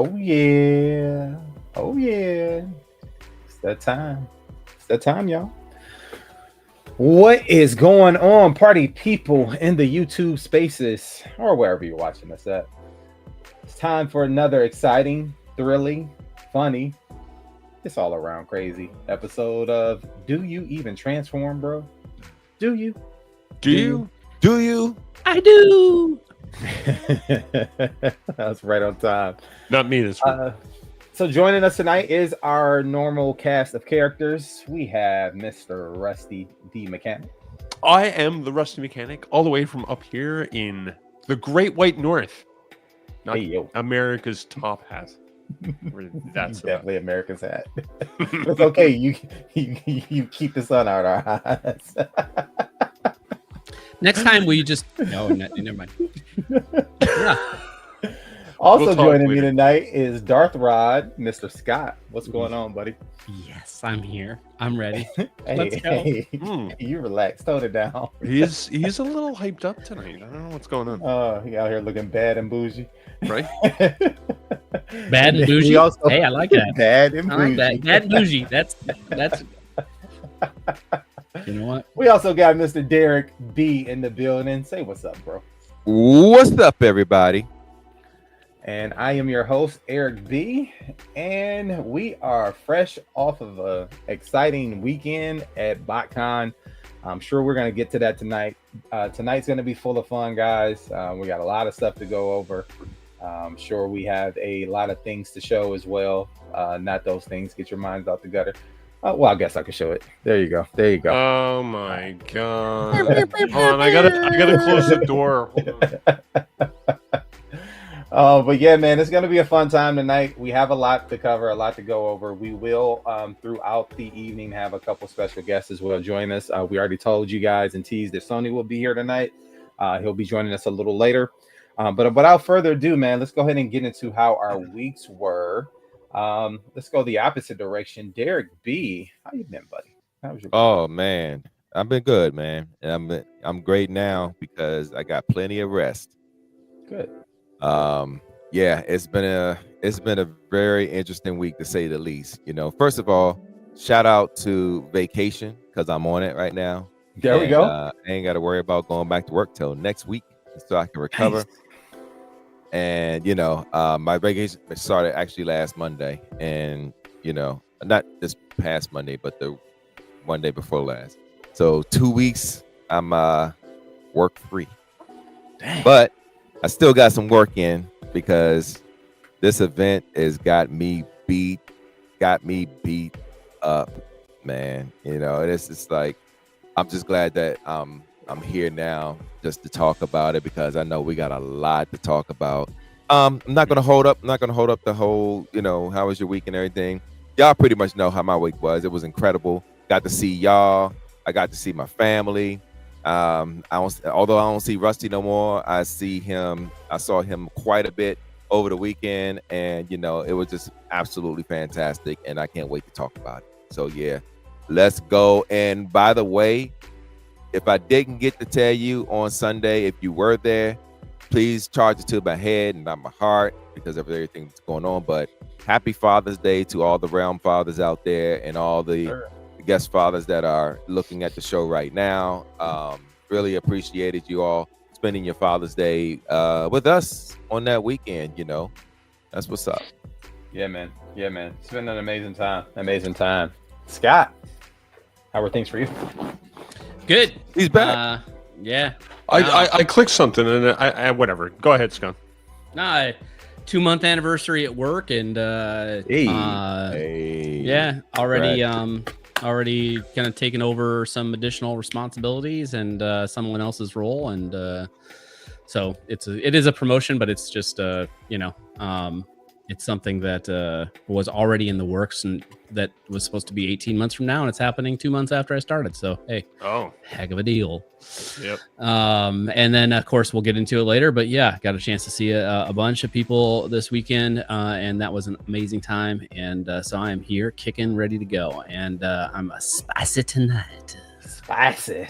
Oh yeah. Oh yeah. It's that time. It's that time, y'all. What is going on, party people in the YouTube spaces or wherever you're watching us at? It's time for another exciting, thrilling, funny, it's all around crazy episode of Do You Even Transform, bro? Do you? Do you? Do you? I do. That's right on time. Not me this week. So joining us tonight is our normal cast of characters. We have Mr. Rusty D. Mechanic. I am the Rusty Mechanic, all the way from up here in the Great White North. Not Hey, yo. America's top hat. That's definitely America's hat. It's okay. You keep the sun out our eyes. Next time we just never mind. Yeah. Also joining me tonight is Darth Rod, Mr. Scott. What's going on, buddy? Yes, I'm here. I'm ready. Let's go. You relax. Tone it down. He's a little hyped up tonight. I don't know what's going on. Oh, he out here looking bad and bougie. Right? Bad and bougie. Hey, I like that. Bad and bougie. I like that. Bad and bougie. That's. You know what? We also got Mr. Derek B in the building. Say what's up, bro. What's up, everybody? And I am your host, Eric B. And we are fresh off of a exciting weekend at Botcon. I'm sure we're going to get to that tonight. Tonight's going to be full of fun, guys. We got a lot of stuff to go over. I'm sure we have a lot of things to show as well. Not those things. Get your minds out the gutter. Well, I guess I can show it. There you go. There you go. Oh my god! Hold on, I gotta close the door. Hold on. But yeah, man, it's gonna be a fun time tonight. We have a lot to cover, a lot to go over. We will throughout the evening have a couple special guests as well join us. We already told you guys and teased that Sony will be here tonight. He'll be joining us a little later. But without further ado, man, let's go ahead and get into how our weeks were. Let's go the opposite direction. Derek B, how you been, buddy? How was your Oh man, I've been good, man. And I'm great now because I got plenty of rest. Good. Yeah, it's been a very interesting week to say the least. You know, first of all, shout out to vacation because I'm on it right now. There we go. I ain't got to worry about going back to work till next week, so I can recover. Nice. And you know, my vacation started actually last Monday, and you know, not this past Monday, but the Monday before last. So 2 weeks, I'm work free. Dang. But I still got some work in because this event has got me beat up, man. You know, it's just like I'm just glad that I'm here now just to talk about it because I know we got a lot to talk about. I'm not gonna hold up the whole, you know, how was your week and everything. Y'all pretty much know how my week was. It was incredible. Got to see y'all. I got to see my family. Although I don't see Rusty no more, I saw him quite a bit over the weekend, and you know, it was just absolutely fantastic, and I can't wait to talk about it. So yeah, let's go. And by the way, if I didn't get to tell you on Sunday, if you were there, please charge it to my head and not my heart because of everything that's going on. But happy Father's Day to all the realm fathers out there and all the guest fathers that are looking at the show right now. Really appreciated you all spending your Father's Day with us on that weekend. You know, that's what's up. Yeah, man. It's been an amazing time. Scott, how were things for you? Good. He's back. Yeah. I clicked something and I whatever. Go ahead, Scott. Nah, 2-month anniversary at work, and yeah, already kind of taken over some additional responsibilities and someone else's role, and so it is a promotion, but it's just it's something that was already in the works and that was supposed to be 18 months from now, and it's happening 2 months after I started. So hey, heck of a deal. Yep. And then of course we'll get into it later, but yeah, got a chance to see a bunch of people this weekend, and that was an amazing time. And so I am here, kicking, ready to go, and I'm spicy tonight. Spicy.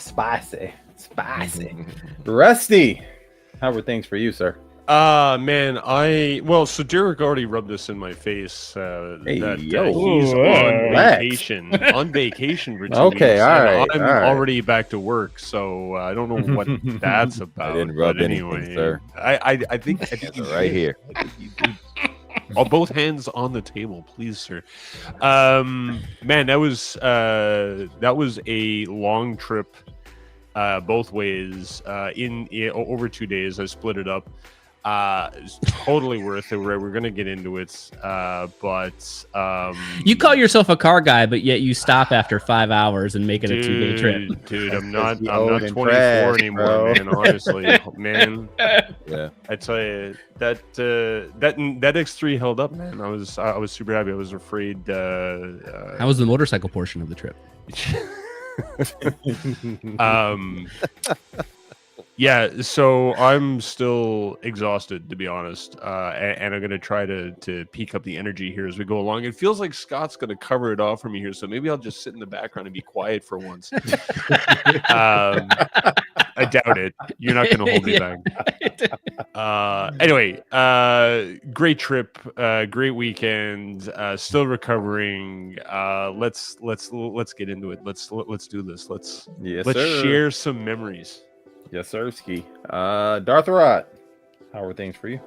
Rusty, how were things for you, sir? Man, so Derek already rubbed this in my face that he's on vacation for 2 weeks. Okay, all right. I'm already back to work, so I don't know what that's about. I didn't rub anyway, anything, sir. I think It's right here. Oh, both hands on the table, please, sir. Man, that was a long trip, both ways. In over 2 days, I split it up. It's totally worth it. We're gonna get into it, but you call yourself a car guy, but yet you stop after 5 hours and make it a 2-day trip. Dude, I'm not 24 anymore, man. Honestly, man. Yeah, I tell you that X3 held up, man. I was super happy. I was afraid. How was the motorcycle portion of the trip? Yeah, so I'm still exhausted, to be honest, and I'm going to try to peak up the energy here as we go along. It feels like Scott's going to cover it off for me here, so maybe I'll just sit in the background and be quiet for once. I doubt it. You're not going to hold me back. Anyway, great trip, great weekend, still recovering. Let's get into it. Let's do this. Let's share some memories. Yes, sir, Ski. Darth Rod, how are things for you?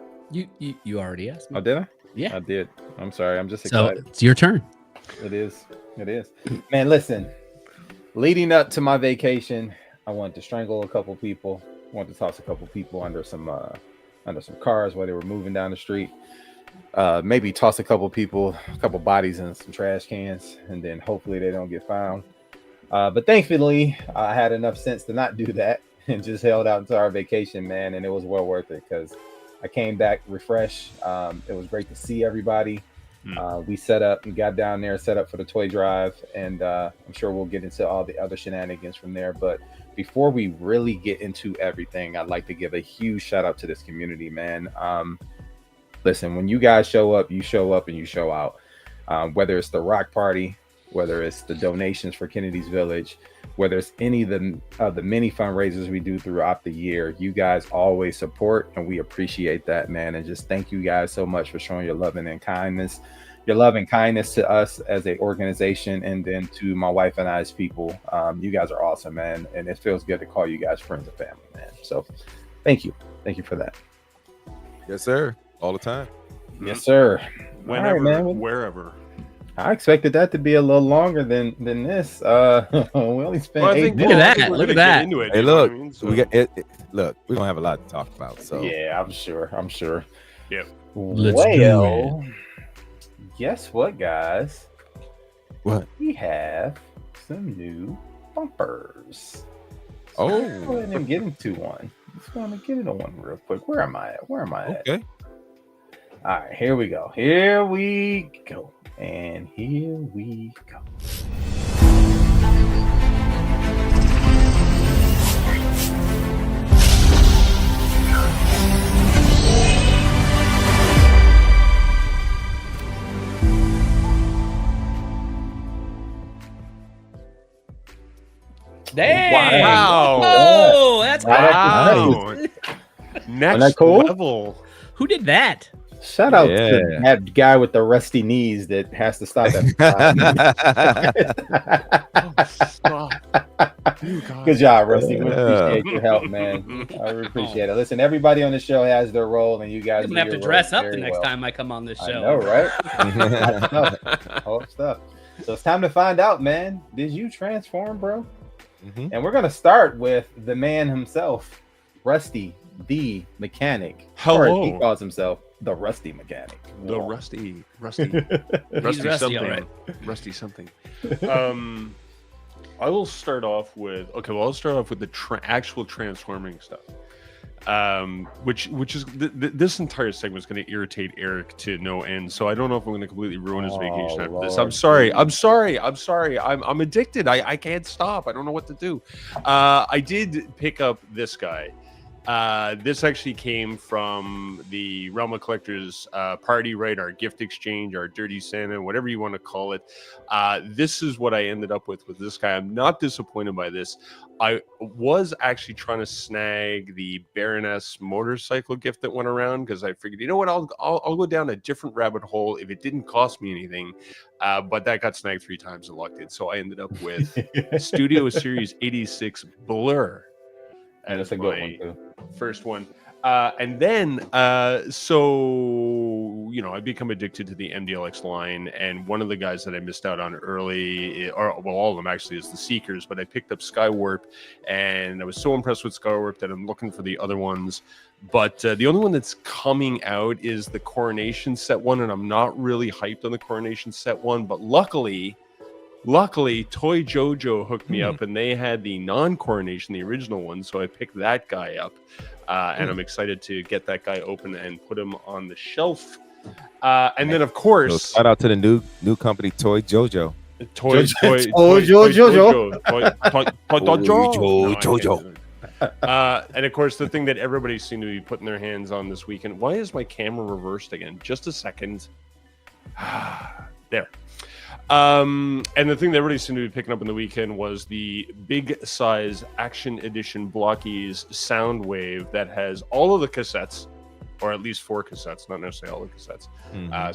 You already asked me. Oh, did I? Yeah, I did. I'm sorry. I'm just excited. So it's your turn. It is. Man, listen. Leading up to my vacation, I wanted to strangle a couple people. I wanted to toss a couple people under some cars while they were moving down the street. Maybe toss a couple bodies in some trash cans, and then hopefully they don't get found. But thankfully, I had enough sense to not do that. And just held out until our vacation, man, and it was well worth it because I came back refreshed. It was great to see everybody. We set up and got down there, set up for the toy drive, and I'm sure we'll get into all the other shenanigans from there. But before we really get into everything, I'd like to give a huge shout out to this community, man. Listen, when you guys show up and you show out. Whether it's the rock party, whether it's the donations for Kennedy's Village, whether it's any of the many fundraisers we do throughout the year, you guys always support, and we appreciate that, man. And just thank you guys so much for showing your love and kindness to us as an organization, and then to my wife and I's people. You guys are awesome, man, and it feels good to call you guys friends and family, man. So thank you for that. Yes, sir. All the time. Yes, sir. Whenever, right, man. Wherever. I expected that to be a little longer than this. We only spent 8 minutes. Look at that. Hey, look, we got it. Look, we're gonna have a lot to talk about. So yeah, I'm sure. Yep. Let's do it. Guess what, guys? What? We have some new bumpers. Oh, Go ahead and get into one. Let's go and get into one real quick. Where am I at? okay. All right, here we go. And here we go. Dang! Wow! Oh, that's Wow! Next cool? level. Who did that? Shout out to that guy with the rusty knees that has to stop at Good job, Rusty. We appreciate your help, man. I really appreciate it. Listen, everybody on the show has their role, and you guys I'm gonna have to dress up the next time I come on this show. I know, right? All stuff. So it's time to find out, man. Did you transform, bro? Mm-hmm. And we're gonna start with the man himself, Rusty the Mechanic. Hello. Or he calls himself the Rusty Mechanic. The Rusty something. Right. Rusty something. I will start off with the actual transforming stuff. Which is this entire segment is going to irritate Eric to no end. So I don't know if I'm going to completely ruin his vacation after this. I'm sorry. I'm addicted. I can't stop. I don't know what to do. I did pick up this guy. This actually came from the Realm of Collectors party, right? Our gift exchange, our Dirty Santa, whatever you want to call it. This is what I ended up with this guy. I'm not disappointed by this. I was actually trying to snag the Baroness motorcycle gift that went around because I figured, you know what, I'll go down a different rabbit hole if it didn't cost me anything. But that got snagged 3 times and lucked it. So I ended up with Studio Series 86 Blur. And it's a good one too. First one. And then, so, you know, I become addicted to the MDLX line. And one of the guys that I missed out on early, or well, all of them actually, is the Seekers. But I picked up Skywarp, and I was so impressed with Skywarp that I'm looking for the other ones. But the only one that's coming out is the Coronation set one. And I'm not really hyped on the Coronation set one. But luckily, Toy Jojo hooked me up, and they had the non-Coronation, the original one. So I picked that guy up. And I'm excited to get that guy open and put him on the shelf. And then, of course, so shout out to the new company, Toy Jojo. Toy Jojo. And of course, the thing that everybody seemed to be putting their hands on this weekend. Why is my camera reversed again? Just a second. There. And the thing that everybody seemed to be picking up in the weekend was the big size Action Edition Blockies Soundwave that has all of the cassettes, or at least 4 cassettes, not necessarily all the cassettes.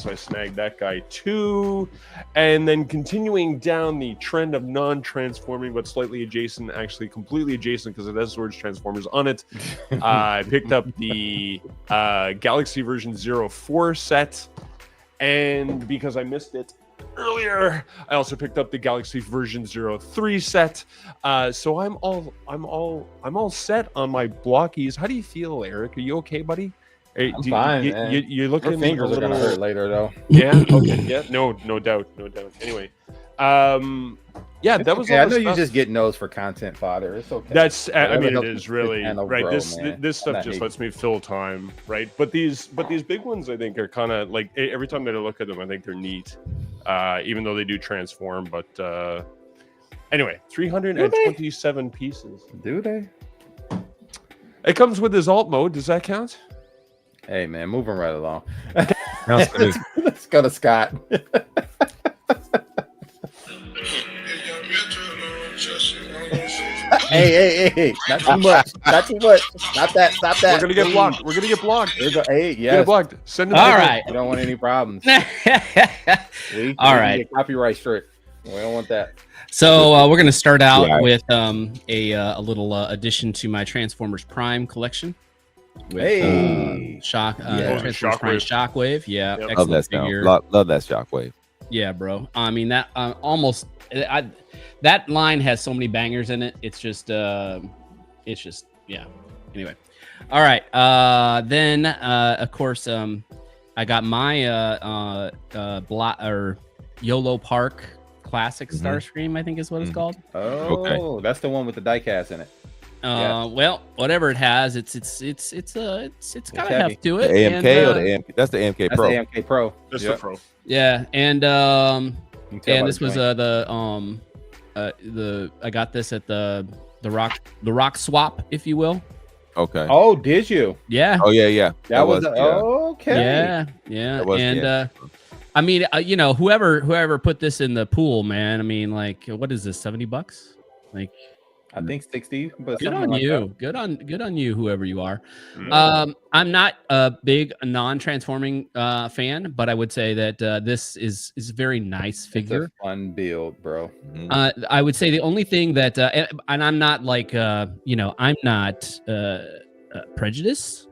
So I snagged that guy too. And then continuing down the trend of non-transforming, but slightly adjacent, actually completely adjacent because it has the words Transformers on it. I picked up the Galaxy version 04 set. And because I missed it earlier, I also picked up the Galaxy version 03 set. So I'm all set on my blockies. How do you feel, Eric? Are you okay, buddy? I'm fine. You're looking. Your fingers are gonna hurt later, though. Yeah. Okay. Yeah. No doubt. Anyway. Yeah, that was. Okay. I know you just getting those for content fodder. It's okay. That's. I mean, it is really right. Grow, this stuff just lets me fill time, right? But these big ones, I think, are kind of like every time that I look at them, I think they're neat, even though they do transform. But anyway, 327 pieces. Do they? It comes with his alt mode. Does that count? Hey man, moving right along. Let's go to Scott. Hey, not too much. Stop that. We're gonna get blocked. Hey, yes. Get blocked. Send it. All right. We don't want any problems. We All right. Copyright strict. We don't want that. So we're gonna start out with a little addition to my Transformers Prime collection. With, Transformers Prime Shockwave. Yeah, yep. Love that figure. Love that Shockwave. Yeah, bro. I mean that that line has so many bangers in it. It's just yeah. Anyway, all right. Then of course I got my YOLO Park Classic Starscream, I think is what it's called. Oh, okay. That's the one with the diecast in it. Well, whatever it has, it's got a heft to it. The AMK or the AMK? That's the AMK Pro. That's the AMK Pro. That's the Pro. Yeah, and this was I got this at the rock swap, if you will. Okay. Oh, did you? Yeah. Oh yeah. That was okay. Yeah. And I mean, you know, whoever put this in the pool, man. I mean, like, what is this? $70? Like, I think 60. But good on like you. Good on you, whoever you are. I'm not a big non-transforming fan, but I would say that this is a very nice figure. It's a fun build, bro. I would say the only thing that, and I'm not like, I'm not prejudiced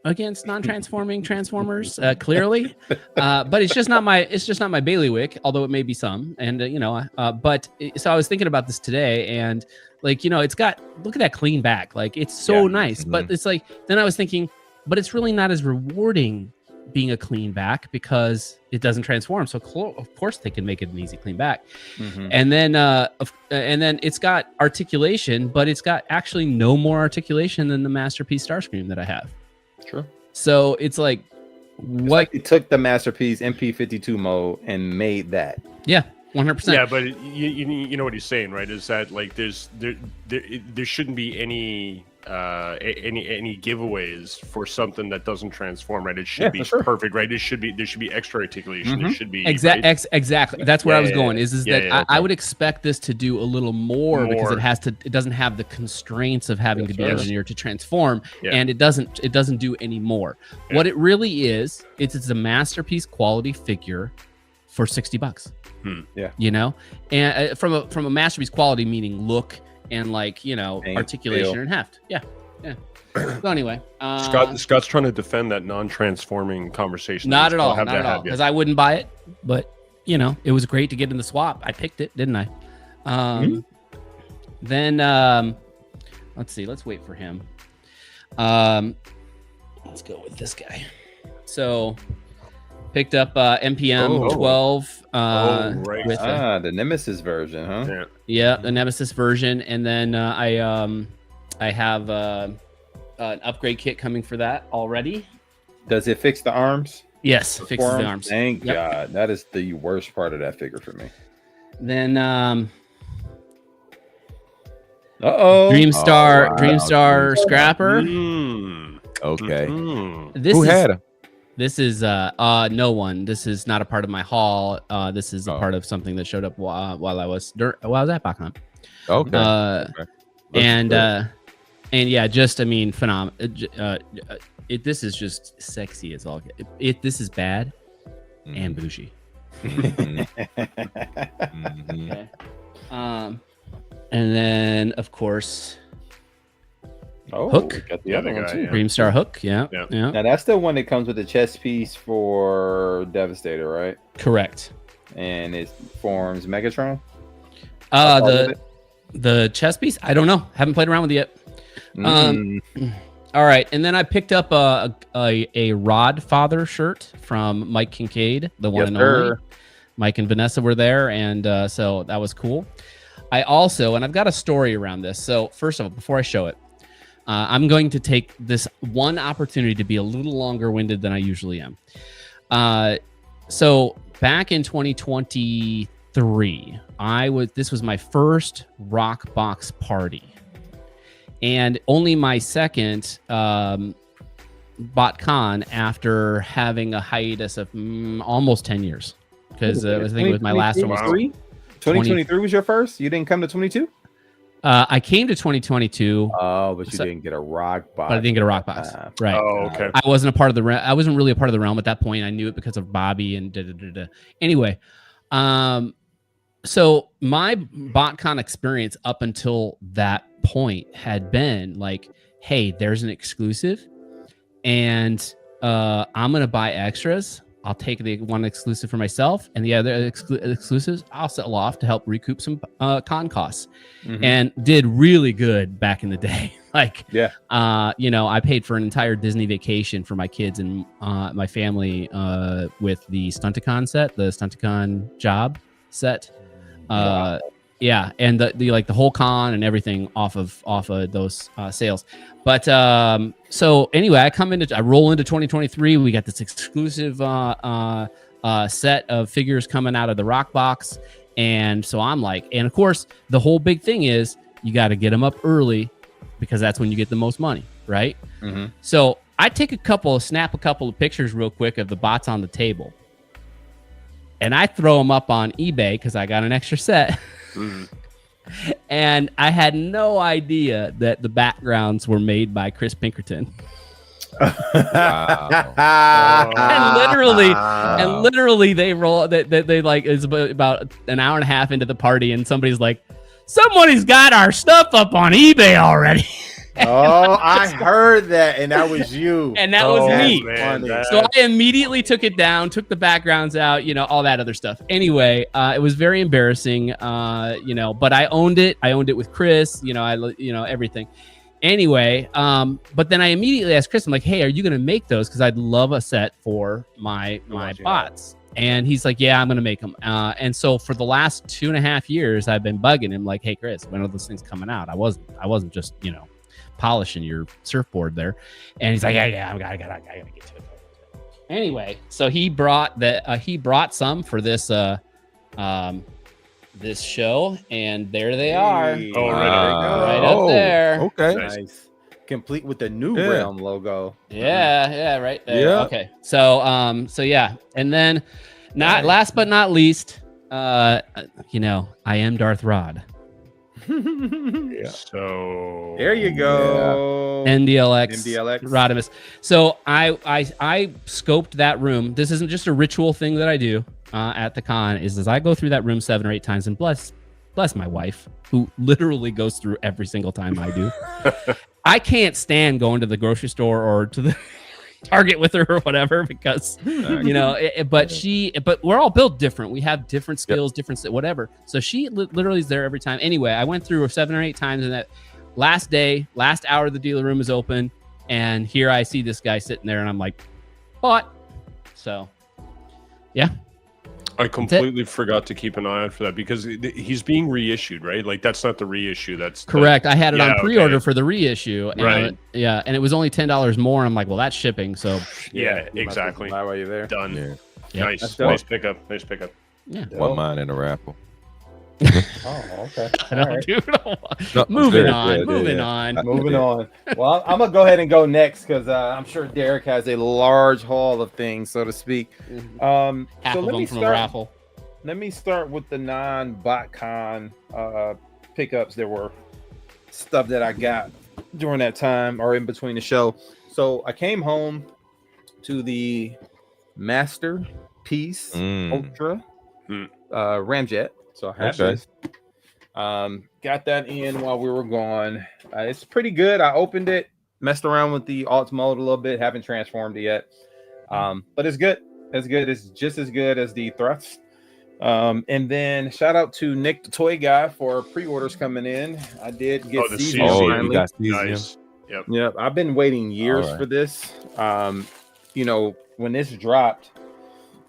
against non-transforming Transformers, clearly, but it's just not my bailiwick, although it may be some. And so I was thinking about this today, and like, it's got, look at that clean back, like it's so nice. But it's like, then I was thinking, but it's really not as rewarding being a clean back because it doesn't transform. So of course they can make it an easy clean back. And then it's got articulation, but it's got actually no more articulation than the Masterpiece Starscream that I have. True. So it's like, what it took the Masterpiece MP52 mode and made that. Yeah, 100%. Yeah, but you know what he's saying, right? Is that like there shouldn't be any any giveaways for something that doesn't transform, right? It should be sure. perfect, right? There should be extra articulation. It should be Exactly. That's where I was going. I would expect this to do a little more because it doesn't have the constraints of having to be engineered to transform, and it doesn't do any more. What it really is, it's a masterpiece quality figure for $60. Yeah, you know, and from a masterpiece quality meaning look and like, you know, articulation and heft. Yeah. So anyway, Scott's trying to defend that non-transforming conversation. Not at all, because I wouldn't buy it, but you know, it was great to get in the swap. I picked it, didn't I? Then let's see. Let's wait for him. Let's go with this guy. So picked up MPM 12 with the Nemesis version, huh? Yeah, the Nemesis version, and then I have an upgrade kit coming for that already. Does it fix the arms? Yes, it fixes the arms. Thank God. That is the worst part of that figure for me. Then Dreamstar Dreamstar Scrapper. Okay. Who had him? This is no one. This is not a part of my haul. This is a part of something that showed up while I was at Botcon. Okay. And yeah, just I mean, phenomenal. This is just sexy as all. This is bad and bougie. Okay. And then of course. Hook. Got the other one too. Dreamstar Hook. Yeah. Now that's the one that comes with the chest piece for Devastator, right? Correct. And it forms Megatron. The chest piece. I don't know. Haven't played around with it yet. All right, and then I picked up a Rod Father shirt from Mike Kincaid, the one and only. Mike and Vanessa were there, and so that was cool. I also, and I've got a story around this. So first of all, before I show it, I'm going to take this one opportunity to be a little longer winded than I usually am. So back in 2023, this was my first rock box party, and only my second Botcon after having a hiatus of almost 10 years. Because I think it was my last one. 2023 was your first? You didn't come to 22? I came to 2022. Oh, but you didn't get a rock box. But I didn't get a rock box. Right. Oh, okay. I wasn't a part of the realm. I wasn't really a part of the realm at that point. I knew it because of Bobby and da-da-da-da. Anyway, so my Botcon experience up until that point had been like, hey, there's an exclusive, and I'm going to buy extras. I'll take the one exclusive for myself, and the other exclusives I'll sell off to help recoup some con costs. And did really good back in the day. Like, you know, I paid for an entire Disney vacation for my kids and my family with the Stunticon set, the Stunticon job set. Yeah, and the like the whole con and everything off of those sales. But so anyway, I roll into 2023. We got this exclusive set of figures coming out of the rock box, and so I'm like, and of course the whole big thing is you got to get them up early because that's when you get the most money, right? So I snap a couple of pictures real quick of the bots on the table, and I throw them up on eBay because I got an extra set. And I had no idea that the backgrounds were made by Chris Pinkerton. And literally they roll that they like it's about an hour and a half into the party, and somebody's like, somebody's got our stuff up on eBay already. Oh, I heard that, and that was you. And that was me. Man, so I immediately took it down, took the backgrounds out, you know, all that other stuff. Anyway, it was very embarrassing, you know, but I owned it. I owned it with Chris, you know, everything. Anyway, but then I immediately asked Chris, I'm like, hey, are you going to make those? Because I'd love a set for my bots. And he's like, yeah, I'm going to make them. And so for the last 2.5 years, I've been bugging him like, hey, Chris, when are those things coming out? I wasn't just, you know, polishing your surfboard there. And he's like, yeah, I gotta get to it. Anyway, so he brought some for this this show, and there they are. Oh, right up there. Okay. Nice. complete with the new Yeah. Realm logo. Yeah, right there. Yeah. Okay. So yeah. And then Nice. last but not least, I am Darth Rod. Yeah. So There you go. NDLX, NDLX. Rodimus. So I scoped that room. This isn't just a ritual thing that I do at the con. Is I go through that room 7 or 8 times, and bless my wife, who literally goes through every single time I do. I can't stand going to the grocery store or to the Target with her or whatever, because but we're all built different. We have different skills, different whatever. So she literally is there every time. Anyway, I went through 7 or 8 times, and that last hour the dealer room is open, and here I see this guy sitting there, and I'm like, bought. So yeah, I completely forgot to keep an eye out for that, because he's being reissued, right? Like, that's not the reissue. That's correct. I had it on pre-order okay. for the reissue, and Right. and it was only $10 more. I'm like, well, that's shipping. So Yeah, you might exactly. buy while you're there. Done. Yeah. Yeah. Nice. That's dope. Nice pickup. Nice pickup. yeah. One mine in a raffle. Oh, okay. I All don't right. do No, moving good, on. good, Moving yeah. on. Moving on. Well, I'm gonna go ahead and go next because I'm sure Derek has a large haul of things, so to speak. Half So of let them me from a start. raffle. Let me start with the non-Botcon pickups. There were stuff that I got during that time or in between the show. So I came home to the Masterpiece Ultra Ramjet. So I have Okay. this. Got that in while we were gone. It's pretty good. I opened it, messed around with the alt mode a little bit. Haven't transformed it yet. But it's good. It's good. It's just as good as the Thrust. And then shout out to Nick the Toy Guy for pre-orders coming in. I did get the Cesium Cesium. You finally. got Cesium? Nice. Yep. Yep, I've been waiting years All right. for this. When this dropped,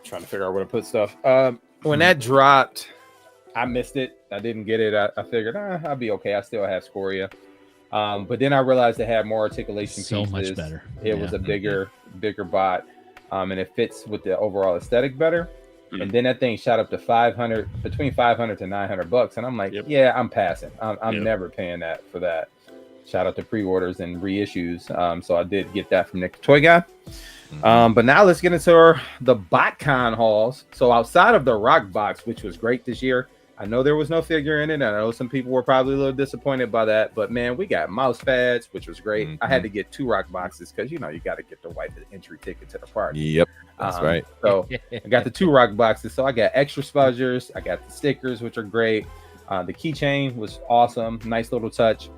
trying to figure out where to put stuff. When that dropped, I missed it. I didn't get it. I figured I'll be okay. I still have Scoria. But then I realized it had more articulation So pieces. much better. It was a bigger bot. And it fits with the overall aesthetic better. Mhm. And then that thing shot up to between 500 to $900. And I'm like, Yep. yeah, I'm passing. I'm Yep. never paying that for that. Shout out to pre-orders and reissues. So I did get that from Nick the Toy Guy. But now let's get into the Botcon hauls. So outside of the rock box, which was great this year, I know there was no figure in it. I know some people were probably a little disappointed by that, but man, we got mouse pads, which was great. I had to get 2 rock boxes because you got to get the white entry ticket to the party. Yep, that's right. So I got the 2 rock boxes. So I got extra spudgers. I got the stickers, which are great. The keychain was awesome. Nice little touch.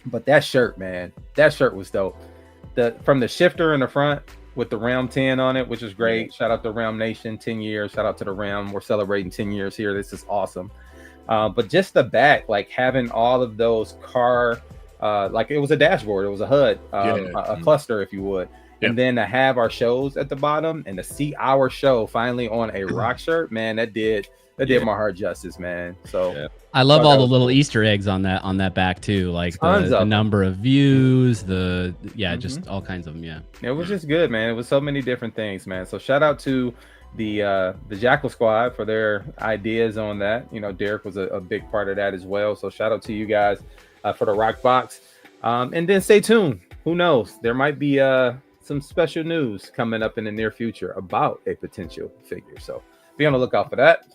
But that shirt, man, that shirt was dope. From the shifter in the front with the Realm 10 on it, which is great. Shout out to Realm Nation, 10 years. Shout out to the Realm. We're celebrating 10 years here. This is awesome. But just the back, like having all of those car, like it was a dashboard, it was a HUD, a cluster, if you would. Yep. And then to have our shows at the bottom and to see our show finally on a rock shirt, man, that did my heart justice, man. So I love all the was little cool. Easter eggs on that back too, like Tons the of number of views, just all kinds of them. Yeah, it was just good, man. It was so many different things, man. So shout out to the Jackal Squad for their ideas on that. Derek was a big part of that as well. So shout out to you guys for the rock box. And then stay tuned. Who knows? There might be some special news coming up in the near future about a potential figure. So be on the lookout for that.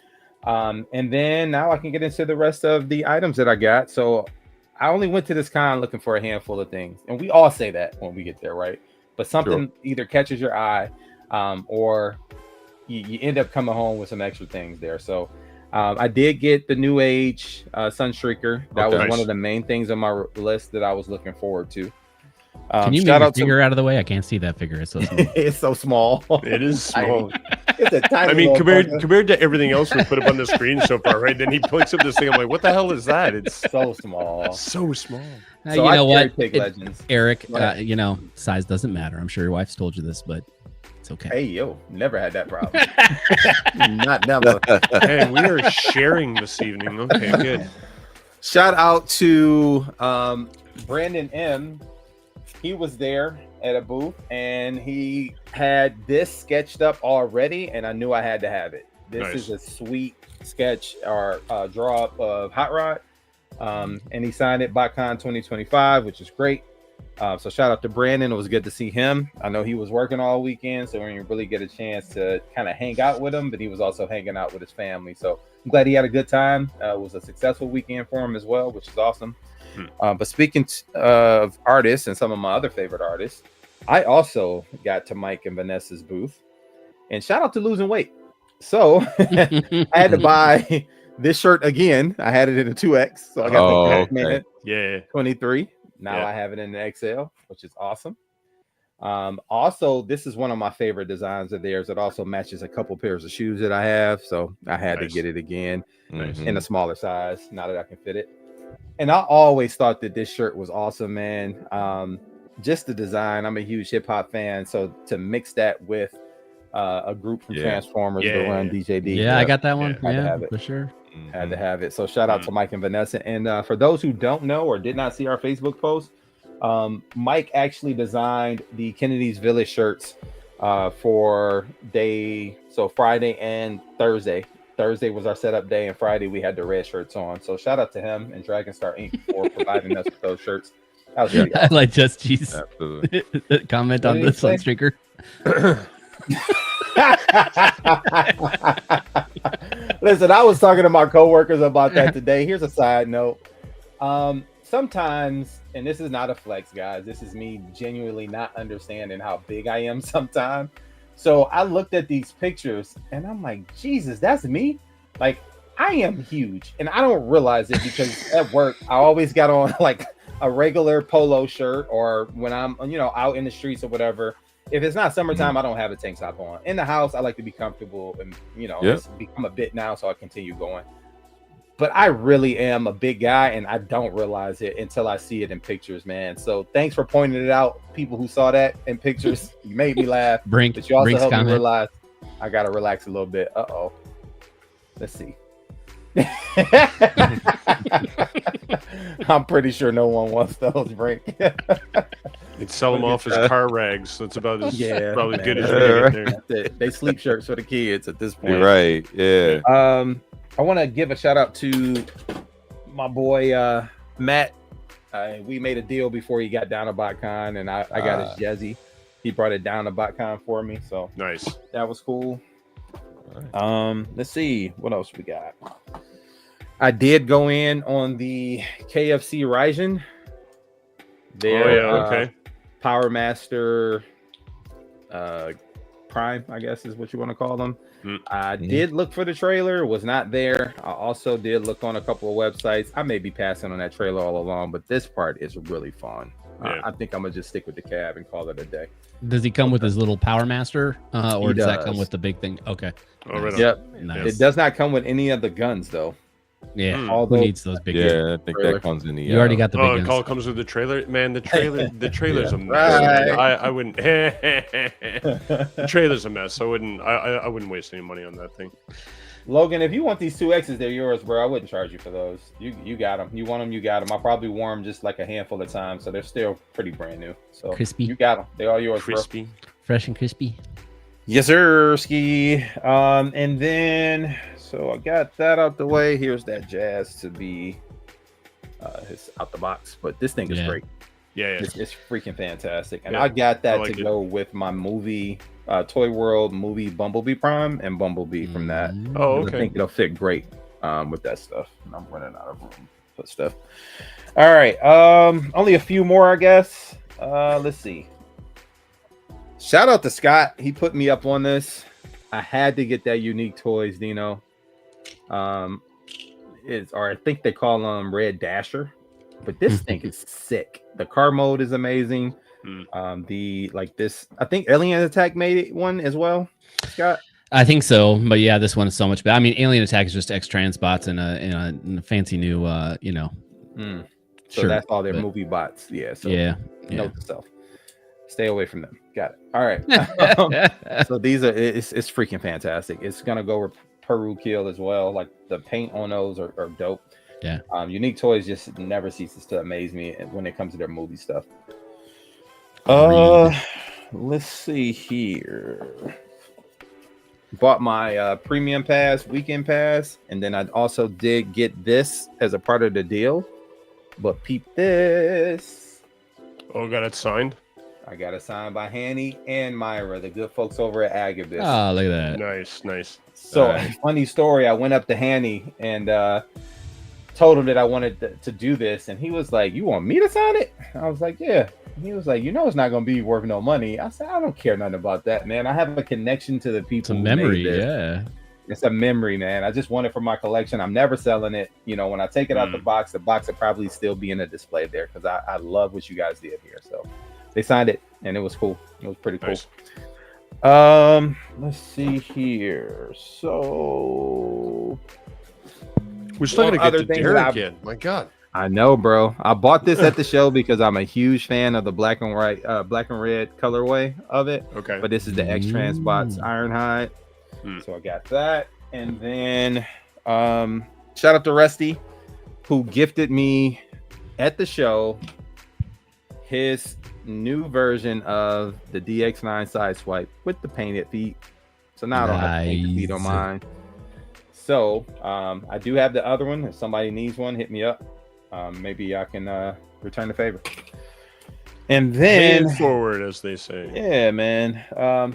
And then now I can get into the rest of the items that I got. So I only went to this con looking for a handful of things. And we all say that when we get there, right? But something either catches your eye or you end up coming home with some extra things there. So I did get the New Age Sunshrieker. That was one of the main things on my list that I was looking forward to. Can you move your finger out of the way? I can't see that figure. It's so small. It's so small. It is small. It's a tiny I mean, little compared to everything else we put up on the screen so far, right? Then he picks up this thing. I'm like, what the hell is that? It's so small. so small. So you know what, Legends. Eric? Size doesn't matter. I'm sure your wife's told you this, but it's okay. Hey, yo, never had that problem. Not never. Man, we are sharing this evening. Okay, good. Shout out to Brandon M. He was there at a booth and he had this sketched up already, and I knew I had to have it. This is a sweet sketch or draw up of Hot Rod. And he signed it Botcon 2025, which is great. So shout out to Brandon. It was good to see him. I know he was working all weekend, so we didn't really get a chance to kind of hang out with him, but he was also hanging out with his family. So I'm glad he had a good time. It was a successful weekend for him as well, which is awesome. But speaking of artists and some of my other favorite artists, I also got to Mike and Vanessa's booth. And shout out to losing weight. So I had to buy this shirt again. I had it in a 2X. So I got the yeah 23. Now I have it in the XL, which is awesome. Also, this is one of my favorite designs of theirs. It also matches a couple pairs of shoes that I have. So I had to get it again in a smaller size now that I can fit it. And I always thought that this shirt was awesome, man. Just the design. I'm a huge hip hop fan. So to mix that with a group from Transformers, the Run DJD. Yeah, I got that one. Had to have it. For sure. Had to have it. So shout out to Mike and Vanessa. And for those who don't know or did not see our Facebook post, Mike actually designed the Kennedy's Village shirts for Friday and Thursday. Thursday was our setup day, and Friday we had the red shirts on. So shout out to him and Dragon Star Inc. for providing us with those shirts. That was really awesome. I like Just G's comment on this one, Streaker. Listen, I was talking to my coworkers about that today. Here's a side note. Sometimes, and this is not a flex, guys, this is me genuinely not understanding how big I am sometimes. So I looked at these pictures and I'm like, Jesus, that's me. Like, I am huge and I don't realize it because at work I always got on like a regular polo shirt, or when I'm out in the streets or whatever. If it's not summertime, I don't have a tank top on. In the house, I like to be comfortable and, it's become a bit now, so I continue going. But I really am a big guy, and I don't realize it until I see it in pictures, man. So thanks for pointing it out, people who saw that in pictures. You made me laugh. But you also helped me realize I got to relax a little bit. Uh-oh. Let's see. I'm pretty sure no one wants those, Brink. They'd sell them off as car rags. That's about as probably good as we get there. They sleep shirts for the kids at this point. You're right. Yeah. I want to give a shout out to my boy Matt. We made a deal before he got down to Botcon, and I got his Jezzy. He brought it down to Botcon for me, so nice. That was cool. Let's see what else we got. I did go in on the KFC Ryzen. Okay. Power Master Prime, I guess is what you want to call them. I did look for the trailer, was not there. I also did look on a couple of websites. I may be passing on that trailer all along, but this part is really fun. I think I'm gonna just stick with the cab and call it a day. Does he come with his little Power Master, or does that come with the big thing? Okay. Yep. Nice. It does not come with any of the guns though. Yeah. Although, who needs those big guns? Yeah, I think that comes in the. You already got the big guns. It comes with the trailer, man. The trailer's a mess. Right. I wouldn't. The trailer's a mess. I wouldn't waste any money on that thing. Logan, if you want these 2Xs, they're yours, bro. I wouldn't charge you for those. You got them. You want them, you got them. I probably wore them just like a handful of times, so they're still pretty brand new. So crispy. You got them. They're all yours, crispy. Bro. Fresh and crispy. Yes, sir, Ski. And then so I got that out the way. Here's that Jazz to be it's out the box, but this thing is great. Yeah. It's freaking fantastic. And I got that to go with my movie Toy World movie Bumblebee Prime and Bumblebee from that. Oh, okay. I think it'll fit great with that stuff. And I'm running out of room to put stuff. All right. Only a few more, I guess. Let's see. Shout out to Scott. He put me up on this. I had to get that Unique Toys, Dino. Or I think they call them Red Dasher. But this thing is sick. The car mode is amazing. I think Alien Attack made one as well, Scott. I think so, but yeah, this one is so much better. I mean, Alien Attack is just X-Trans bots in a fancy new, So that's all their movie bots. Yeah. So note to self. Stay away from them. Got it. All right. So these are it's freaking fantastic. It's gonna go with Peru Kill as well. Like the paint on those are dope. Yeah. Unique Toys just never ceases to amaze me when it comes to their movie stuff. Let's see here. Bought my premium pass, weekend pass, and then I also did get this as a part of the deal. But peep this. Oh, got it signed. I got it signed by Hanny and Myra, the good folks over at Agabus. Oh, look at that. Nice. So, funny story. I went up to Hanny and told him that I wanted to do this, and he was like, "You want me to sign it?" I was like, "Yeah." He was like, "You know, it's not going to be worth no money." I said, "I don't care nothing about that, man. I have a connection to the people." It's a memory, yeah. It's a memory, man. I just want it for my collection. I'm never selling it. You know, when I take it out the box will probably still be in a display there because I love what you guys did here. So they signed it, and it was cool. It was pretty cool. Nice. Let's see here. So we're still gonna get to Derek yet. My God. I know, bro. I bought this at the show because I'm a huge fan of the black and red colorway of it. Okay. But this is the X-Trans Bots Ironhide. So I got that. And then shout out to Rusty, who gifted me at the show his new version of the DX9 Sideswipe with the painted feet. So now I don't have to paint the feet on mine. So I do have the other one. If somebody needs one, hit me up. Maybe I can return the favor. And then forward, as they say. Yeah, man.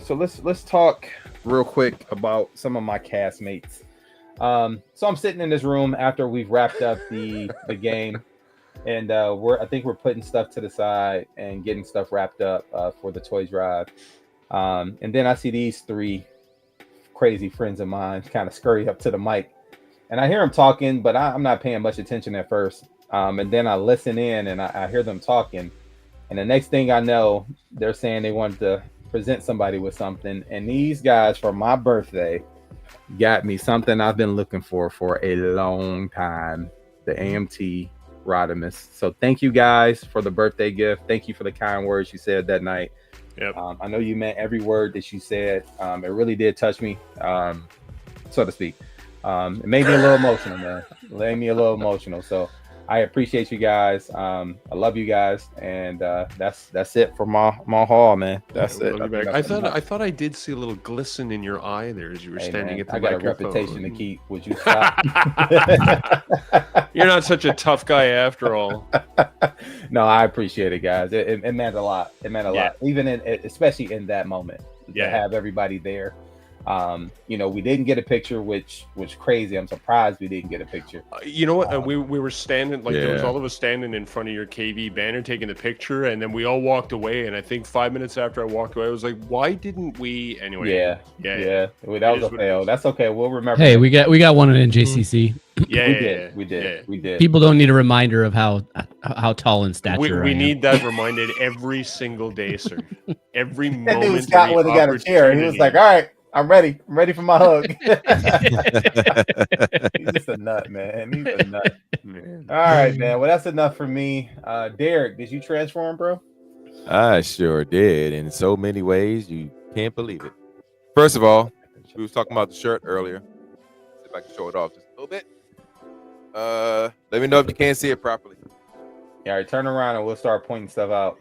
So let's talk real quick about some of my castmates. So I'm sitting in this room after we've wrapped up the game, and I think we're putting stuff to the side and getting stuff wrapped up for the toy drive. And then I see these three crazy friends of mine kind of scurry up to the mic, and I hear them talking, but I'm not paying much attention at first. And then I listen in and I hear them talking, and the next thing I know, they're saying they wanted to present somebody with something. And these guys, for my birthday, got me something I've been looking for a long time, the AMT Rodimus. So thank you guys for the birthday gift. Thank you for the kind words you said that night. Yep. I know you meant every word that you said. It really did touch me, so to speak. It made me a little emotional, man. It made me a little emotional. So I appreciate you guys. I love you guys, and that's it for my haul, man. That's it. I thought I did see a little glisten in your eye there as you were standing at the microphone. I got a reputation to keep. Would you stop? You're not such a tough guy after all. No, I appreciate it, guys. It meant a lot. It meant a lot, even especially in that moment. To have everybody there. You know, we didn't get a picture, which was crazy. I'm surprised we didn't get a picture. You know what? We were standing, like there was all of us standing in front of your KV banner taking the picture, and then we all walked away. And I think 5 minutes after I walked away, I was like, why didn't we? Anyway. Yeah. Well, that was a fail. That's okay. We'll remember. Hey, we got one in NJCC. We did. People don't need a reminder of how tall in stature we need that reminded every single day, sir. Every moment. That dude Scott would have got a chair. He was like, all right. I'm ready. I'm ready for my hug. He's just a nut, man. He's a nut. Man. All right, man. Well, that's enough for me. Derek, did you transform, bro? I sure did. In so many ways, you can't believe it. First of all, we was talking about the shirt earlier. See if I can show it off just a little bit. Let me know if you can't see it properly. Yeah, all right, turn around and we'll start pointing stuff out.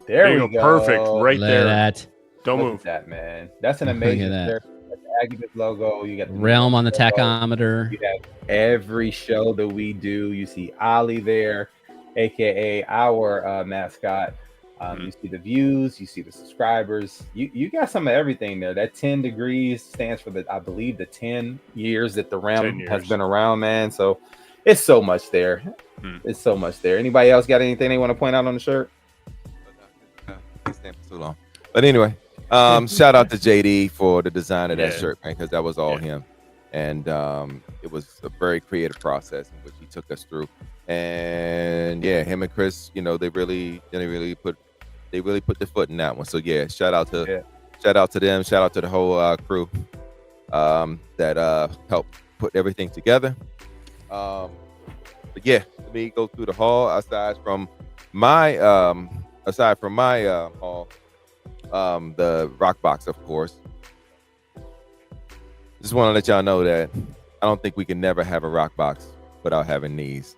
There we go. Perfect. Right there. That. Don't Look move. at that, man. That's an amazing shirt. The Agabus logo. You got the Realm on the tachometer. You have every show that we do. You see Ollie there, aka our mascot. You see the views. You see the subscribers. You got some of everything there. That 10 degrees stands for I believe the 10 years that the Realm has been around, man. So it's so much there. It's so much there. Anybody else got anything they want to point out on the shirt? Can't stand for too long. But anyway. Shout out to JD for the design of that shirt, man, because that was all him, and it was a very creative process in which he took us through. And him and Chris, you know, they really put their foot in that one. So shout out to them, shout out to the whole crew that helped put everything together. But let me go through the haul. Aside from my haul. The rock box, of course. Just want to let y'all know that I don't think we can never have a rock box without having these.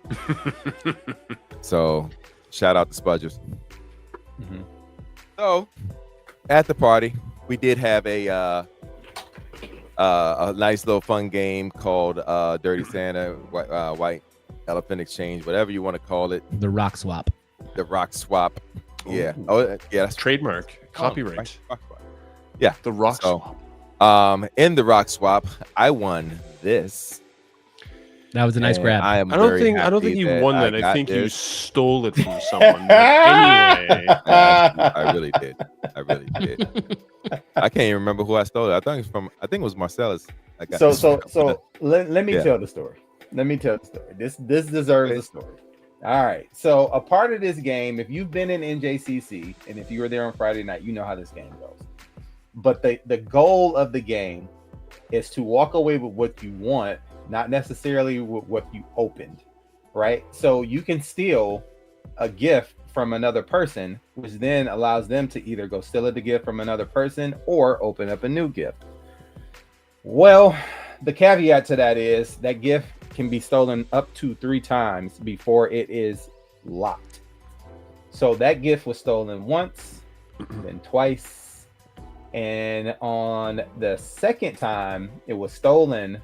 So, shout out to Spudgers. So, at the party, we did have a nice little fun game called Dirty Santa, White Elephant Exchange, whatever you want to call it. The rock swap. the rock swap. Yeah. Ooh. Oh, yeah. That's Trademark, copyright. Rock swap. Yeah. The rock So, swap. in the rock swap, I won this. That was a nice And grab. I am I don't very think happy you that won that. I got think you this. stole it from someone. But anyway, I really did. I really did. I can't even remember who I stole it. I think it was Marcellus. I got this from. So let me Yeah. tell the story. Let me tell the story. This deserves a story. All right. So a part of this game, if you've been in NJCC and if you were there on Friday night, you know how this game goes. But the goal of the game is to walk away with what you want, not necessarily with what you opened, right? So you can steal a gift from another person, which then allows them to either go steal the gift from another person or open up a new gift. Well, the caveat to that is that gift can be stolen up to 3 times before it is locked. So that gift was stolen once, then twice, and on the second time it was stolen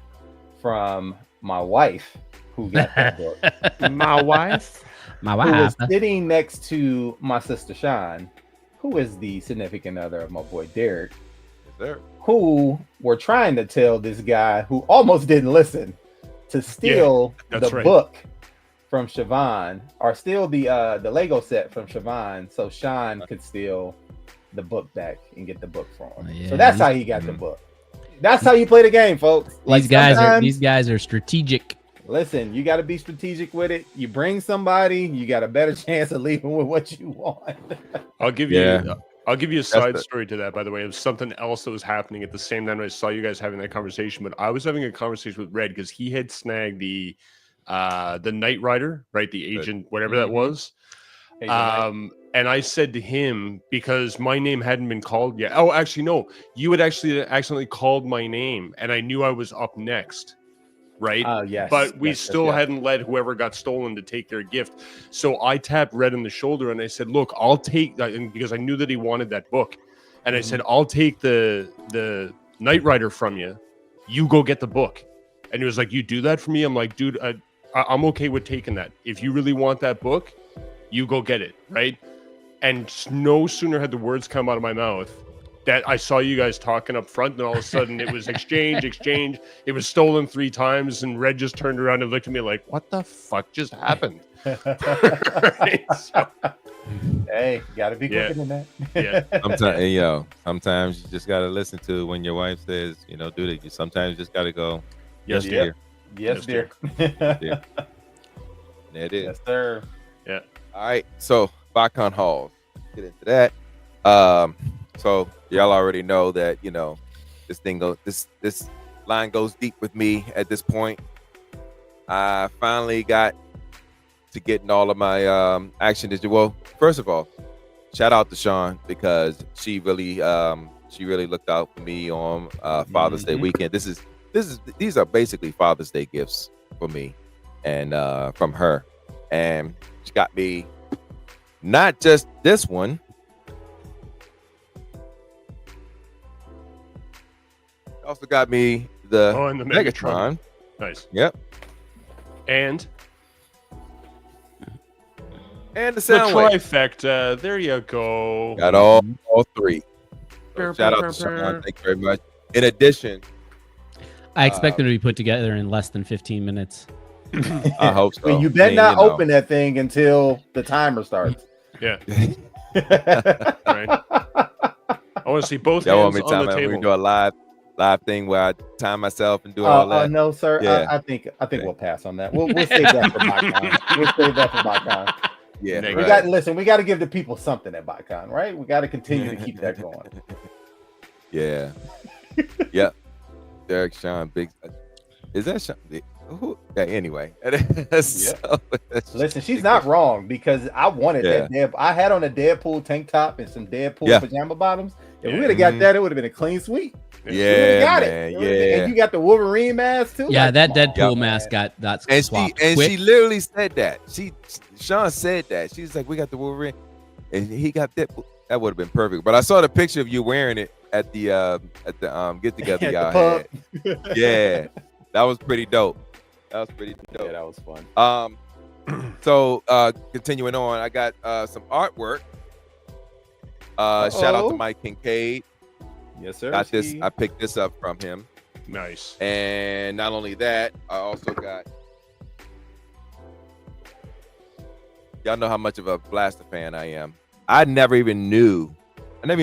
from my wife, who got that book. my wife. My Who wife. was sitting next to my sister Sean, who is the significant other of my boy Derek, who were trying to tell this guy who almost didn't listen to steal that's the right. book from Siobhan, or steal the Lego set from Siobhan, so Sean could steal the book back and get the book from him. Yeah, So that's how he got the book. That's how you play the game, folks. These guys are strategic. Listen, you got to be strategic with it. You bring somebody, you got a better chance of leaving with what you want. I'll give you a side the- story to that, by the way, of something else that was happening at the same time I saw you guys having that conversation. But I was having a conversation with Red because he had snagged the Knight Rider, right? The agent, whatever that was. And I said to him, because my name hadn't been called yet. Oh, actually, no, you had actually accidentally called my name, and I knew I was up next. Right. Yes. But we yes, still yes. hadn't let whoever got stolen to take their gift. So I tapped Red in the shoulder and I said, look, I'll take that, because I knew that he wanted that book. And I said, I'll take the Knight Rider from you. You go get the book. And he was like, you do that for me? I'm like, dude, I'm okay with taking that. If you really want that book, you go get it. Right. And no sooner had the words come out of my mouth that I saw you guys talking up front, and all of a sudden it was exchange. It was stolen 3 times, and Red just turned around and looked at me like, what the fuck just happened? Right? So, hey, gotta be quicker than that. Yeah. Sometimes you just gotta listen to when your wife says, do that. You sometimes just gotta go, Yes, Yep. dear. Yes, dear. There it is. Yes, sir. Yeah. All right, so Botcon Hall. Get into that. So y'all already know that this line goes deep with me at this point. I finally got to getting all of my action digital. Well, first of all, shout out to Sean, because she really looked out for me on Father's Day weekend. These are basically Father's Day gifts for me, and from her, and she got me not just this one. Also got me the and the Megatron. Nice. Yep. And The the Soundwave. trifecta. There you go. Got all 3. So shout out to Sean. Thank you very much. In addition, I expect them to be put together in less than 15 minutes. I hope so. Well, you better not open that thing until the timer starts. Yeah. Right. I want to see both Y'all want hands me to on the time we table. do a live thing where I time myself and do all that? No, sir. Yeah. I think we'll pass on that. We'll save that for Botcon. We'll save that for Botcon. Yeah. Right. We got to give the people something at Botcon, right? We got to continue to keep that going. Yeah. Yep. Derek, Sean, big. Is that Sean? Who? Yeah, anyway. Listen, she's not wrong, because I wanted that. I had on a Deadpool tank top and some Deadpool pajama bottoms. If we would have got that, it would have been a clean sweep. Yeah, got man. it. And you got the Wolverine mask too. Yeah, Like, that come on, Deadpool man. mask got And swapped she quick. literally said that. Sean said that. She's like, we got the Wolverine, and he got Deadpool. That would have been perfect. But I saw the picture of you wearing it at the get together At y'all the had. Yeah, that was pretty dope. Yeah, that was fun. So continuing on, I got some artwork. Shout out to Mike Kincaid. Yes, sir. Got this. I picked this up from him. Nice. And not only that, I also got. Y'all know how much of a Blaster fan I am. I never even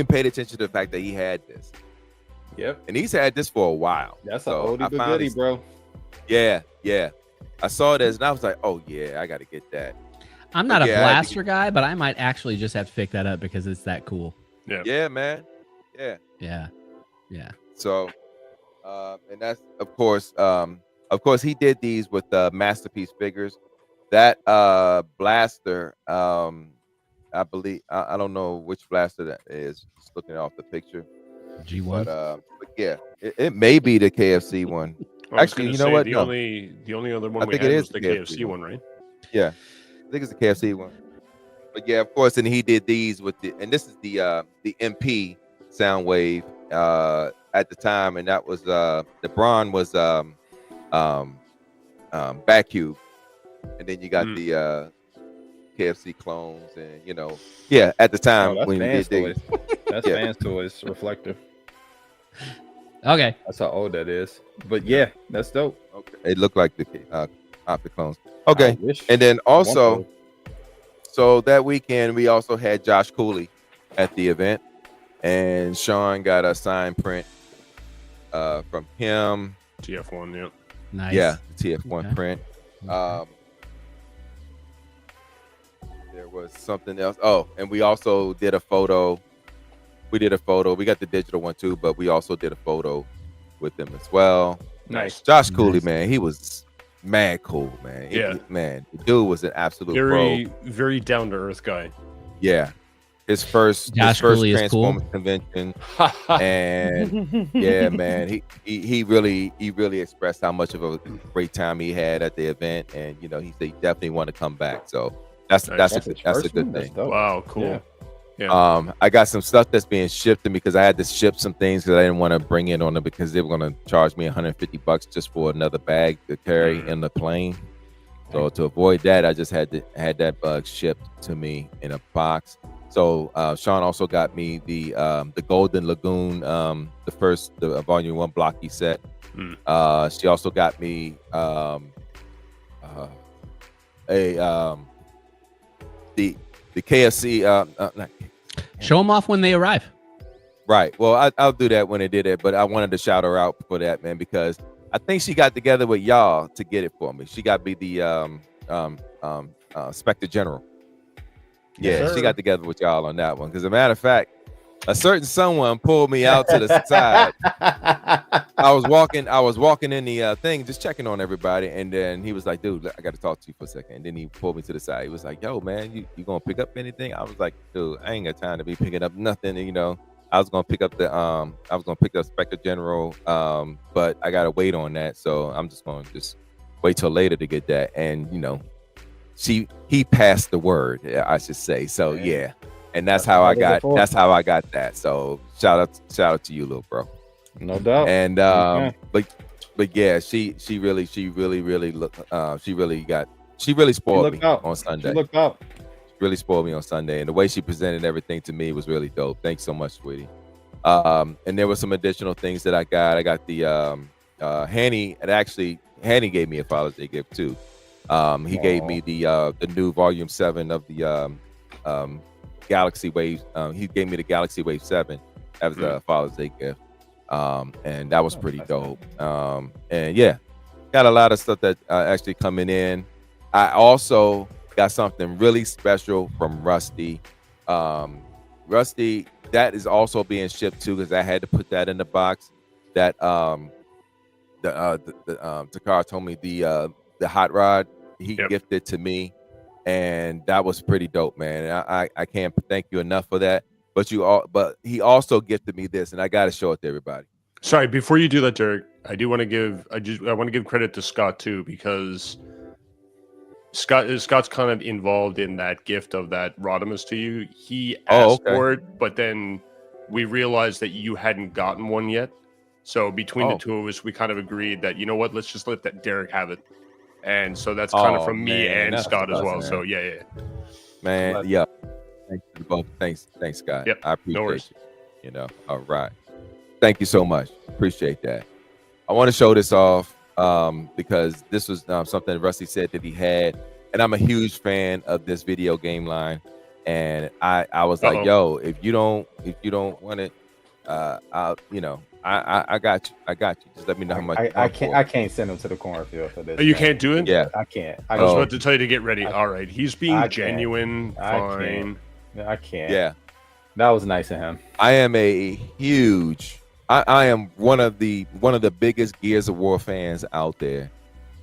paid attention to the fact that he had this. Yep. And he's had this for a while. That's an oldie but goodie, bro. Yeah. I saw this and I was like, oh yeah, I got to get that. I'm not a Blaster guy, but I might actually just have to pick that up because it's that cool. Yeah, man. Yeah. So, and that's of course, he did these with Masterpiece figures. That Blaster, I believe, I don't know which Blaster that is. Just looking off the picture. G1. But yeah, it may be the KFC one. Actually, you know what? The only other one I we had had was was the KFC one, right? Yeah, I think it's the KFC one. But yeah, of course, and he did these with and this is the MP Soundwave at the time, and that was the Braun was Backcube, and then you got the KFC clones, and at the time that's when we did toys. That's Fans Toys reflector. Okay, that's how old that is. But yeah, that's dope. Okay, it looked like the Optic clones. Okay, and then also, so that weekend we also had Josh Cooley at the event, and Sean got a signed print from him. TF1, yeah. Nice. Yeah, the TF1 print. There was something else. Oh, and we also did a photo. We got the digital one too, but we also did a photo with them as well. Nice. Josh Cooley, man, he was mad cool, man. Yeah. Man, the dude was an absolute very down to earth guy. Yeah. His first Transformers convention. And yeah, man, he really expressed how much of a great time he had at the event, and he said he definitely want to come back. So that's a good thing. Wow, cool. Yeah. Yeah. I got some stuff that's being shipped to me because I had to ship some things because I didn't want to bring it on them because they were going to charge me $150 just for another bag to carry in the plane. So to avoid that, I just had that bug shipped to me in a box. So Sean also got me the Golden Lagoon, the Volume 1 blocky set. She also got me the KFC. Show them off when they arrive. Right. Well, I'll do that when they did it, but I wanted to shout her out for that, man, because I think she got together with y'all to get it for me. She got me the Spectre General. Yeah, she got together with y'all on that one. Because, as a matter of fact, a certain someone pulled me out to the side. I was walking in the thing, just checking on everybody, and then he was like, "Dude, I got to talk to you for a second." And then he pulled me to the side. He was like, "Yo, man, you gonna pick up anything?" I was like, "Dude, I ain't got time to be picking up nothing." And, I was gonna pick up Spectre General, but I gotta wait on that, so I'm just gonna wait till later to get that. And he passed the word, I should say. So yeah. And that's how I got that. So shout out to you, little bro. No doubt. And but yeah, she really spoiled me on Sunday. She looked out. She really spoiled me on Sunday, and the way she presented everything to me was really dope. Thanks so much, sweetie. And there were some additional things that I got. I got the Hanny, and actually Hanny gave me a Father's Day gift too. He gave me the new Volume 7 of the Galaxy Wave. He gave me the Galaxy Wave 7 as a Father's Day gift, and that was pretty dope. And yeah, got a lot of stuff that actually coming in. I also got something really special from Rusty. Rusty, that is also being shipped too, because I had to put that in the box. That Takara told me the hot rod he gifted to me. And that was pretty dope, man. And I can't thank you enough for that. But he also gifted me this, and I got to show it to everybody. Sorry, before you do that, Derek, I want to give credit to Scott too, because Scott's kind of involved in that gift of that Rodimus to you. He asked for it, but then we realized that you hadn't gotten one yet. So between the two of us, we kind of agreed that, you know what, let's just let that Derek have it. and so that's kind of Oh, from me man, and that's Scott as awesome, well. man. So yeah. Man, yeah. Thanks to both. Thanks, Scott. Yep, I appreciate worries. you. You know, all right. Thank you so much. Appreciate that. I want to show this off because this was something Rusty said that he had, and I'm a huge fan of this video game line. And I was like, yo, if you don't want it, I'll, I got you. Just let me know how much. I can't send him to the cornfield for this. Oh, you can't do it? Yeah, I can't. I was about to tell you to get ready. All right, he's being genuine. Fine. I can't. Yeah, that was nice of him. I am a huge. I am one of the biggest Gears of War fans out there,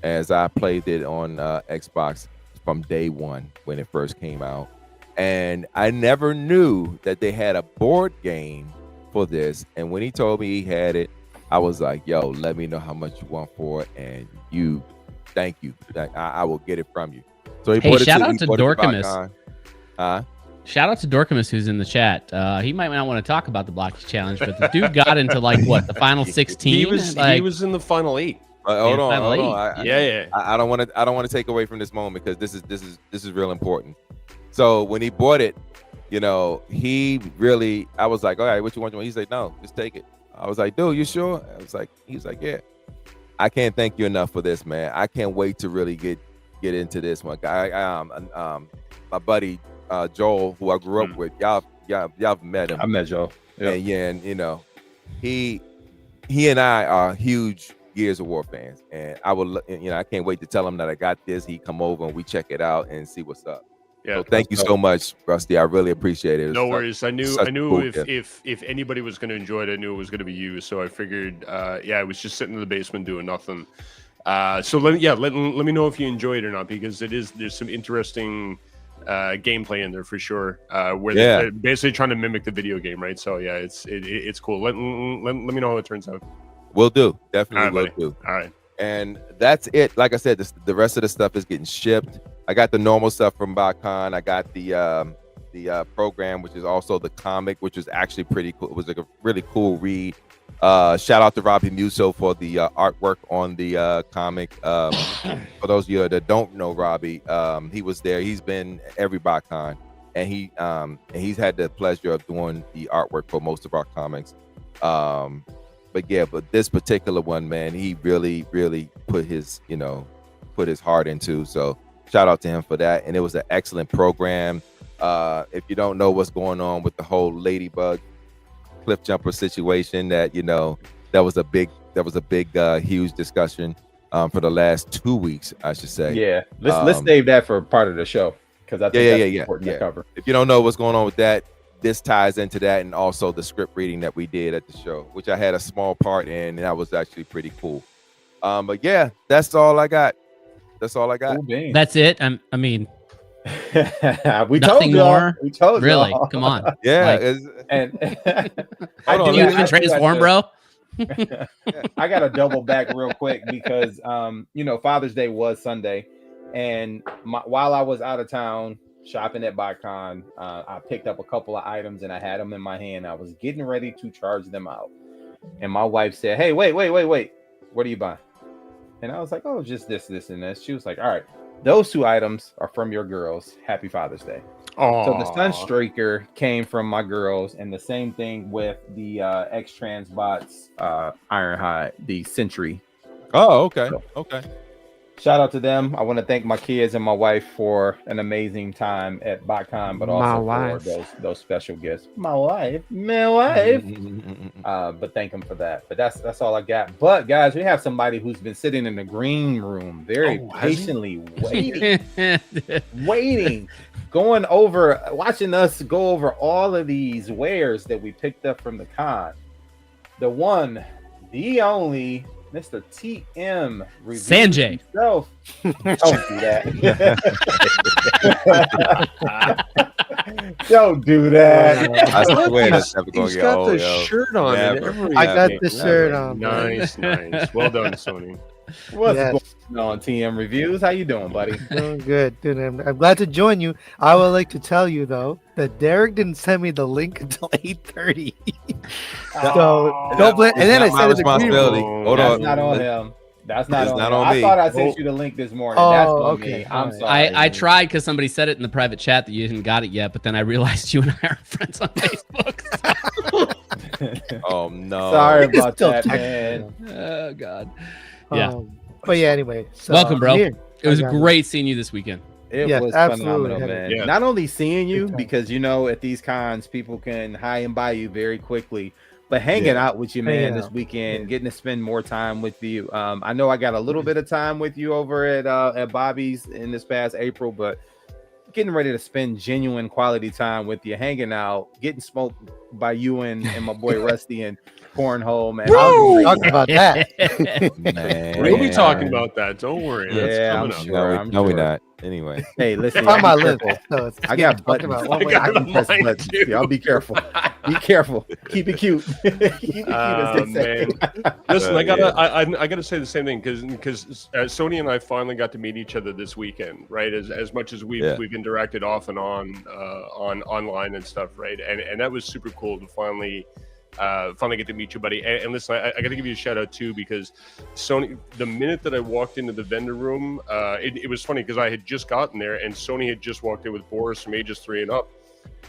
as I played it on Xbox from day one when it first came out, and I never knew that they had a board game for this. And when he told me he had it, I was like, yo, let me know how much you want for it, and thank you. I will get it from you. So he shout out to Dorkamus. Shout out to Dorkamus, who's in the chat. He might not want to talk about the Blockies Challenge, but the dude got into the final 16. He was in the final 8. Hold on. I don't want to take away from this moment, because this is real important. So when he bought it, I was like, all right, what you want? He's like, no, just take it. I was like, dude, you sure? He's like, yeah. I can't thank you enough for this, man. I can't wait to really get into this one. My buddy Joel, who I grew up with, y'all met him. I met Joel. Yep. And he and I are huge Gears of War fans, and I can't wait to tell him that I got this. He come over and we check it out and see what's up. Yeah. So thank you so much, Rusty. I really appreciate it. No worries. I knew cool if anybody was going to enjoy it, I knew it was going to be you. So I figured, I was just sitting in the basement doing nothing. So let me know if you enjoy it or not, because there's some interesting gameplay in there for sure. Where they're basically trying to mimic the video game, right? So yeah, it's cool. Let me know how it turns out. Will do. Definitely will do. All right. And that's it. Like I said, the rest of the stuff is getting shipped. I got the normal stuff from Botcon. I got the program, which is also the comic, which is actually pretty cool. It was like a really cool read. Shout out to Robbie Musso for the artwork on the comic. For those of you that don't know Robbie, he was there. He's been every Botcon, and he's had the pleasure of doing the artwork for most of our comics. But this particular one, man, he really, really put his heart into. So shout out to him for that. And it was an excellent program. If you don't know what's going on with the whole Ladybug cliff jumper situation, that was a big huge discussion for the last 2 weeks, I should say. Yeah, let's save that for part of the show, because I think that's important to cover. If you don't know what's going on with that, this ties into that, and also the script reading that we did at the show, which I had a small part in, and that was actually pretty cool. But yeah, that's all I got. Cool. That's it. I mean, we told you more. We told you. Really? Come on. Yeah. And you can transform, bro. I got to double back real quick, because Father's Day was Sunday, and while I was out of town shopping at Botcon, I picked up a couple of items and I had them in my hand. I was getting ready to charge them out, and my wife said, "Hey, wait, what are you buying?" And I was like, "Oh, just this and this." She was like, "All right, those 2 items are from your girls. Happy Father's Day." Aww. So the Sunstreaker came from my girls, and the same thing with the X-Transbots Ironhide, the Sentry. Oh, okay. So, okay. Shout out to them. I want to thank my kids and my wife for an amazing time at Botcon, but also for those special gifts. My wife. But thank them for that. But that's all I got. But guys, we have somebody who's been sitting in the green room very patiently waiting, watching us go over all of these wares that we picked up from the con. The one, the only, Mr. TM Sanjay. Himself. Don't do that. Don't do that. I swear that's never going to He's get got old. the shirt on. I got the shirt on. Nice. Well done, Sony. What's going on, TM Reviews? How you doing, buddy? Doing good, dude. I'm glad to join you. I would like to tell you though that Derek didn't send me the link until 8:30. So don't blame. And then I said it's responsibility. Hold That's on. not on him. That's not It's on, not me. on I me. thought I sent you the link this morning. Oh, That's on okay. me. I'm Alright. sorry. I tried because somebody said it in the private chat that you hadn't got it yet, but then I realized you and I are friends on Facebook. Oh no. Sorry It's about still that, technical. man. Oh God. Yeah. But yeah, anyway. So Welcome, bro. I'm here. It was I got it. great seeing you this weekend. It Yeah, was absolutely. phenomenal, man. Yeah. Not only seeing you, Big time. because at these cons, people can high and buy you very quickly, but hanging out with you, man, Hanging this out. weekend, getting to spend more time with you. I know I got a little bit of time with you over at Bobby's in this past April, but getting ready to spend genuine quality time with you, hanging out, getting smoked by you and my boy Rusty and Cornhole, man. I'll talk about that. Man. We'll be talking about that. Don't worry. That's Yeah, coming I'm up. sure. No, we're not. Anyway. Hey, listen, It's on my be list. careful. So it's I getting got talked buttons. about one way got or I can it. press Mine buttons. too. Y'all be careful. Be careful. Keep it cute. Keep it cute, as they say. Listen, I Yeah. gotta say the same thing because Sony and I finally got to meet each other this weekend, right? As much as we've interacted off and on online and stuff, right? And that was super cool to finally get to meet you, buddy. And listen, I got to give you a shout out too, because Sony, the minute that I walked into the vendor room, it was funny because I had just gotten there and Sony had just walked in with Boris from ages 3 and up.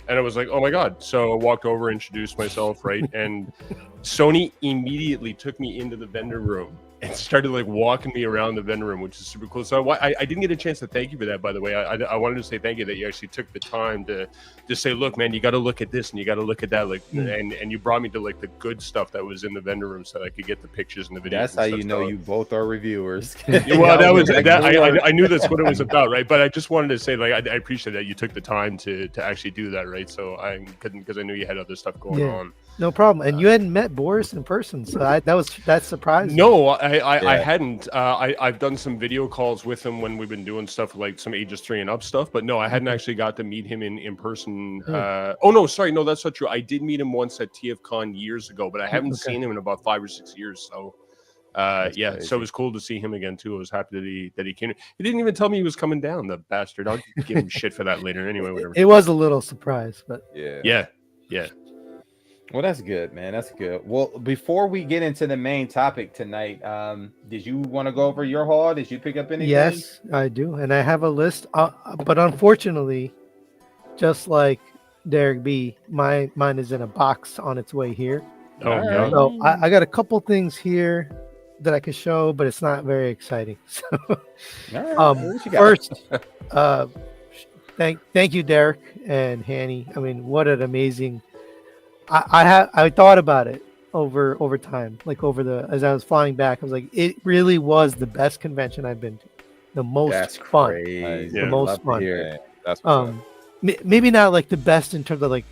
And I was like, oh my God. So I walked over, introduced myself, right? And Sony immediately took me into the vendor room and started like walking me around the vendor room, which is super cool. So I didn't get a chance to thank you for that, by the way. I wanted to say thank you that you actually took the time to say, look, man, you got to look at this and you got to look at that, like, and you brought me to like the good stuff that was in the vendor room, so that I could get the pictures and the videos. That's how you know you both are reviewers. Well, that was that. I knew that's what it was about, right? But I just wanted to say, like, I appreciate that you took the time to actually do that, right? So I couldn't, because I knew you had other stuff going on. No problem. And you hadn't met Boris in person, so that surprised me. No, I hadn't. I've done some video calls with him when we've been doing stuff like some ages 3 and up stuff, but no, I hadn't actually got to meet him in person. Oh no, sorry, no, that's not true. I did meet him once at TFCon years ago, but I haven't seen him in about 5 or 6 years. So yeah, so it was cool to see him again too. I was happy that he came. He didn't even tell me he was coming down, the bastard. I'll give him shit for that later. Anyway, whatever. It was a little surprise, but yeah. Well, that's good, man. That's good. Well, before we get into the main topic tonight, did you want to go over your haul? Did you pick up anything? Yes, I do, and I have a list. But unfortunately, just like Derek B, mine is in a box on its way here. Oh no. So I got a couple things here that I can show, but it's not very exciting. So, what you got? first, thank you, Derek and Hanny. I mean, what an amazing. I thought about it over time, like as I was flying back. I was like, it really was the best convention I've been to, the most fun, the most fun. That's maybe not like the best in terms of like.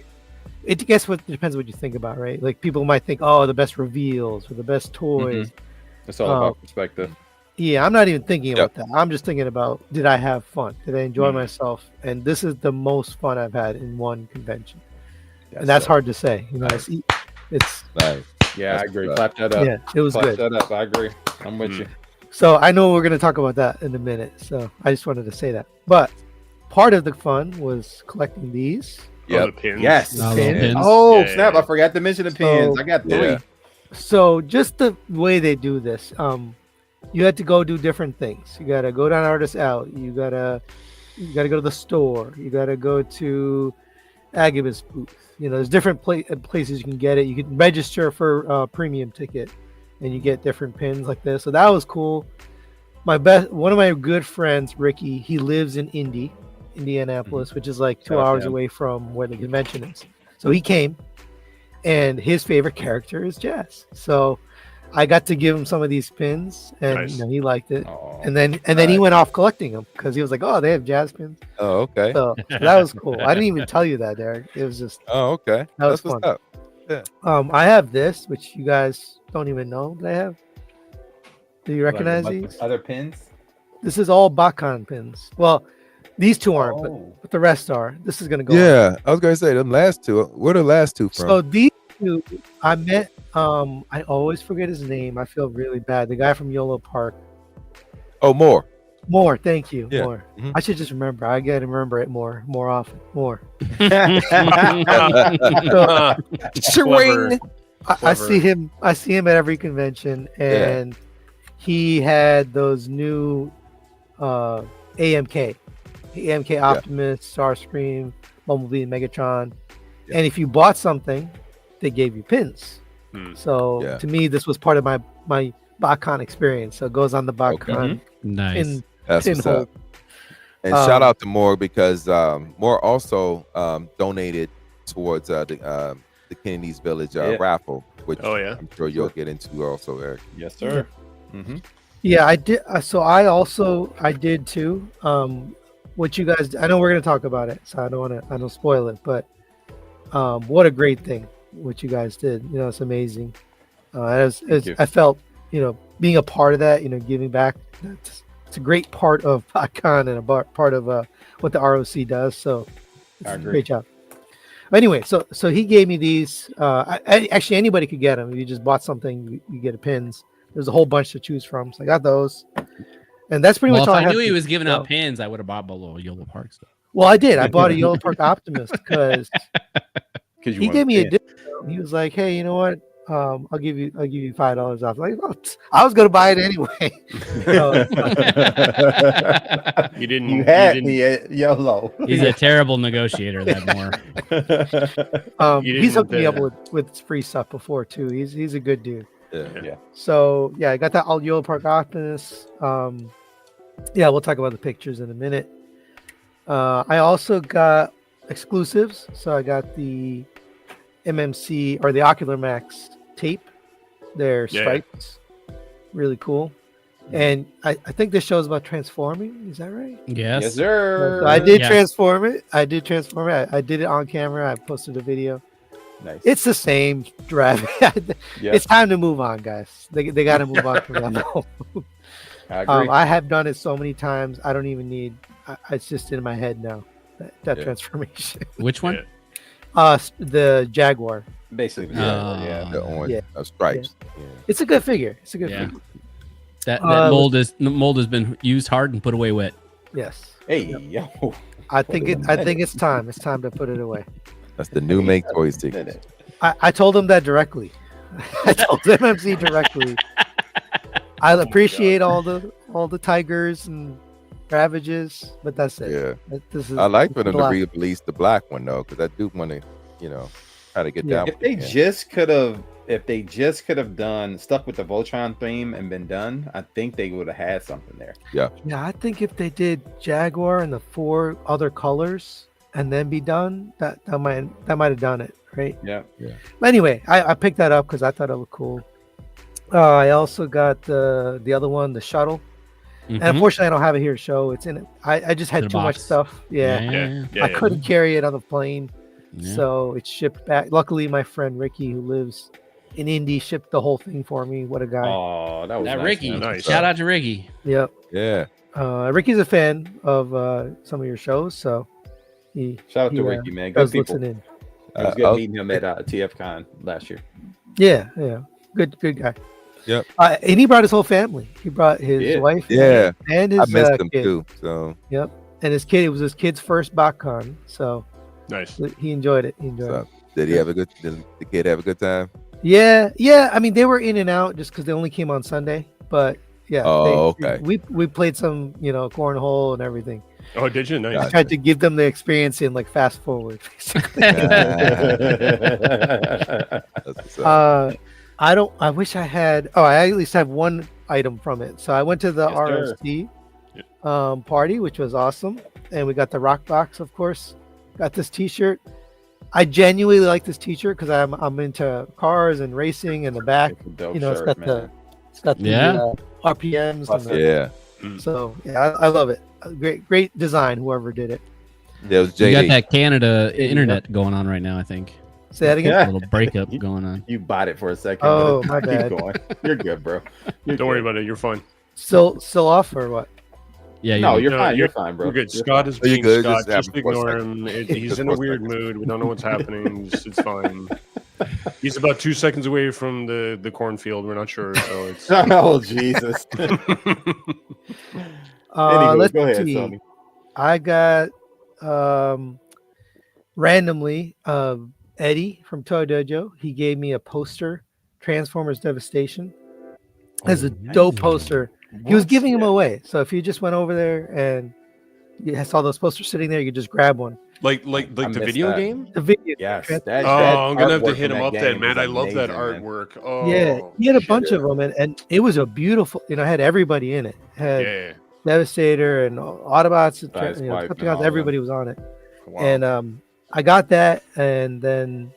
It guess what depends what you think about, right? Like people might think, oh, the best reveals or the best toys. It's all about perspective. Yeah, I'm not even thinking about that. I'm just thinking about, did I have fun? Did I enjoy myself? And this is the most fun I've had in one convention. And that's hard to say. You know, it's nice. Yeah, I agree. Clap that up. Yeah, it was Clap good. that up. I agree. I'm with you. So I know we're going to talk about that in a minute. So I just wanted to say that. But part of the fun was collecting these. Yeah, the pins. Yes. Pins. Oh, snap. I forgot to mention the pins. I got 3. Yeah. So just the way they do this, you had to go do different things. You got to go down Artist Out. You got to go to the store. You got to go to Agabus booth. You know, there's different places you can get it. You can register for a premium ticket and you get different pins like this. So that was cool. One of my good friends, Ricky, he lives in Indianapolis, which is like 2 hours away from where the convention is. So he came, and his favorite character is Jazz. So I got to give him some of these pins, and you know, he liked it. And then he went off collecting them because he was like, "Oh, they have Jazz pins." Oh, okay. So that was cool. I didn't even tell you that, Derek. It was just. Oh, okay. That was That's fun. what's up. Yeah. I have this, which you guys don't even know that I have. Do you recognize these? Other pins? This is all Botcon pins. Well, these 2 aren't, but the rest are. This is gonna go. Yeah, I was gonna say them last 2. Where are the last 2 from? So these 2, I met. I always forget his name. I feel really bad. The guy from YOLO Park. Oh, more. More. Thank you. Yeah. More. Mhm. I should just remember. I gotta remember it more often. More. Swing. I see him. I see him at every convention, and he had those new AMK Optimus, Starscream, Bumblebee, and Megatron. Yeah. And if you bought something, they gave you pins. So Yeah. to me, this was part of my Botcon experience. So it goes on the Botcon Nice. pin That's what's hole. up. And shout out to Morg because Morg also donated towards the Kennedy's Village raffle, which I'm sure you'll get into also, Eric. Yes, sir. Yeah, I did. So I did too. What you guys? I know we're gonna talk about it, so I don't spoil it. But what a great thing what you guys did. You know, it's amazing. I felt, you know, being a part of that, you know, giving back. It's a great part of Botcon and a part of what the ROC does. So it's a great job. Anyway, so he gave me these. Actually, anybody could get them. If you just bought something, you get a pins. There's a whole bunch to choose from. So I got those, and that's pretty much all. If I knew he was giving out pins, I would have bought below Yolo Park stuff. Well, I did. I bought a Yolo Park Optimus because he gave me a discount. He was like, "Hey, you know what? I'll give you $5 off." Like, well, I was gonna buy it anyway. You didn't. You had me at YOLO. He's a terrible negotiator. That more. He's hooked me up with free stuff before too. He's a good dude. Yeah. So yeah, I got that all Yolo Park Optimus. Yeah, we'll talk about the pictures in a minute. I also got exclusives. So I got the MMC or the Ocular Max tape. They're stripes. Really cool. And I think this show's about transforming. Is that right? Yes, sir. So I did transform it. I did it on camera. I posted a video. Nice. It's the same drive. It's time to move on, guys. They got to move on from that now. I agree. I have done it so many times. I don't even need. It's just in my head now. That transformation. Which one? The Jaguar. Basically, the orange stripes. Yeah. It's a good figure. It's a good figure. That mold has been used hard and put away wet. Yes. Hey, yo. I think it's time. It's time to put it away. That's the new make toy stickers. I told him that directly. I told MMC directly. I appreciate all the tigers and ravages, but that's it. Yeah. I like for them to release the black one though, because I do want to, you know, try to get down. If they just could have done stuff with the Voltron theme and been done, I think they would have had something there. Yeah. Yeah, I think if they did Jaguar and the 4 other colors and then be done, that might have done it, right? Yeah. But anyway, I picked that up because I thought it looked cool. I also got the other one, the shuttle. And unfortunately, I don't have it here to show. It's in it. I just had too much stuff. Yeah. I couldn't carry it on the plane. Yeah. So it's shipped back. Luckily, my friend Ricky, who lives in Indy, shipped the whole thing for me. What a guy. Oh, that was nice, Ricky. Nice. Shout out to Ricky. Yep. Yeah. Ricky's a fan of some of your shows. So shout out to Ricky, man. Good people. Listening. It was good meeting him at TFCon last year. Yeah. Good guy. Yep. And he brought his whole family. He brought his wife. Yeah. And his I missed him kid. too. So. Yep. And his kid. It was his kid's first Botcon. So. Nice. He enjoyed it. Did he have a good? Did the kid have a good time? Yeah. I mean, they were in and out just because they only came on Sunday. But yeah. Okay. We played some, cornhole and everything. Oh, did you? Nice. I tried to give them the experience in like fast forward. I wish I had. Oh, I at least have one item from it. So I went to the RST party, which was awesome, and we got the rock box, of course. Got this T-shirt. I genuinely like this T-shirt because I'm into cars and racing. In the back, it's got the RPMs. So I love it. Great design. Whoever did it. Yeah, it was JD. You got that Canada internet going on right now, I think. Say that again. A little breakup going on. You bought it for a second. Oh, my bad. Keep going. You're good, bro. Don't worry about it. You're fine. Still off or what? Yeah, you're fine. You're fine, bro. We're good. You're Scott fine. is being Scott. Just ignore him. He's in a weird mood. We don't know what's happening. It's fine. He's about 2 seconds away from the cornfield. We're not sure. So it's. Oh, Jesus. Let's go ahead, see. Sony. I got randomly Eddie from Toy Dojo. He gave me a poster, Transformers Devastation. As a nice. dope poster. He was What? giving them away. So if you just went over there and you saw those posters sitting there, you could just grab one. Like I the missed video that. game. The video. Yes, Trans- that Oh, I'm gonna have to artwork hit in him that up then, game man. is I love that amazing, man. artwork. Oh, Yeah, he had a bunch shit. of them, and it was a beautiful. It had everybody in it. It had Yeah. Devastator and Autobots, Sideswipe and all Decepticons. of Everybody was on it. Wow. And I got that, and then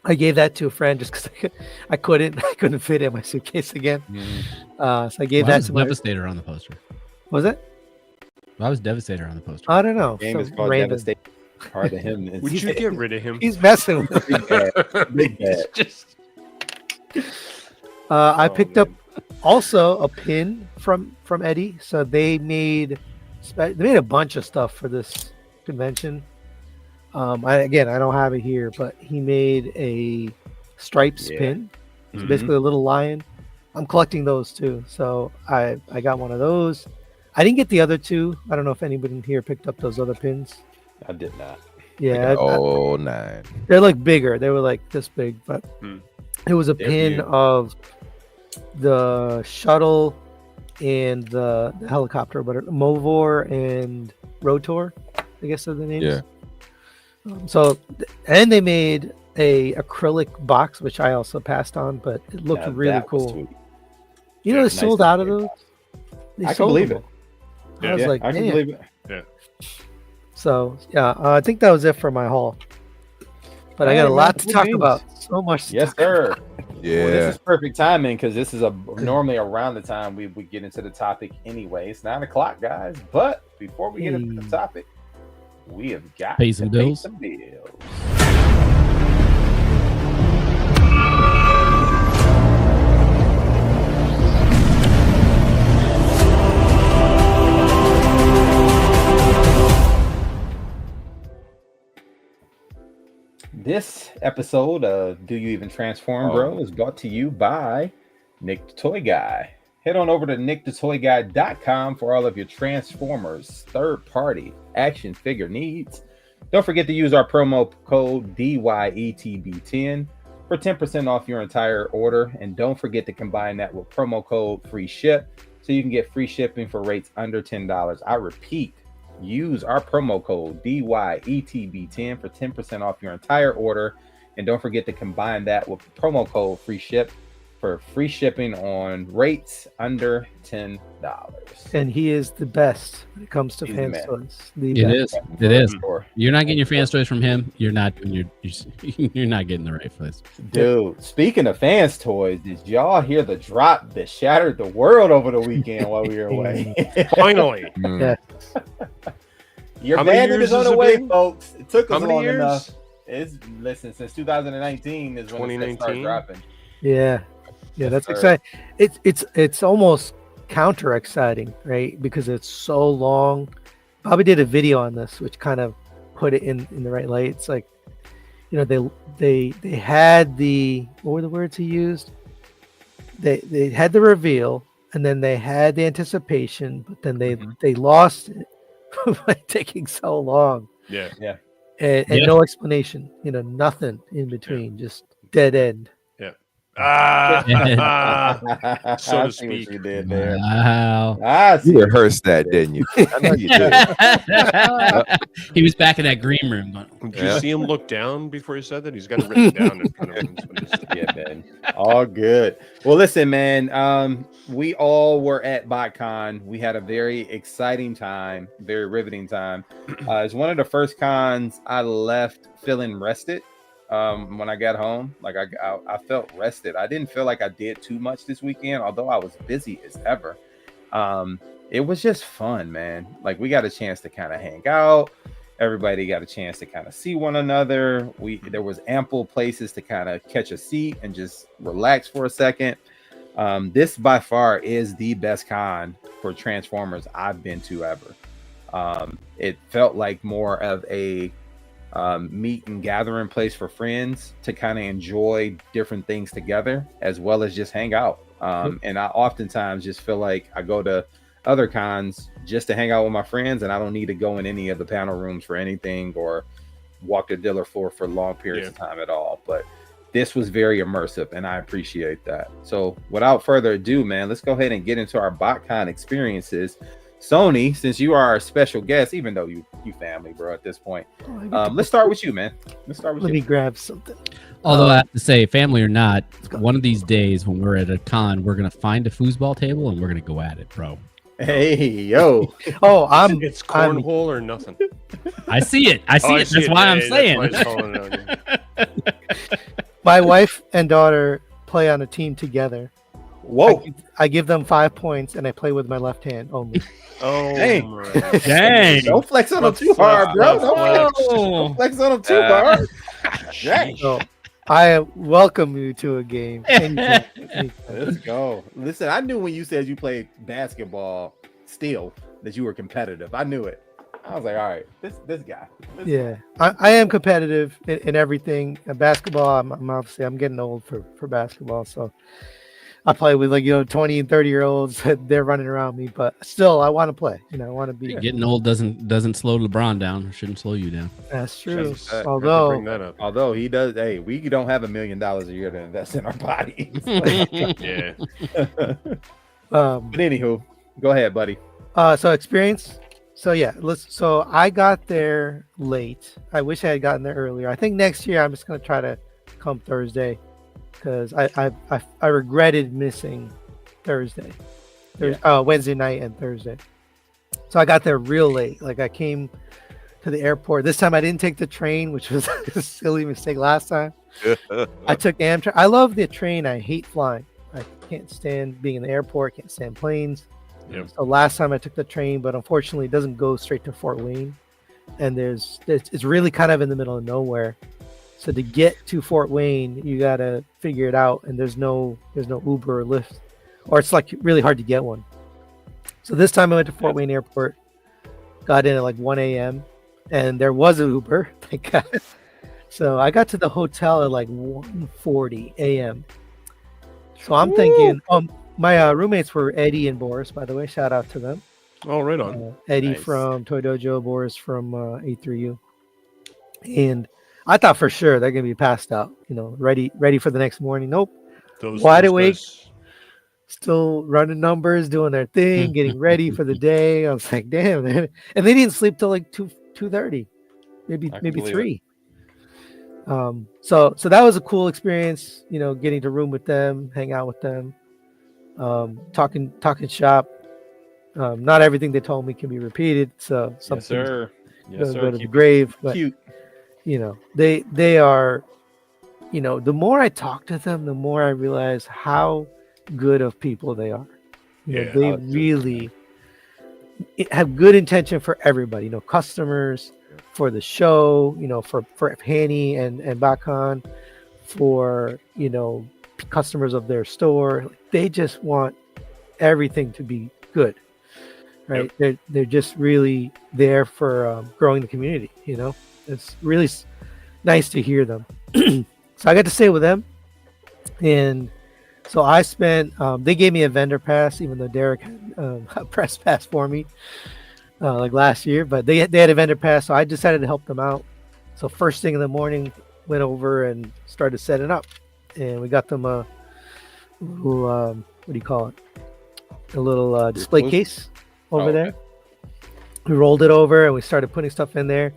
I gave that to a friend just because I couldn't fit it in my suitcase again. Mhm. So I gave Why that was to my. Devastator on the poster? Was it? Why was Devastator on the poster? I don't know. Game is some called random. Devastation. Hard to him. Would you get rid of him? He's messing with me. Big bad. Big He's bad. just. I Oh, picked up also a pin from Eddie. So they made a bunch of stuff for this convention. I don't have it here, but he made a stripes Yeah. pin. It's Mhm. basically a little lion. I'm collecting those too, so I got one of those. I didn't get the other two. I don't know if anybody in here picked up those other pins. I did not. Yeah, Oh, 9. they're like bigger. They were like this big, but Hmm. it was a They're pin huge. of the shuttle and the helicopter, but Movor and Rotor, I guess are the names. Yeah. And they made a acrylic box, which I also passed on, but it looked Now really that was cool. sweet. You know, Yeah, they nice sold to out of see. those. They I can sold believe them it. all. I was Yeah, like, I can damn. believe it. So yeah, I think that was it for my haul. But I Hey, got a man, lot to cool talk beans. about. So much. To Yes, talk about. sir. Yeah. Well, this is perfect timing because this is normally around the time we get into the topic anyway. It's 9 o'clock, guys. But before we get into the Hey. topic, we have got Pay some to pay bills. some bills. This episode of Do You Even Transform, Bro is brought to you by Nick the Toy Guy. Head on over to nickthetoyguy.com for all of your Transformers third-party action figure needs. Don't forget to use our promo code DYETB10 for 10% off your entire order. And don't forget to combine that with promo code free ship so you can get free shipping for rates under $10. I repeat, use our promo code DYETB10 for 10% off your entire order. And don't forget to combine that with promo code free ship for free shipping on rates under $10. And he is the best when it comes to He's the fan man. toys. It is. It is. Or- You're not getting your fan toys from him. You're not. You're not getting the right place. Dude, speaking of fans toys, did y'all hear the drop that shattered the world over the weekend while we were away? Finally. Mm. Yeah. Your How many bandit years is on has the it way, been? folks. It took How us many long years? enough. Listen, since 2019 is when it started 2019? dropping. Yeah, that's sir. exciting. It's almost counter exciting, right? Because it's so long. Bobby did a video on this, which kind of put it in the right light. It's like, you know, they had the, what were the words he used? They had the reveal, and then they had the anticipation, but then they lost it by taking so long, Yeah. and Yeah. no explanation. You know, nothing in between, just dead end. Ah, so to I see what speak. you did there. Wow. I see You what rehearsed that, didn't you? I know you did. He was back in that green room. Going, Did you see him look down before he said that? He's got it written down in front of him. That's what he said. Yeah, man. All good. Well, listen, man. We all were at Botcon. We had a very exciting time, very riveting time. It's one of the first cons I left feeling rested. When I got home, like I felt rested. I didn't feel like I did too much this weekend, although I was busy as ever. It was just fun, man. Like we got a chance to kind of hang out. Everybody got a chance to kind of see one another. There was ample places to kind of catch a seat and just relax for a second. This by far is the best con for Transformers I've been to ever. It felt like more of a meet and gathering place for friends to kind of enjoy different things together as well as just hang out. And I oftentimes just feel like I go to other cons just to hang out with my friends, and I don't need to go in any of the panel rooms for anything or walk the dealer floor for long periods of time at all. But this was very immersive, and I appreciate that. So without further ado, man, let's go ahead and get into our Botcon experiences. Sony, since you are our special guest, even though you family, bro, at this point, let's start with you, man. Let me grab something. Although I have to say, family or not, one of these days when we're at a con, we're gonna find a foosball table and we're gonna go at it, bro. Hey, yo. Oh, It's cornhole or nothing. I see it. I see it. That's why I'm saying. That's why it's calling it out, yeah. My wife and daughter play on a team together. Whoa. I give them 5 points, and I play with my left hand only. Oh, Dang. my. Dang. Don't flex on them too hard, bro. Don't flex on them too hard. Dang. So I welcome you to a game. Anytime. Let's go. Listen, I knew when you said you played basketball still that you were competitive. I knew it. I was like, all right, this guy. Yeah, I am competitive in everything. Basketball, I'm obviously I'm getting old for basketball, so I play with 20 and 30-year-olds. They're running around me, but still I want to play. I want to be. Getting old doesn't slow LeBron down. It shouldn't slow you down. That's true. Although he does, hey, we don't have $1 million a year to invest in our bodies. Yeah. But anywho, go ahead, buddy. So experience. So yeah, so I got there late. I wish I had gotten there earlier. I think next year I'm just gonna try to come Thursday, because I regretted missing Thursday, Wednesday night and Thursday. So I got there real late. Like I came to the airport. This time I didn't take the train, which was a silly mistake last time. I took Amtrak. I love the train. I hate flying. I can't stand being in the airport. Can't stand planes. Yep. So last time I took the train, but unfortunately it doesn't go straight to Fort Wayne, and it's really kind of in the middle of nowhere. So to get to Fort Wayne, you gotta figure it out, and there's no Uber or Lyft, or it's like really hard to get one. So this time I went to Fort Wayne Airport, got in at like 1 a.m. and there was an Uber, thank God. So I got to the hotel at like 1:40 a.m. So I'm thinking, my roommates were Eddie and Boris, by the way. Shout out to them. Oh, right on. Eddie Nice. from Toy Dojo, Boris from A3U. And I thought for sure they're going to be passed out, ready for the next morning. Nope. Wide awake, guys- still running numbers, doing their thing, getting ready for the day. I was like, damn, man. And they didn't sleep till like 2:30, maybe believe 3. So that was a cool experience, getting to room with them, hang out with them. Talking shop. Not everything they told me can be repeated, so some Yes, sir. Yes, go sir. to the grave. But Cute. they are, the more I talk to them, the more I realize how good of people they are. Yeah, They really have good intention for everybody. Customers, for the show. For Hanny and Botcon, for customers of their store. They just want everything to be good, right? Yep. They're just really there for growing the community. It's really nice to hear them. So I got to stay with them, and so I spent. They gave me a vendor pass, even though Derek had a press pass for me like last year, but they had a vendor pass, so I decided to help them out. So first thing in the morning, went over and started setting up. And we got them a little, what do you call it? A little display case over there. We rolled it over and we started putting stuff in there.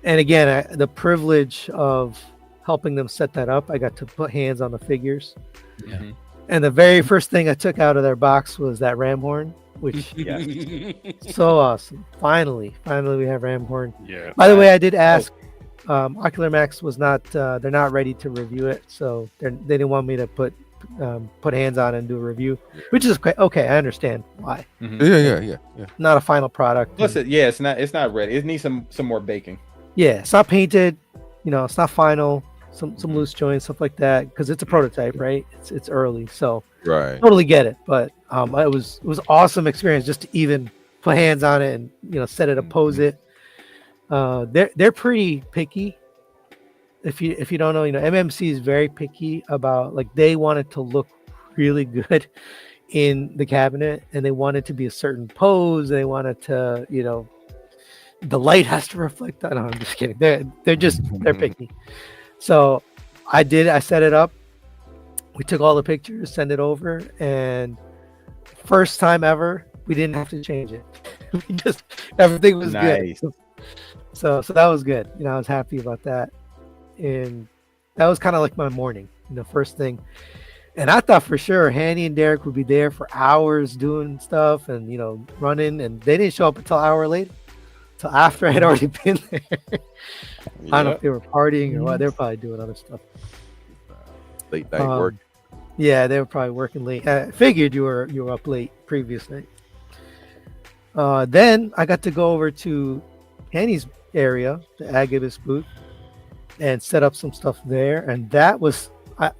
And again, the privilege of helping them set that up, I got to put hands on the figures. Mhm. And the very first thing I took out of their box was that ram horn, which so awesome. Finally we have ram horn. Yeah. By the way, I did ask. Ocular Max was not. They're not ready to review it, so they didn't want me to put hands on and do a review, which is okay. I understand why. Mhm. Yeah. Not a final product. Plus, it's not ready. It needs some more baking. Yeah, it's not painted. It's not final. Some loose joints, stuff like that, because it's a prototype, right? It's early, so Right. totally get it. But it was awesome experience just to even put hands on it and set it up, pose it. They're pretty picky. If you don't know, MMC is very picky about, like, they want it to look really good in the cabinet, and they want it to be a certain pose. They want it to, the light has to reflect that. No, I'm just kidding. They're picky. So I did. I set it up. We took all the pictures, sent it over, and first time ever, we didn't have to change it. We just everything was Nice. good. So that was good. You know, I was happy about that, and that was kind of like my morning. You know, first thing. And I thought for sure Hanny and Derek would be there for hours doing stuff and, you know, running, and they didn't show up until an hour later, until after I had already been there. I don't know if they were partying or what. They were probably doing other stuff. Late night work. Yeah, they were probably working late. I figured you were up late previous night. Then I got to go over to Hanny's area, the Agabus booth, and set up some stuff there. And that was, I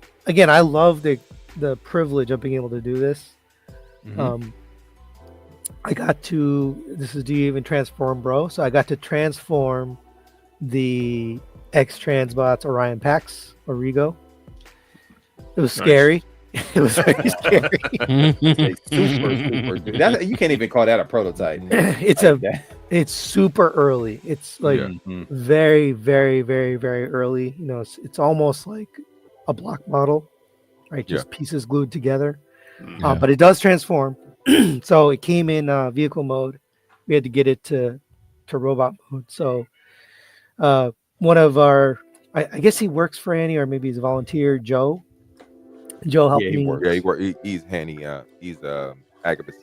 love the privilege of being able to do this. I got to, this is Do You Even Transform, Bro? So I got to transform the X-Transbots Orion Pax, Origo. It was scary. It was very scary. Super. You can't even call that a prototype. It's super early. It's like very, very, very, very early. You know, it's almost like a block model, right? Just pieces glued together. But it does transform. So it came in vehicle mode. We had to get it to robot mode. So one of our, I guess he works for Annie, or maybe he's a volunteer, Joe helped me. He's Hanny. He's Agabus.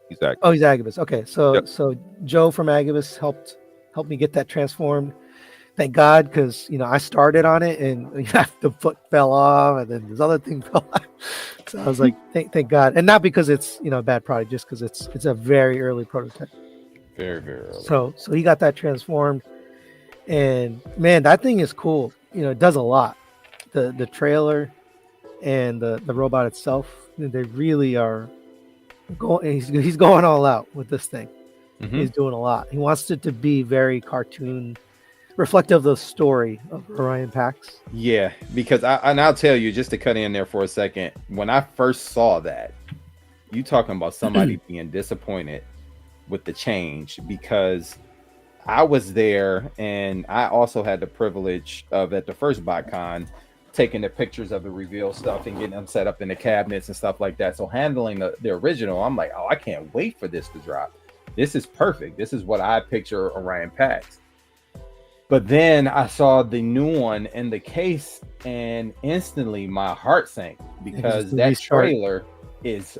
He's Agabus. Oh, he's Agabus. Okay, so Joe from Agabus helped me get that transformed. Thank God, because I started on it and the foot fell off, and then this other thing fell off. So I was like, thank God, and not because it's a bad product, just because it's a very early prototype. Very, very early. So he got that transformed, and man, that thing is cool. It does a lot. The trailer and the robot itself, they really are going. He's going all out with this thing. He's doing a lot. He wants it to be very cartoon, reflective of the story of Orion Pax. Yeah, because I'll tell you, just to cut in there for a second, when I first saw that, you talking about somebody being disappointed with the change, because I was there and I also had the privilege of, at the first Botcon, taking the pictures of the reveal stuff and getting them set up in the cabinets and stuff like that. So handling the original, I'm like, oh, I can't wait for this to drop. This is perfect. This is what I picture Orion Pax. But then I saw the new one in the case, and instantly my heart sank, because that trailer it's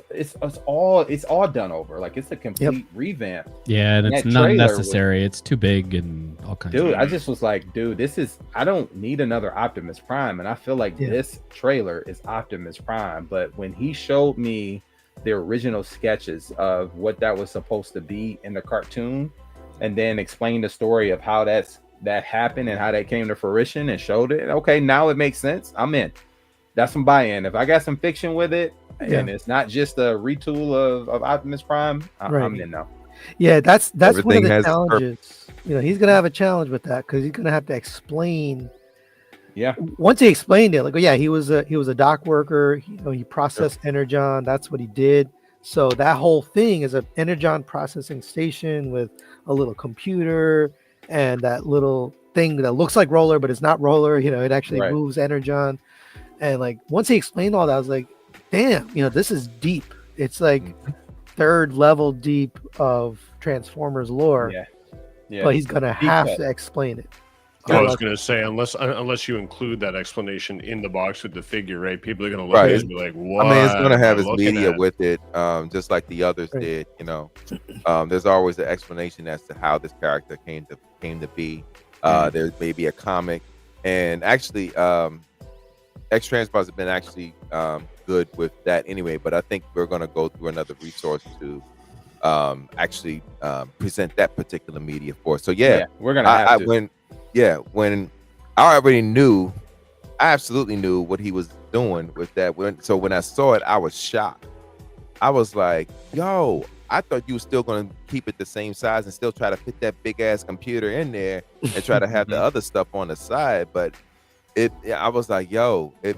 all done over. Like, it's a complete revamp. Yeah, and it's not necessary. It's too big and all kinds of. Dude, I just was like, I don't need another Optimus Prime, and I feel like this trailer is Optimus Prime. But when he showed me the original sketches of what that was supposed to be in the cartoon, and then explained the story of how that happened and how that came to fruition, and showed it, okay, now it makes sense. I'm in. That's some buy-in. If I got some fiction with it, and it's not just a retool of Optimus Prime, I'm in now. Yeah, that's one of the challenges. He's gonna have a challenge with that, because he's gonna have to explain. Yeah. Once he explained it, like, he was a dock worker. He processed Energon. That's what he did. So that whole thing is an Energon processing station with a little computer and that little thing that looks like roller, but it's not roller. It actually moves Energon. And like, once he explained all that, I was like, damn, this is deep. It's like third level deep of Transformers lore. Yeah. But he's gonna have to explain it. I was gonna say, unless you include that explanation in the box with the figure, right? People are gonna look at it and be like, "What?" I mean, it's gonna have his media with it, just like the others did. There's always an explanation as to how this character came to be. There may be a comic, and actually, X-Transbots have been actually good with that anyway. But I think we're gonna go through another resource to actually present that particular media for us. So we're gonna have to. When I already knew, I absolutely knew what he was doing with that. So when I saw it, I was shocked. I was like, yo, I thought you were still going to keep it the same size and still try to fit that big ass computer in there and try to have the other stuff on the side. But I was like, yo, it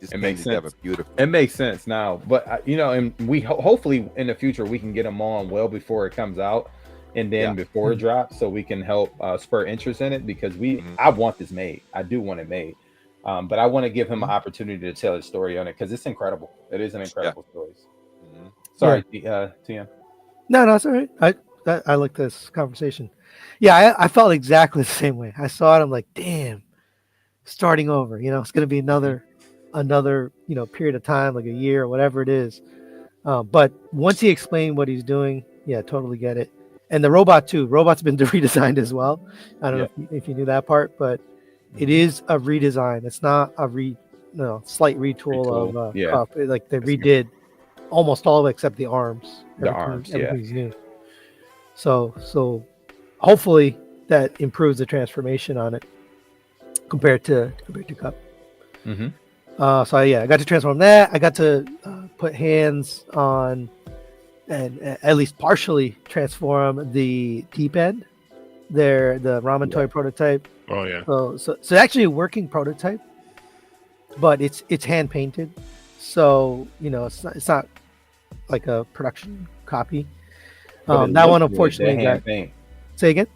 just makes sense. Beautiful. It makes sense now. But and we hopefully in the future we can get them on well before it comes out, and then before it drops, so we can help spur interest in it, because I want this made. I do want it made, but I want to give him an opportunity to tell his story on it, because it's incredible. It is an incredible story. Sorry, TM. No, it's all right. I like this conversation. Yeah, I felt exactly the same way. I saw it. I'm like, damn, starting over. It's going to be another period of time, like a year or whatever it is. But once he explained what he's doing, totally get it. And the robot too. Robot's been redesigned as well. I don't know if you knew that part, but it is a redesign. It's not a slight retool of like they redid almost all of it except the arms. Everything's new. So hopefully that improves the transformation on it compared to Cup. So I got to transform that. I got to put hands on and at least partially transform the D-pad. The ramen toy prototype. Oh yeah. So actually a working prototype, but it's hand painted. So it's not like a production copy. That one unfortunately got paint. Say again.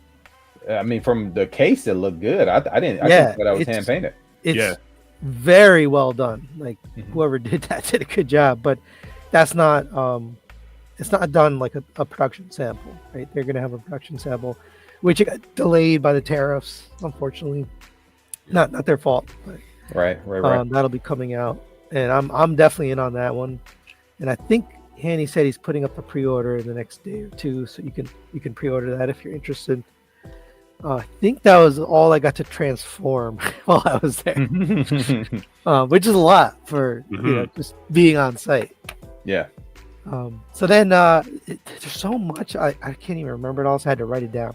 I mean, from the case, it looked good. I think that was hand painted. It's very well done. Like whoever did that did a good job. But that's not it's not done like a production sample, right? They're gonna have a production sample, which got delayed by the tariffs, unfortunately. Not their fault. But, right. That'll be coming out, and I'm definitely in on that one. And I think Hanny said he's putting up the pre-order in the next day or two, so you can pre-order that if you're interested. I think that was all I got to transform while I was there, which is a lot for just being on site. Yeah. So then there's so much I can't even remember it all, so I had to write it down.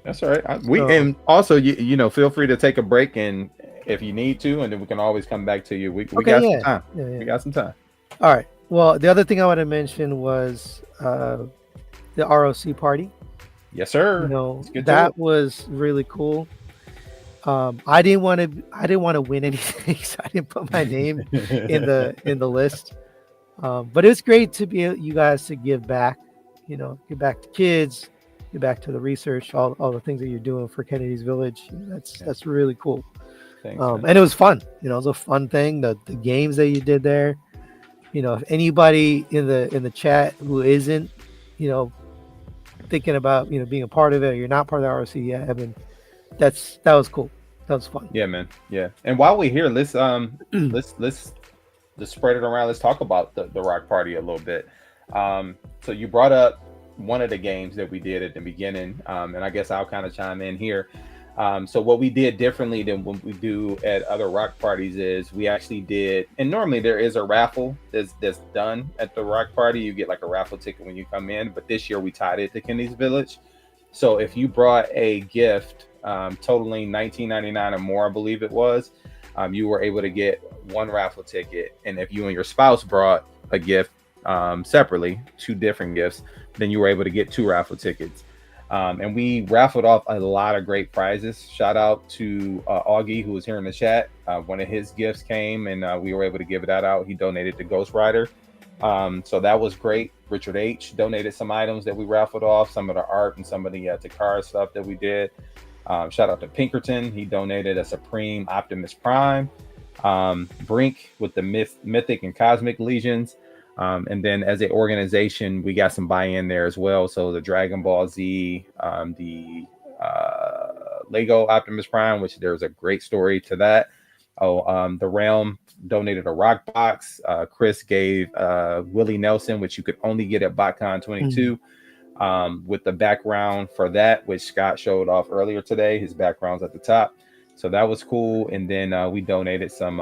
That's all right. And also you feel free to take a break, and if you need to, and then we can always come back to you. We got some time. We got some time. All right. Well, the other thing I want to mention was the ROC party. Yes, sir. That was really cool. I didn't want to win anything, so I didn't put my name in the list. But it was great to be you guys to give back. Give back to kids, give back to the research, all the things that you're doing for Kennedy's Village. That's really cool. Thanks, and it was fun. It was a fun thing. The games that you did there. If anybody in the chat who isn't, thinking about being a part of it, or you're not part of the ROC yet, that was cool. That was fun. Yeah, man. Yeah. And while we're here, let's spread it around. Let's talk about the Rock Party a little bit. So you brought up one of the games that we did at the beginning, and I guess I'll kind of chime in here. So what we did differently than what we do at other rock parties is we actually did, and normally there is a raffle that's done at the rock party. You get like a raffle ticket when you come in, but this year we tied it to Kennedy's Village. So if you brought a gift totaling $19.99 or more, I believe it was, you were able to get one raffle ticket. And if you and your spouse brought a gift separately, two different gifts, then you were able to get two raffle tickets. And we raffled off a lot of great prizes. Shout out to Augie, who was here in the chat. One of his gifts came, and we were able to give that out. He donated to Ghost Rider. So that was great. Richard H. donated some items that we raffled off, some of the art and some of the Takara stuff that we did. Shout out to Pinkerton. He donated a Supreme Optimus Prime. Brink with the Mythic and Cosmic Legions. And then as an organization, we got some buy-in there as well. So the Dragon Ball Z, the Lego Optimus Prime, which there's a great story to that. The Realm donated a rock box. Chris gave Willie Nelson, which you could only get at Botcon 22, with the background for that, which Scott showed off earlier today. His background's at the top. So that was cool. And then we donated some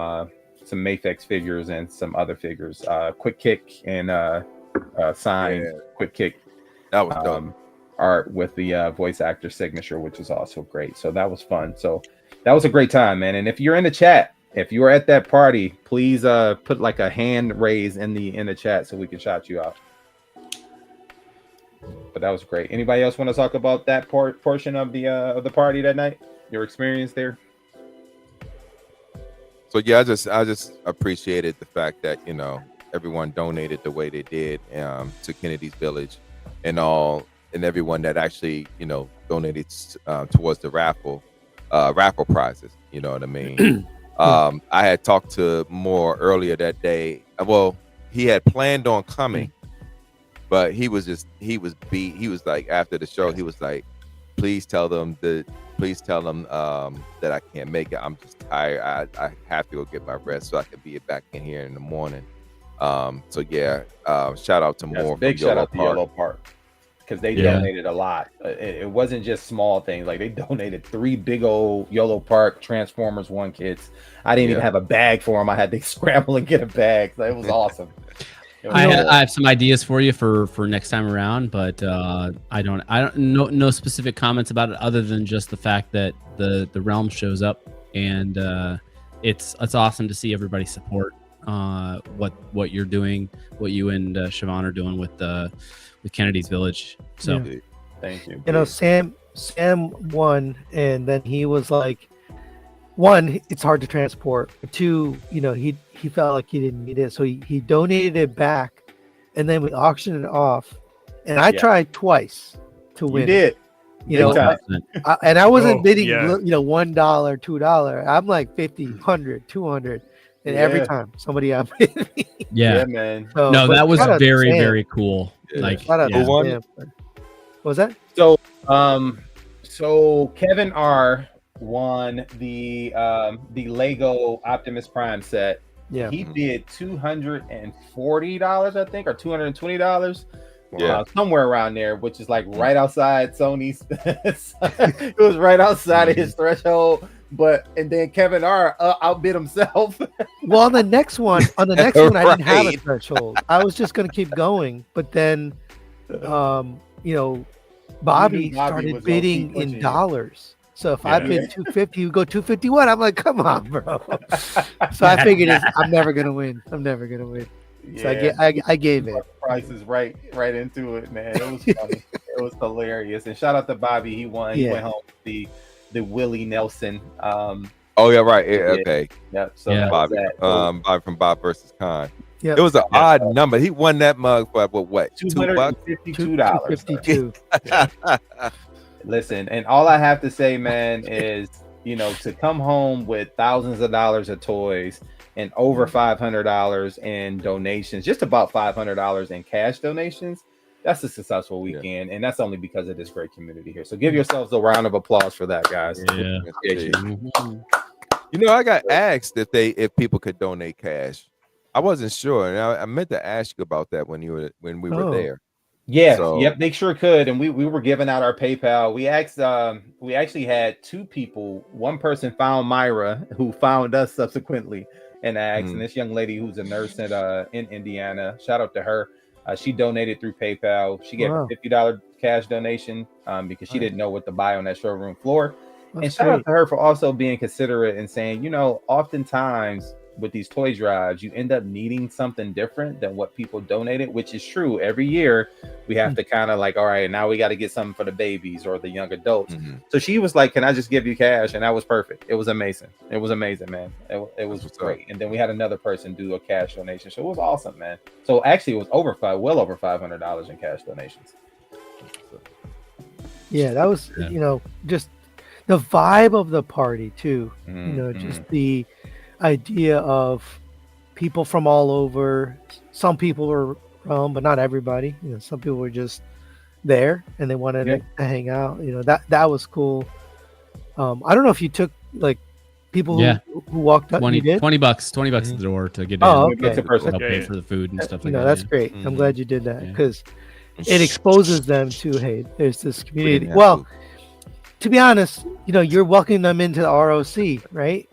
Mafex figures and some other figures. Quick Kick and signed Quick Kick. That was dope. Art with the voice actor signature, which was also great. So that was fun. So that was a great time, man. And if you're in the chat, if you were at that party, please put like a hand raise in the chat so we can shout you out. But that was great. Anybody else want to talk about that portion of the party that night? Your experience there? So yeah, I just appreciated the fact that everyone donated the way they did to Kennedy's Village, and all and everyone that actually, donated towards the raffle prizes. You know what I mean? I had talked to Moore earlier that day. Well, he had planned on coming, but he was beat. He was like, after the show, he was like, please tell them that I can't make it. I'm just tired. I have to go get my rest so I can be back in here in the morning. So yeah, shout out to Moore. Big shout out to Yellow Park, because they donated a lot. It wasn't just small things. Like, they donated 3 big old Yellow Park Transformers 1 kits. I didn't even have a bag for them. I had to scramble and get a bag. So it was awesome. I have some ideas for you for next time around, but I don't no specific comments about it other than just the fact that the realm shows up, and it's awesome to see everybody support what you're doing, what you and Siobhan are doing with Kennedy's Village. So thank you. Sam won, and then he was like, 1, it's hard to transport. 2, he felt like he didn't need it, so he donated it back, and then we auctioned it off. And I tried twice to win. You did. And I wasn't bidding, $1, $2. I'm like 50, 100, 200, and every time somebody outbid me. Yeah, man. So, no, that was very, very cool. Like, what was that? So Kevin R won the Lego Optimus Prime set. He bid $240, I think, or $220. Somewhere around there, which is like right outside Sony's. It was right outside of his threshold. And then Kevin R outbid himself. Well, on the next one, I didn't have a threshold. I was just gonna keep going, but then Bobby started bidding in dollars. So if I bid 250, you go 251. I'm like, come on, bro. So I figured I'm never gonna win. So I gave it. Prices right into it, man. It was funny. It was hilarious. And shout out to Bobby. He won. He went home with the Willie Nelson. Oh yeah, right. Okay. Yep. So Bobby, Bobby from Bob versus Con. Yep. It was an odd number. He won that mug for what? $252. Listen, and all I have to say, man, is to come home with thousands of dollars of toys and over $500 in donations, just about $500 in cash donations. That's a successful weekend, and that's only because of this great community here. So give yourselves a round of applause for that, guys. I got asked if people could donate cash. I wasn't sure, and I meant to ask you about that when we were there. Yep, they sure could. And we were giving out our PayPal. We actually had 2 people. One person found Myra, who found us subsequently, and asked. And this young lady who's a nurse in Indiana, shout out to her. She donated through PayPal. She gave a $50 cash donation because she didn't know what to buy on that showroom floor. And shout out to her for also being considerate and saying, oftentimes with these toy drives, you end up needing something different than what people donated, which is true. Every year we have to kind of like, all right, now we got to get something for the babies or the young adults. So she was like, can I just give you cash? And that was perfect. It was amazing. It was amazing, man. It was great. And then we had another person do a cash donation. So it was awesome, man. So actually it was well over $500 in cash donations. Yeah, that was, just the vibe of the party too. Just the idea of people from all over. Some people were but not everybody. Some people were just there and they wanted to hang out. That was cool. I don't know if you took like people who walked up. $20 at the door to get in. Oh, okay. Help pay for the food and stuff like that. That's great. I'm glad you did that because it exposes them to, hey, there's this community. Well, to be honest, you're welcoming them into the ROC, right?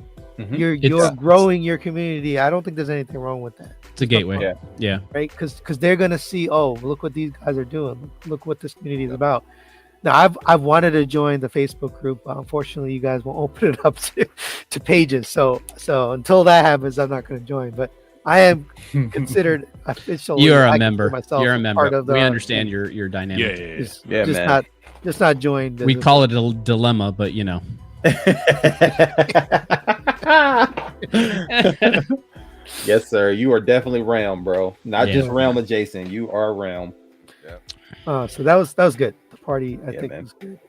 You're growing your community. I don't think there's anything wrong with that. It's a gateway. Yeah. Right? Because they're gonna see, oh, look what these guys are doing. Look what this community is about. Now, I've wanted to join the Facebook group. Unfortunately, you guys won't open it up to pages. So until that happens, I'm not going to join. But I am considered official. You're a member. You're a member. We understand your dynamic. Just not joined. We call it a dilemma, but Yes, sir. You are definitely realm, bro. Not just realm adjacent. You are realm. So that was good. party I Yeah, think man. was good.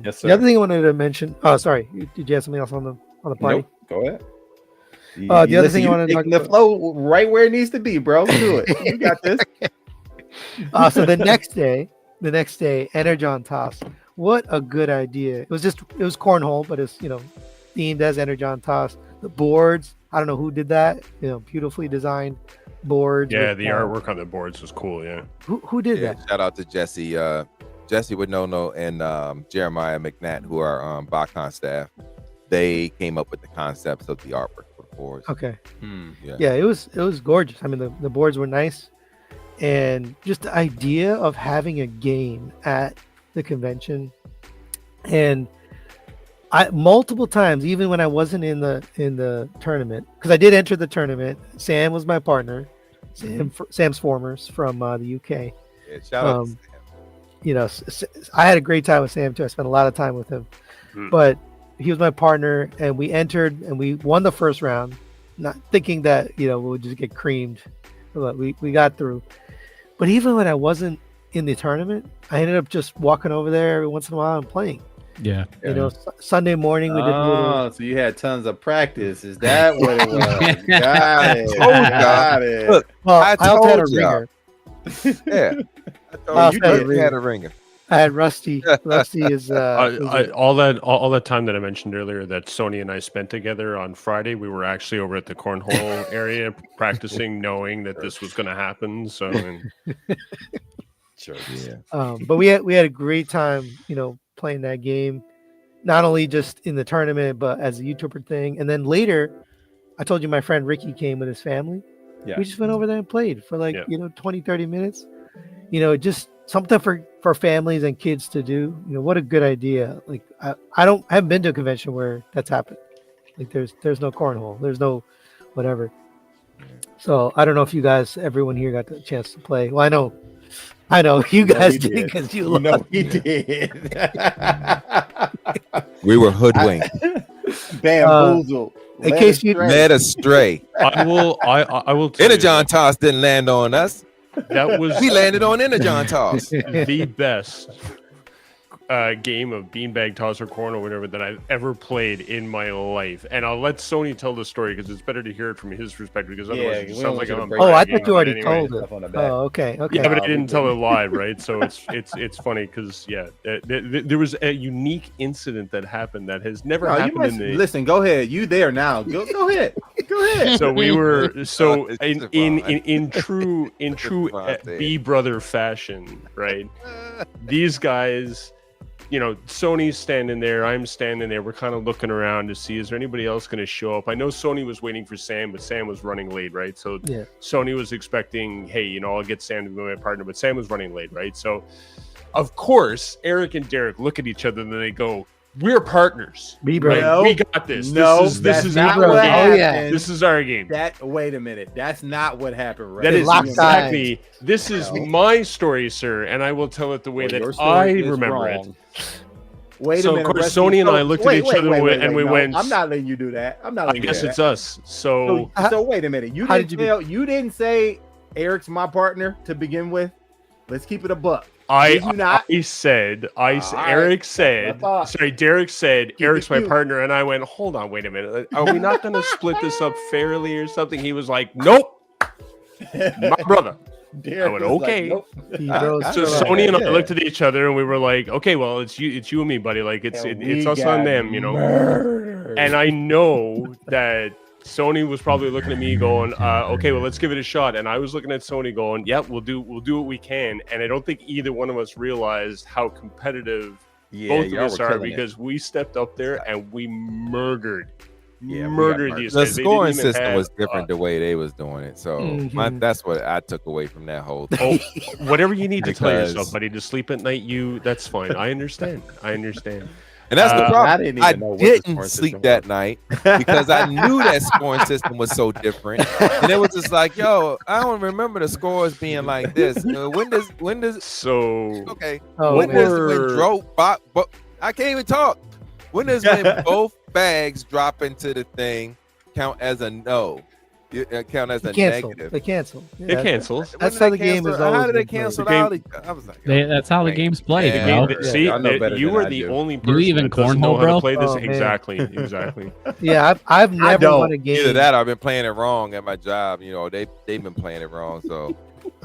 Yes, The other sir. thing I wanted to mention. Oh, sorry. Did you have something else on the party? Nope. Go ahead. You, The you other listen, thing I you wanted to talk taking the about. flow right where it needs to be, bro. Do it. You got this. So the next day, Energon toss. What a good idea! It was cornhole, but it's themed as Energon toss. The boards, I don't know who did that. Beautifully designed boards. Yeah, with, the artwork on the boards was cool. Yeah. Who did that? Shout out to Jesse, Jesse Winono and Jeremiah McNatt, who are Botcon staff. They came up with the concepts of the artwork for the boards. Okay. Yeah. It was gorgeous. I mean, the boards were nice, and just the idea of having a game at the convention, and I multiple times, even when I wasn't in the tournament, because I did enter the tournament. Sam was my partner, Sam's Formers from the UK. Yeah, shout out to Sam. I had a great time with Sam too. I spent a lot of time with him, but he was my partner, and we entered and we won the first round, not thinking that we would just get creamed, but we got through. But even when I wasn't in the tournament, I ended up just walking over there every once in a while and playing. Yeah. Sunday morning we did. So you had tons of practice. Is that what it was? Got it. Got it. Look, Well, I I also had a told y'all. ringer. Yeah. I You also did had a ringer. I had Rusty. Rusty is all that time that I mentioned earlier that Sony and I spent together on Friday, we were actually over at the cornhole area practicing, knowing that this was going to happen. So, Sure. Yeah. but we had a great time, playing that game, not only just in the tournament, but as a YouTuber thing. And then later, I told you my friend Ricky came with his family. Yeah. We just went over there and played for 20, 30 minutes. Just something for families and kids to do. What a good idea. Like I haven't been to a convention where that's happened. Like there's no cornhole, there's no whatever. So I don't know if you guys, everyone here, got the chance to play. Well, I know you guys did because you lost. He did. We were hoodwinked, Bamboozled. In case you led astray. I will tell you Energon toss didn't land on us. that was We landed on Energon toss. the best game of beanbag toss or corn or whatever that I've ever played in my life. And I'll let Sony tell the story because it's better to hear it from his perspective, because otherwise it just sounds like I'm I thought you already anyway. told it. Oh, okay. Yeah, but I didn't tell it live, right? So it's funny because there was a unique incident that happened that has never happened in the. Listen, go ahead. You there now? Go ahead. Go ahead. So we were It's in true B brother fashion, right? These guys, Sony's standing there, I'm standing there. We're kind of looking around to see, is there anybody else going to show up? I know Sony was waiting for Sam, but Sam was running late, right? So Sony was expecting, hey, I'll get Sam to be my partner, but Sam was running late, right? So, of course, Eric and Derek look at each other and they go, we're partners. B Right? No, we got this. No, this is not our what game. happened. This is our game. Wait a minute. That's not what happened, right? That is locked exactly. This is my story, sir, and I will tell it the way Your that story I is remember wrong. it. Wait So, a of minute. course, Rusty. Sony and I looked at each other and we no, went, I'm not letting you do that. I'm not I letting guess you it's do that. us. So So wait a minute. You How didn't did you tell, you didn't say Eric's my partner to begin with. Let's keep it a buck. Did you not? Eric said, thought. sorry, Derek said, Keep Eric's it my cute. partner. And I went, hold on, wait a minute. Are we not going to split this up fairly or something? He was like, nope, my brother. Derek I went, was like, okay. nope. So Right. Sony and I Yeah. looked at each other and we were like, okay, well, it's you and me, buddy. Like it's And it's we us on got them, murdered. And I know that Sony was probably looking at me going, okay, well, let's give it a shot. And I was looking at Sony going, yep, we'll do what we can. And I don't think either one of us realized how competitive both of us are, because we stepped up there and we murdered these The guys. They didn't scoring even system have, was different the way they was doing it. So that's what I took away from that whole thing. whatever you need to tell Because- yourself, buddy, to sleep at night, that's fine. I understand. And that's the I problem. didn't I even know what the didn't scoring sleep system that night because I knew that scoring system was so different. And it was just like, yo, I don't remember the scores being like this. When does So okay? Oh, when man. does when I can't even talk. When does when both bags drop into the thing count as a no? count as a Cancel. negative. They cancel. It cancels. That's how the game is always How did they been played. cancel The game- out? I was like, That's how the man. game's played. Yeah. bro. See, y'all know better you than are I the do. only You person even that doesn't know cornhole, how to bro? play this. Oh, man. Exactly. Yeah, I've never don't. won a game. Either that or I've been playing it wrong at my job. You know, they've been playing it wrong. So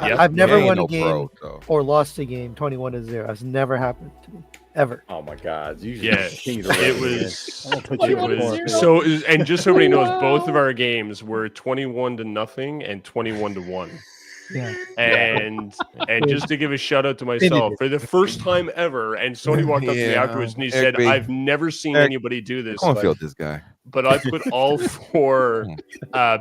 Yep. I've never They ain't won no a game pro, so. or lost a game 21-0. That's never happened to me ever. Oh my God! You just Yeah, continue to it run, was. man. I'm gonna put you in the corner. So, and just so everybody knows, both of our games were 21-0 and 21-1. Yeah. And just to give a shout out to myself, for the first time ever, and Sony walked up to me Yeah. afterwards and he Eric said, B. "I've never seen Eric, anybody do this, cornfield this guy. but I put all 4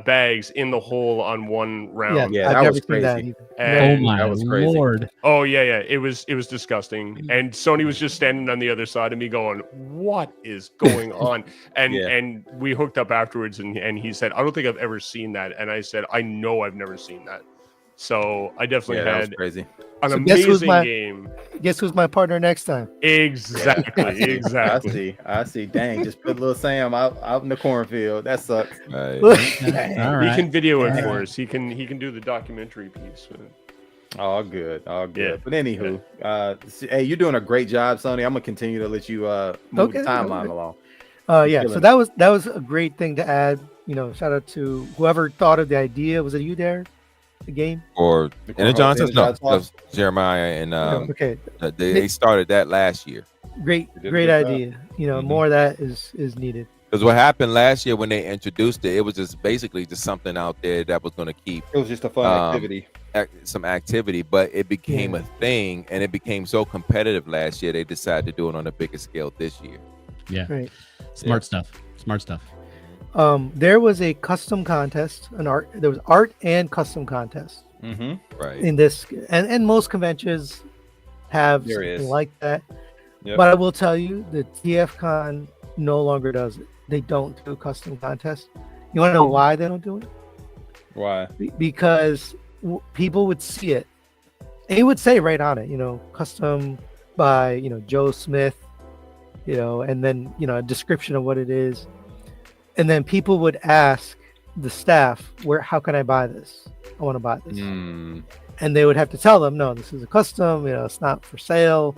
bags in the hole on one round." Yeah, I've that never was seen that crazy. either. Oh And my that was crazy. lord! oh yeah, it was disgusting. And Sony was just standing on the other side of me, going, "What is going on?" And Yeah. and we hooked up afterwards, and he said, "I don't think I've ever seen that." And I said, "I know I've never seen that." So I definitely Yeah, that was had crazy. an So guess who's amazing game. Guess who's my partner next time? Exactly, exactly. I see. Dang, just put little Sam out in the cornfield. That sucks. Right. All He right. can video it Yeah. for us. He can do the documentary piece. All good, all good. Yeah. But anywho, hey, you're doing a great job, Sony. I'm gonna continue to let you move the Okay, timeline okay. along. Yeah, so that was a great thing to add. You know, shout out to whoever thought of the idea. Was it you, Darren? The game? Or The and the cornhole Johnsons? thing, No, that's that was Jeremiah and Okay, they started that last year. great You did a great good job. idea. You know, Mhm. more of that is needed. Because what happened last year when they introduced it, it was just basically just something out there that was going to keep It was just a fun activity. some activity, but it became Yeah. a thing, and it became so competitive last year. They decided to do it on a bigger scale this year. Yeah. Right. Smart stuff. Smart stuff. There was a custom contest, there was art and custom contest Mm-hmm. Right. in this, and most conventions have There something is. like that. Yep. But I will tell you, the TFCon no longer does it. They don't do custom contests. You want to know why they don't do it? Why? Because people would see it, and it would say right on it, you know, custom by, you know, Joe Smith, you know, and then, you know, a description of what it is. And then people would ask the staff, how can I buy this? I want to buy this. Mm. And they would have to tell them, no, this is a custom, you know, it's not for sale.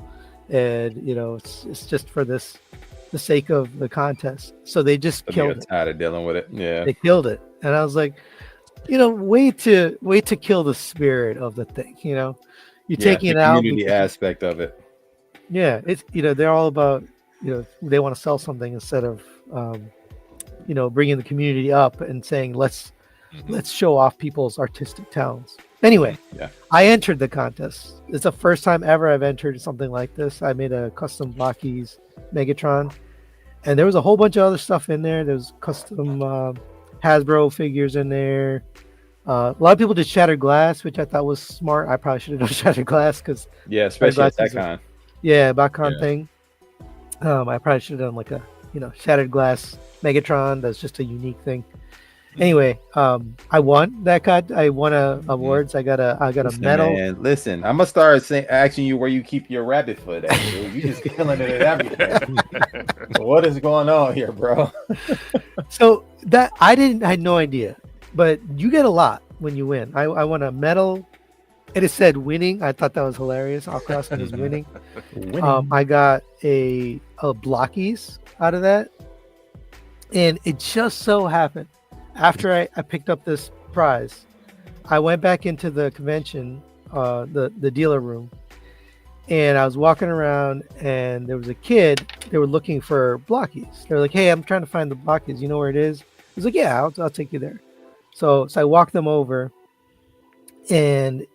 And, you know, it's just for the sake of the contest. So they just So killed you're it. tired of dealing with it. Yeah. They killed it. And I was like, you know, way to kill the spirit of the thing, you know. You're taking the it out. community aspect of it. Yeah, it's, you know, they're all about, you know, they want to sell something instead of you know, bringing the community up and saying let's show off people's artistic talents. Anyway, Yeah. I entered the contest. It's the first time ever I've entered something like this. I made a custom Blockies Megatron, and there was a whole bunch of other stuff in there. There's custom Hasbro figures in there. A lot of people did Shattered Glass, which I thought was smart. I probably should have done Shattered Glass because Yeah, especially at that Glasses con. yeah, Botcon Yeah. thing. I probably should have done like a, you know, Shattered Glass Megatron. That's just a unique thing. Anyway, I won that cut. I won awards. I got a Listen, medal. man, listen, I'm gonna start asking you where you keep your rabbit foot at. Dude. You just killing it at everything. What is going on here, bro? So that I had no idea, but you get a lot when you win. I won a medal, and it said winning. I thought that was hilarious. I'll cross it as winning. I got a Blockies out of that, and it just so happened after I picked up this prize, I went back into the convention, the dealer room, and I was walking around, and there was a kid. They were looking for Blockies. They were like, "Hey, I'm trying to find the Blockies. You know where it is?" I was like, "Yeah, I'll take you there." So I walked them over, and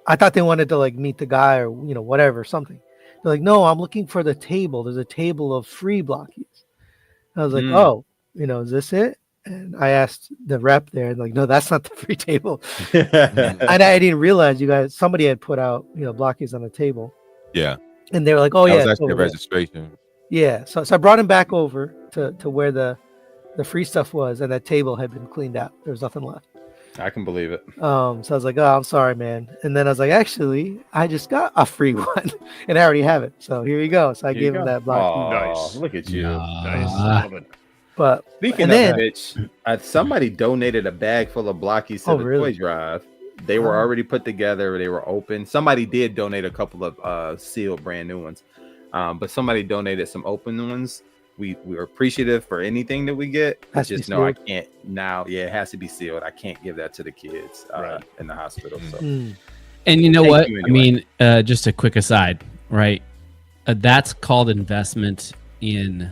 I thought they wanted to like meet the guy or, you know, whatever, something. They're like, "No, I'm looking for the table. There's a table of free Blockies." I was like, "Oh, you know, is this it?" And I asked the rep there, and like, "No, that's not the free table." And I didn't realize somebody had put out, you know, Blockies on the table. Yeah. And they were like, "Oh, That yeah, was it's actually a over there." registration. Yeah. So I brought him back over to where the free stuff was, and that table had been cleaned out. There was nothing left. I can believe it. So I was like, "Oh, I'm sorry, man." And then I was like, "Actually, I just got a free one, and I already have it. So here you go." So I Here gave you him go. that Blocky. Aw, Nice. look at you. Nice. Ah. Love it. But Speaking of which, somebody donated a bag full of blockies to the toy drive. They were already put together. They were open. Somebody did donate a couple of sealed brand new ones, but somebody donated some open ones. We were appreciative for anything that we get. I just know I can't now. Yeah, it has to be sealed. I can't give that to the kids in the hospital. So, and you know what? I mean, just a quick aside, right? That's called investment in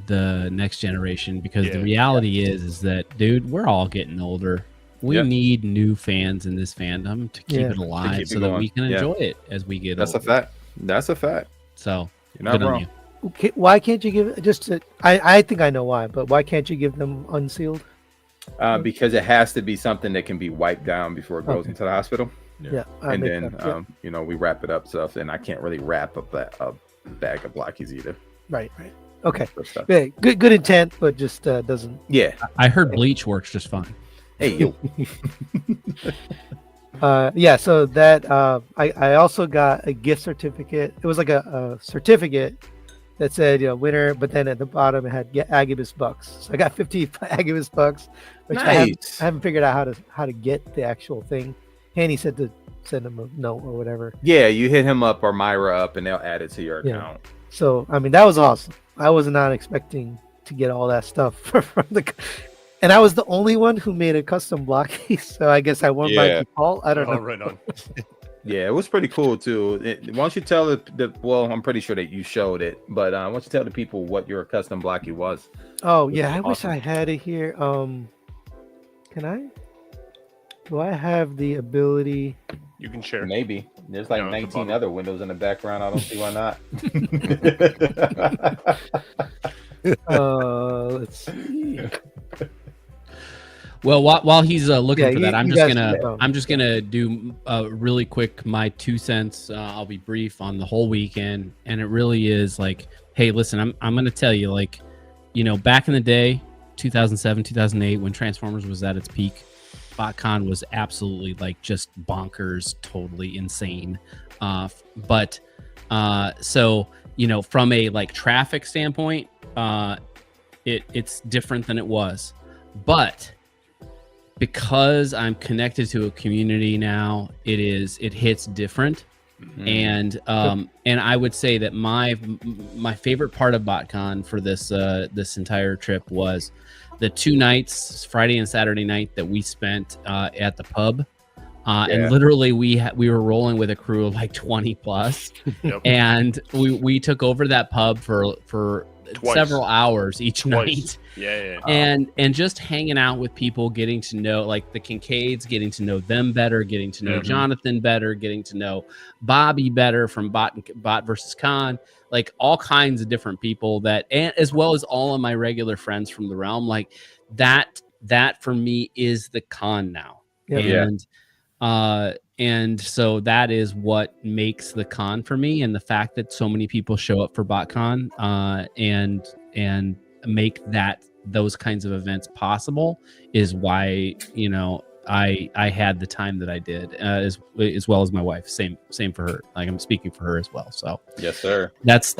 the next generation, because the reality is that, dude, we're all getting older. We need new fans in this fandom to keep it alive so that we can enjoy it as we get older. That's a fact. That's a fact. So you're not wrong. Okay, why can't you give I think I know why, but why can't you give them unsealed? Because it has to be something that can be wiped down before it goes into the hospital. And then you know, we wrap it up stuff, and I can't really wrap up a bag of blockies either. Right. Okay. Yeah, good intent, but just doesn't. Yeah. I heard bleach works just fine. Hey yo. So that I also got a gift certificate. It was like a certificate that said, you know, winner, but then at the bottom it had Agabus bucks. So I got 50 Agabus bucks, which I haven't figured out how to get the actual thing. Hanny said to send him a note or whatever. Yeah, you hit him up or Myra up, and they'll add it to your account. So I mean, that was awesome. I was not expecting to get all that stuff from the. And I was the only one who made a custom blocky, so I guess I won by default. I don't know. Right on. Yeah, it was pretty cool too. Why don't you tell well, I'm pretty sure that you showed it, but why don't you tell the people what your custom blocky was? Oh yeah, I wish I had it here. Can I? Do I have the ability? You can share. Maybe. There's like 19 other windows in the background. I don't see why not. Let's see. Well, while he's looking for that, I'm just gonna do really quick my 2 cents. I'll be brief on the whole weekend, and it really is like, hey, listen, I'm gonna tell you, like, you know, back in the day, 2007, 2008, when Transformers was at its peak, Botcon was absolutely like just bonkers, totally insane. So you know, from a like traffic standpoint, it's different than it was, but because I'm connected to a community now, it hits different. And I would say that my favorite part of Botcon for this entire trip was the 2 nights, Friday and Saturday night, that we spent at the pub. And literally we were rolling with a crew of like 20 plus. And we took over that pub for several hours each night. And just hanging out with people, getting to know like the Kincaids, getting to know them better, getting to know Jonathan better, getting to know Bobby better from Bot versus Con, like all kinds of different people that, and as well as all of my regular friends from the realm, like that for me is the con now. And so that is what makes the con for me, and the fact that so many people show up for BotCon and make those kinds of events possible is why, you know, I had the time that I did, as well as my wife. Same for her. Like, I'm speaking for her as well. So yes, sir. That's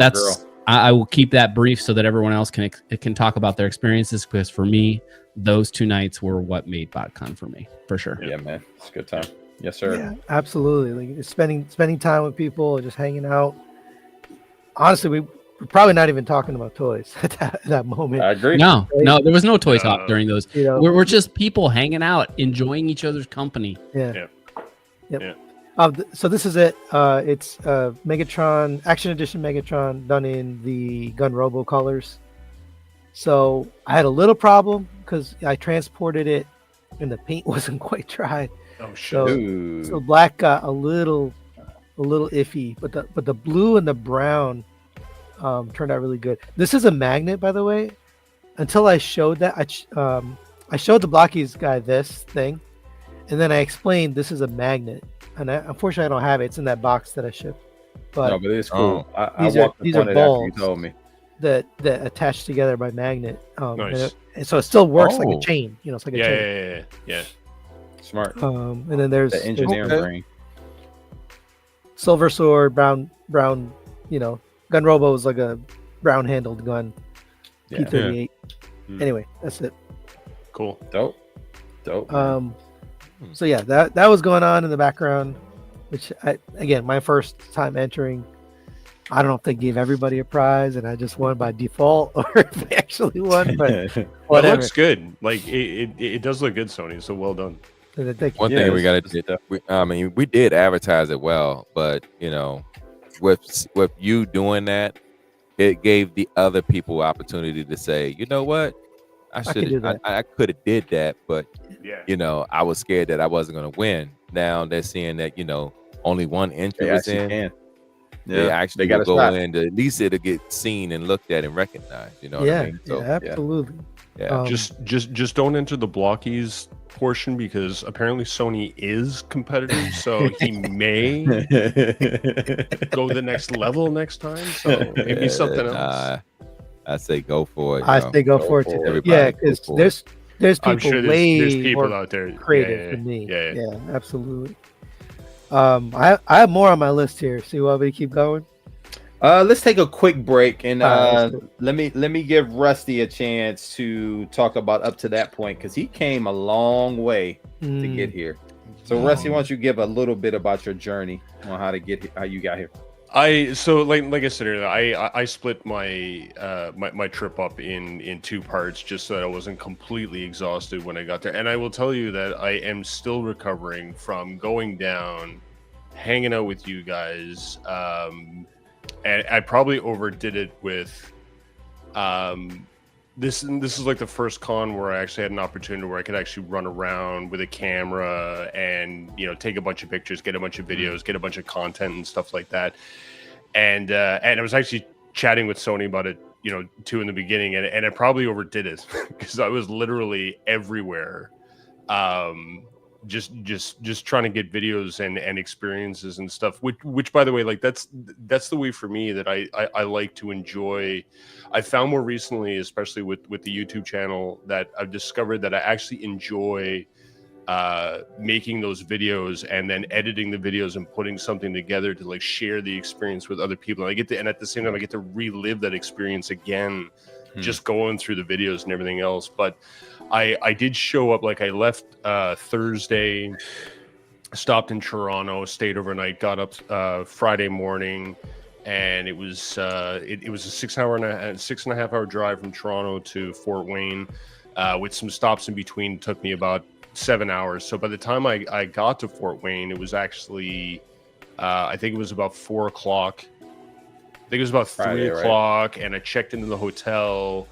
I will keep that brief so that everyone else can talk about their experiences, because for me, those 2 nights were what made BotCon for me, for sure. Yeah, man, it's a good time. Yes, sir. Yeah, absolutely. Like spending time with people, just hanging out. Honestly, we're probably not even talking about toys at that moment. I agree. No, there was no toy talk during those. You know, we're just people hanging out, enjoying each other's company. Yep. So this is it. It's Megatron Action Edition Megatron, done in the Gun Robo colors. So I had a little problem because I transported it and the paint wasn't quite dry. Oh shit! So black got a little iffy, but the blue and the brown turned out really good. This is a magnet, by the way. Until I showed that, I showed the Blockies guy this thing, and then I explained this is a magnet. And unfortunately, I don't have it. It's in that box that I shipped. But it's cool. These are balls you told me that attach together by magnet. Nice. And so it still works like a chain. You know, it's like a chain. Yeah. Smart. And then there's the engineering brain. Silver sword, brown. You know, Gun Robo is like a brown handled gun. P38. Anyway, that's it. Cool. Dope. So yeah, that was going on in the background, which again, my first time entering. I don't know if they gave everybody a prize and I just won by default or if they actually won, but Well, whatever. it looks good. Like it does look good, Sony. So well done. One thing we got to do, we did advertise it well, but you know, with you doing that, it gave the other people opportunity to say, you know what, I could have did that, but you know, I was scared that I wasn't going to win. Now they're seeing that, you know, only one entry was in. They actually got to go in to, at least it'll get seen and looked at and recognized. You know what I mean? So, absolutely. Yeah. Just don't enter the blockies portion because apparently Sony is competitive, so he may go the next level next time. So maybe something else. I say go for it. I say go for it too. Everybody Yeah, because there's people sure there's people more out there creative than me. Yeah, absolutely. I have more on my list here. So you want me to keep going? Let's take a quick break and let me give Rusty a chance to talk about up to that point because he came a long way to get here. So Rusty, why don't you give a little bit about your journey on how to get here, how you got here? So like I said earlier, I split my my trip up in two parts just so that I wasn't completely exhausted when I got there. And I will tell you that I am still recovering from going down, hanging out with you guys. And I probably overdid it with this is like the first con where I actually had an opportunity where I could actually run around with a camera and, you know, take a bunch of pictures, get a bunch of videos, get a bunch of content and stuff like that. And I was actually chatting with Sony about it, you know, too in the beginning, and I probably overdid it because I was literally everywhere. Just trying to get videos and experiences and stuff, which by the way, like that's the way for me that I like to enjoy. I found more recently, especially with the YouTube channel, that I've discovered that I actually enjoy making those videos and then editing the videos and putting something together to like share the experience with other people. And and at the same time I get to relive that experience again, just going through the videos and everything else. But I did show up, like I left Thursday, stopped in Toronto, stayed overnight, got up Friday morning, and it was it was a 6.5 hour drive from Toronto to Fort Wayne, with some stops in between. It took me about 7 hours. So by the time I got to Fort Wayne, it was actually I think it was about 4 o'clock. I think it was about 3 o'clock, and I checked into the hotel,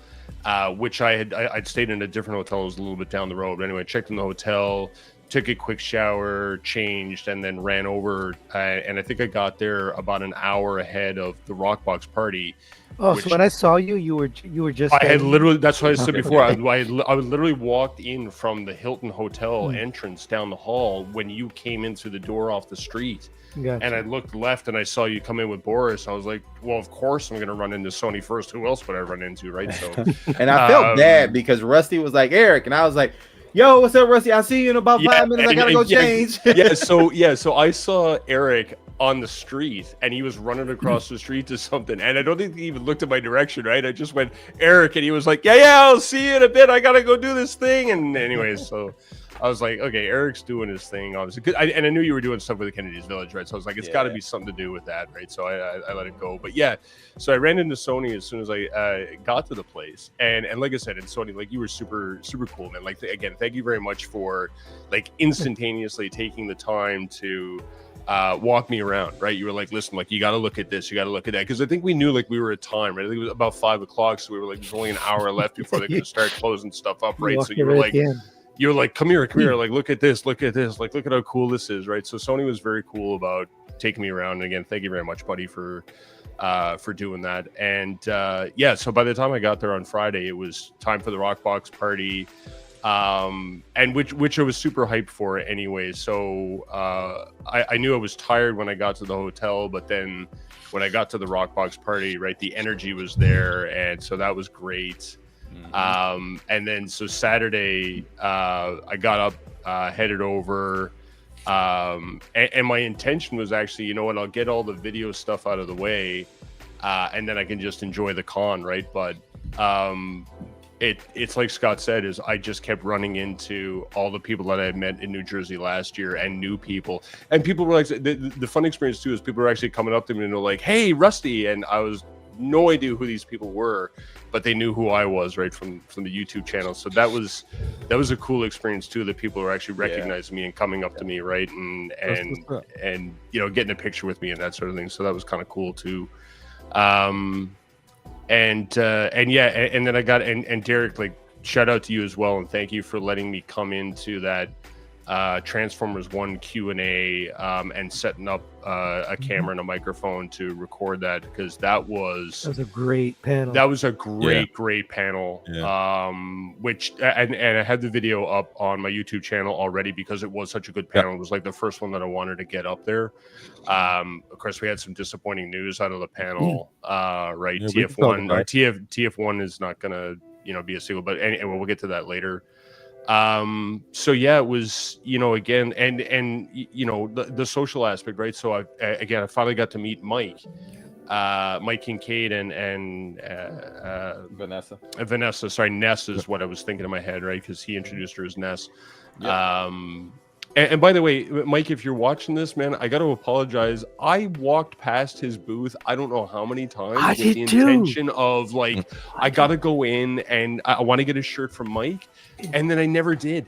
which I'd stayed in a different hotel. It was a little bit down the road. But anyway, I checked in the hotel, took a quick shower, changed, and then ran over. And I think I got there about an hour ahead of the Rockbox party. Oh, so when I saw you, you were just. I had literally. That's what I said before. I literally walked in from the Hilton Hotel entrance down the hall when you came in through the door off the street. Gotcha. And I looked left and I saw you come in with Boris. I was like, well, of course I'm going to run into Sony first. Who else would I run into, right? So, and I felt bad because Rusty was like, Eric, and I was like, yo, what's up, Rusty? I'll see you in about 5 minutes. I got to go change. So I saw Eric on the street and he was running across the street to something. And I don't think he even looked at my direction, right? I just went, Eric, and he was like, yeah, I'll see you in a bit. I got to go do this thing. And anyways, so I was like, okay, Eric's doing his thing, obviously. And I knew you were doing stuff with the Kennedy's Village, right? So I was like, it's got to be something to do with that, right? So I let it go. But yeah, so I ran into Sony as soon as I got to the place. And like I said, and Sony, like, you were super, super cool, man. Like, again, thank you very much for, like, instantaneously taking the time to walk me around, right? You were like, listen, like, you got to look at this, you got to look at that. Because I think we knew, like, we were at time, right? I think it was about 5 o'clock. So we were like, there's only an hour left before they're going to start closing stuff up, right? So you were like, come here, like, look at this, like, look at how cool this is, right? So Sony was very cool about taking me around. And again, thank you very much, buddy, for doing that. And yeah, so by the time I got there on Friday, it was time for the Rockbox party, and which I was super hyped for anyway. So I knew I was tired when I got to the hotel, but then when I got to the Rockbox party, right, the energy was there, and so that was great. And then so Saturday, I got up, headed over, and my intention was actually, you know what, I'll get all the video stuff out of the way, and then I can just enjoy the con, right? But it's like Scott said, is I just kept running into all the people that I had met in New Jersey last year and new people. And people were like, the fun experience too is people were actually coming up to me and they're like, "Hey, Rusty," and I was no idea who these people were, but they knew who I was, right, from the YouTube channel. So that was a cool experience too, that people were actually recognizing me and coming up to me, right, and you know, getting a picture with me and that sort of thing. So that was kind of cool too. And then I got and Derek, like, shout out to you as well, and thank you for letting me come into that Transformers 1 Q&A and setting up a camera and a microphone to record that, because that was a great panel. That was a great panel. Which and I had the video up on my YouTube channel already because it was such a good panel. It was like the first one that I wanted to get up there. Of course, we had some disappointing news out of the panel. Right, TF1 or TF1 is not gonna, you know, be a single, but anyway, we'll get to that later. So yeah, it was, you know, again, and you know, the social aspect, right? So I finally got to meet Mike Kincaid and Vanessa. Sorry, Ness is what I was thinking in my head, right? Because he introduced her as Ness. And by the way, Mike, if you're watching this, man, I got to apologize. I walked past his booth, I don't know how many times, with the intention of, like, I got to go in and I want to get a shirt from Mike. And then I never did.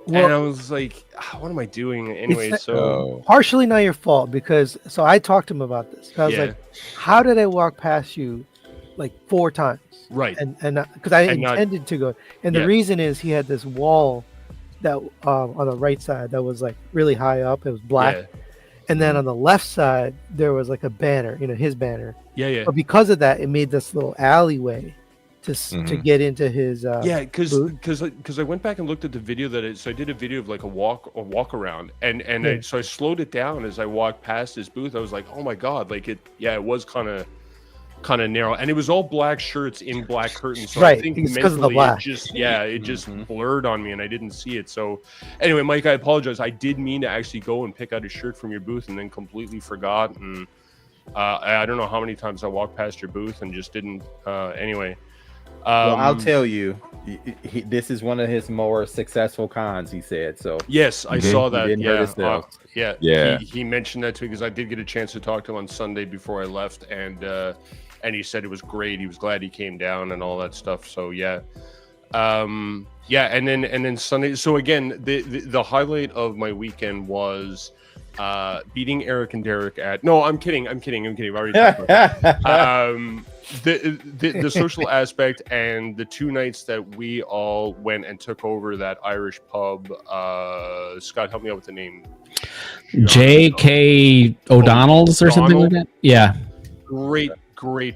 Well, and I was like, what am I doing? Anyway, so... Partially not your fault, because... So I talked to him about this. I was like, how did I walk past you, like, 4 times? Right. And because I intended to go. And the reason is he had this wall that on the right side that was, like, really high up. It was black. And then on the left side, there was, like, a banner, you know, his banner. But because of that, it made this little alleyway to get into his because I went back and looked at the video so I did a video of, like, a walk around, and so I slowed it down as I walked past his booth. I was like, oh my god, like, it was kind of narrow, and it was all black shirts in black curtains, so I think because of the black, it just blurred on me and I didn't see it. So anyway, Mike, I apologize. I did mean to actually go and pick out a shirt from your booth and then completely forgot, and I don't know how many times I walked past your booth and just didn't. Anyway, well, I'll tell you, this is one of his more successful cons, he said. So yes, I saw that. Yeah. He mentioned that too, because I did get a chance to talk to him on Sunday before I left, and he said it was great. He was glad he came down and all that stuff. So and then Sunday. So again, the highlight of my weekend was beating Eric and Derek at... No, I'm kidding. I already talked about that. The social aspect, and the 2 nights that we all went and took over that Irish pub. Scott, help me out with the name. J.K. O'Donnell's or something like that. Yeah. Great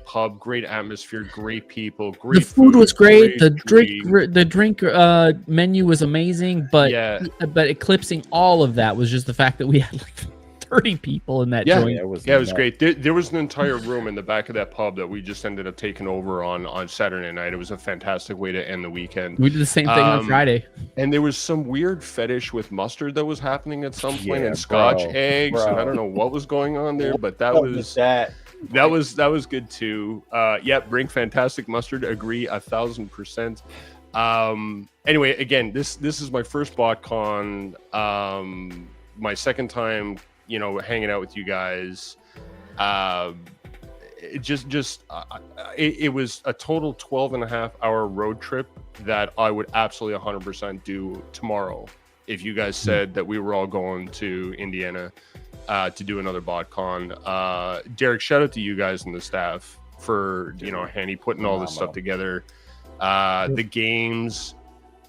pub, great atmosphere, great people, great food was great. The drink menu was amazing, but eclipsing all of that was just the fact that we had like 30 people in that joint. It was great. There was an entire room in the back of that pub that we just ended up taking over on Saturday night. It was a fantastic way to end the weekend. We did the same thing on Friday. And there was some weird fetish with mustard that was happening at some point, and Scotch eggs, and I don't know what was going on there, but that was good too. Bring fantastic mustard. Agree 1,000%. Anyway, again, this is my first Botcon. My second time, you know, hanging out with you guys. It was a total 12.5-hour road trip that I would absolutely 100% do tomorrow if you guys said that we were all going to Indiana to do another Botcon. Derek, shout out to you guys and the staff for, you know, handy putting all this stuff together. The games,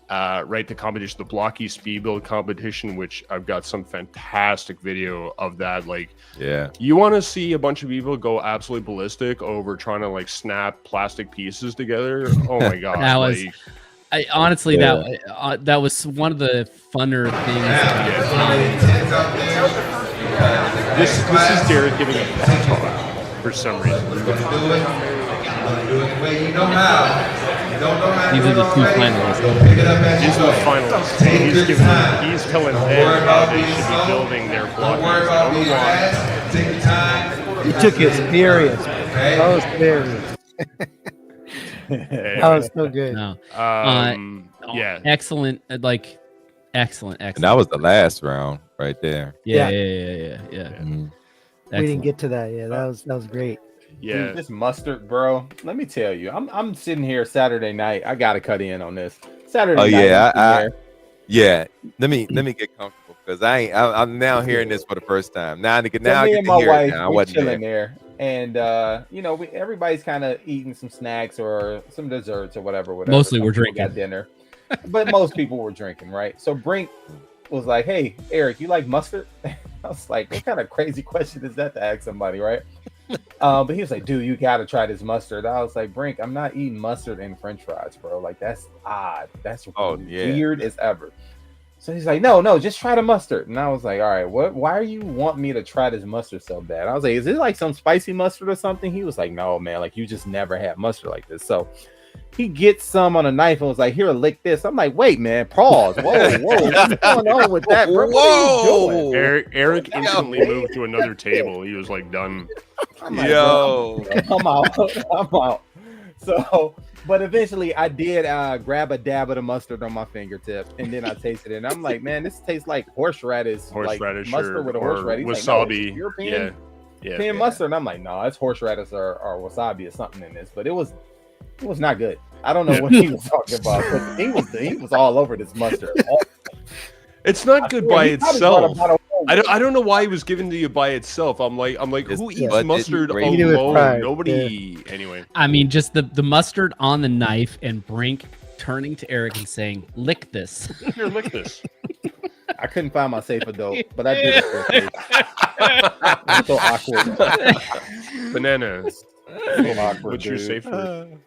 the competition, the blocky speed build competition, which I've got some fantastic video of that. Like, you want to see a bunch of people go absolutely ballistic over trying to, like, snap plastic pieces together. Oh my god. That was honestly that was one of the funner things. This is Derek giving a pep talk for some reason. These are the 2 finalists. These are the finalists. He's telling them how they should be building their blockers. He took it serious. That was serious. That was so good. No. Yeah. Excellent. Excellent. And that was the last round right there. Yeah. Mhm. We didn't get to that. Yeah, that was great. Yeah. Dude, this mustard, bro. Let me tell you, I'm sitting here Saturday night. I gotta cut in on this Saturday night. Yeah. Let me get comfortable because I'm now hearing this for the first time. Now I get me and to my hear wife, it now. I we're wasn't chilling there, and everybody's kind of eating some snacks or some desserts or whatever. Mostly Some we're people drinking got dinner, but most people were drinking, right? So Brink was like, "Hey, Eric, you like mustard?" I was like, "What kind of crazy question is that to ask somebody, right?" But he was like, "Dude, you gotta try this mustard." I was like, "Brink, I'm not eating mustard and French fries, bro. Like that's odd. That's weird as ever." So he's like, "No, just try the mustard." And I was like, "All right, why are you wanting me to try this mustard so bad?" I was like, "Is it like some spicy mustard or something?" He was like, "No, man, like you just never had mustard like this." So he gets some on a knife and was like, "Here, lick this." I'm like, "Wait, man, pause. Whoa, what's going on with that, bro? What are you doing?" Eric instantly moved to another table. He was like done. I'm like, I'm out. So, but eventually I did grab a dab of the mustard on my fingertip, and then I tasted it, and I'm like, "Man, this tastes like horseradish mustard with a horseradish." Wasabi. Like, no, European mustard. And I'm like, "No, it's horseradish or wasabi or something in this," but it was not good. I don't know what he was talking about, but he was all over this mustard. It's not good by itself. I don't know why he was given to you by itself. I'm like, who eats mustard alone? Nobody. Yeah. Anyway. I mean, just the mustard on the knife and Brink turning to Eric and saying, "Lick this." Here, lick this. I couldn't find my safe adult, but I did. It's so awkward. Bananas. So awkward. What's your safe word?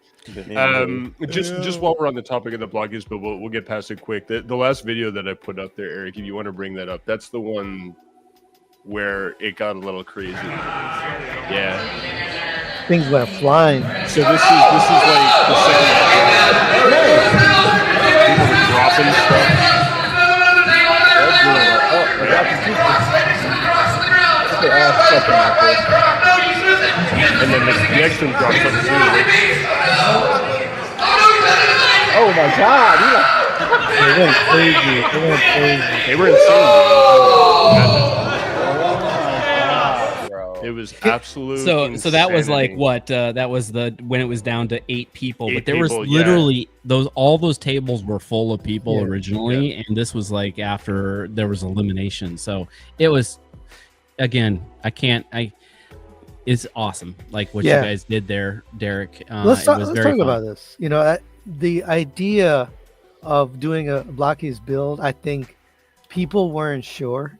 Just while we're on the topic of the blockies, but we'll get past it quick. The last video that I put up there, Eric, if you want to bring that up, that's the one where it got a little crazy. Yeah, things went flying. So this is like the second people were dropping stuff. And then the next one drops up too. Oh my God! They went crazy. They were insane. Bro. It was absolute. So that was like what? That was when it was down to 8 people. But there was literally all those tables were full of people originally, and this was like after there was elimination. So it was, again, it's awesome. Like what you guys did there, Derek. Let's talk about this. You know, the idea of doing a blockies build, I think people weren't sure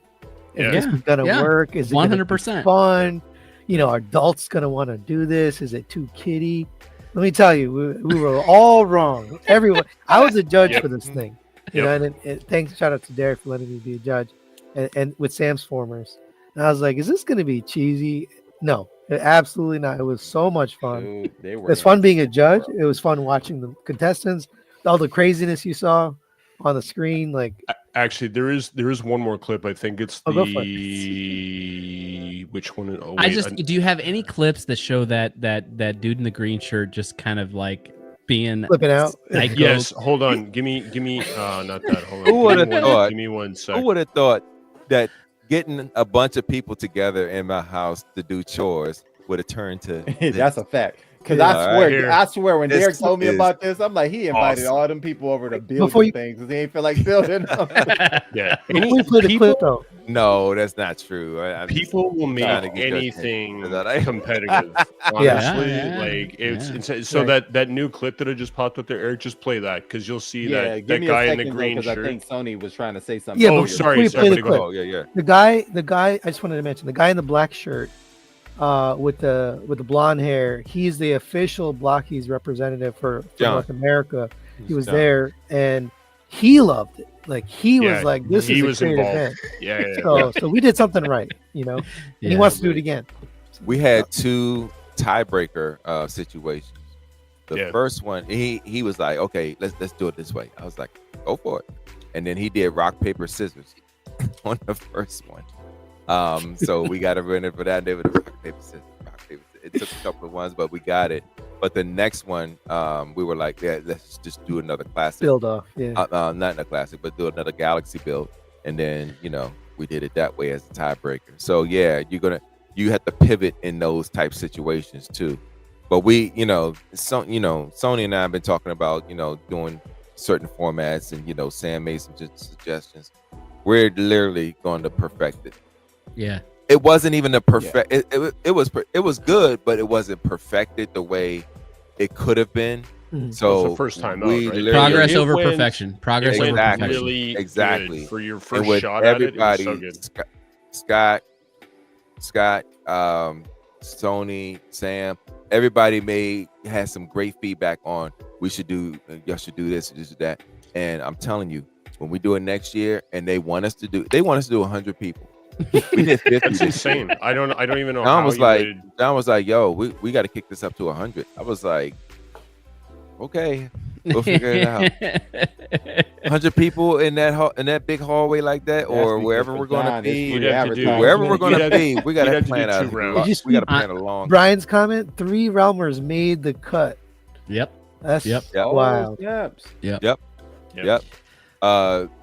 if this was gonna work. Is it 100% fun? You know, are adults gonna want to do this? Is it too kiddie? Let me tell you, we were all wrong. Everyone. I was a judge for this thing. You know, and thanks, shout out to Derek for letting me be a judge, and with Sam's Formers. And I was like, is this gonna be cheesy? No, absolutely not. It was so much fun. Dude, it was fun being a judge. It was fun watching the contestants, all the craziness you saw on the screen. Like, actually, there is one more clip. I think it's which one? Oh, wait, do you have any clips that show that dude in the green shirt just kind of like being flipping out? Yes. Hold on. Give me. Not that. Hold on. Who would have thought? Give me 1 second. Who would have thought that getting a bunch of people together in my house to do chores would have turned to that's a fact. Because I swear when Derek told me about this, I'm like, he invited all them people over to build things because he ain't feel like building them. Yeah. Though. No, that's not true. People will make anything competitive. Honestly, like it's so that new clip that I just popped up there, Eric, just play that because you'll see that guy in the green shirt. I think Sony was trying to say something. Yeah, sorry. The guy. I just wanted to mention the guy in the black shirt. With the blonde hair, he's the official blockies representative for North America. He was there and he loved it. Like he was like, this is a great event. So we did something right, you know. And he wants to do it again. We had 2 tiebreaker situations. The first one, he was like, okay, let's do it this way. I was like, go for it. And then he did rock, paper, scissors on the first one. So we got to run it for that. They were rock, paper, scissors. It took a couple of ones, but we got it. But the next one, we were like, yeah, let's just do another classic. Build off, yeah. Not a classic, but do another Galaxy build. And then, we did it that way as a tiebreaker. So yeah, you have to pivot in those type situations too. But we, Sony and I have been talking about, doing certain formats, and Sam made some suggestions. We're literally going to perfect it. Yeah. It wasn't even a perfect. Yeah. It was good, but it wasn't perfected the way it could have been. So the first time we out, right? Progress over perfection. Progress over perfection. Really exactly. Good. For your first shot at it, it was so good. Scott, Sony, Sam, everybody had some great feedback on y'all should do this and that. And I'm telling you, when we do it next year, and they want us to do 100 people. We did 50. That's insane. I don't even know. John was like, yo, we got to kick this up to 100. I was like, okay, we'll figure it out. 100 people in that big hallway like that, or wherever we're going to be. Wherever we're going to be, we got to plan out. We got to plan a long. Brian's comment: 3 Realmers made the cut. Yep. That's wow. Yep.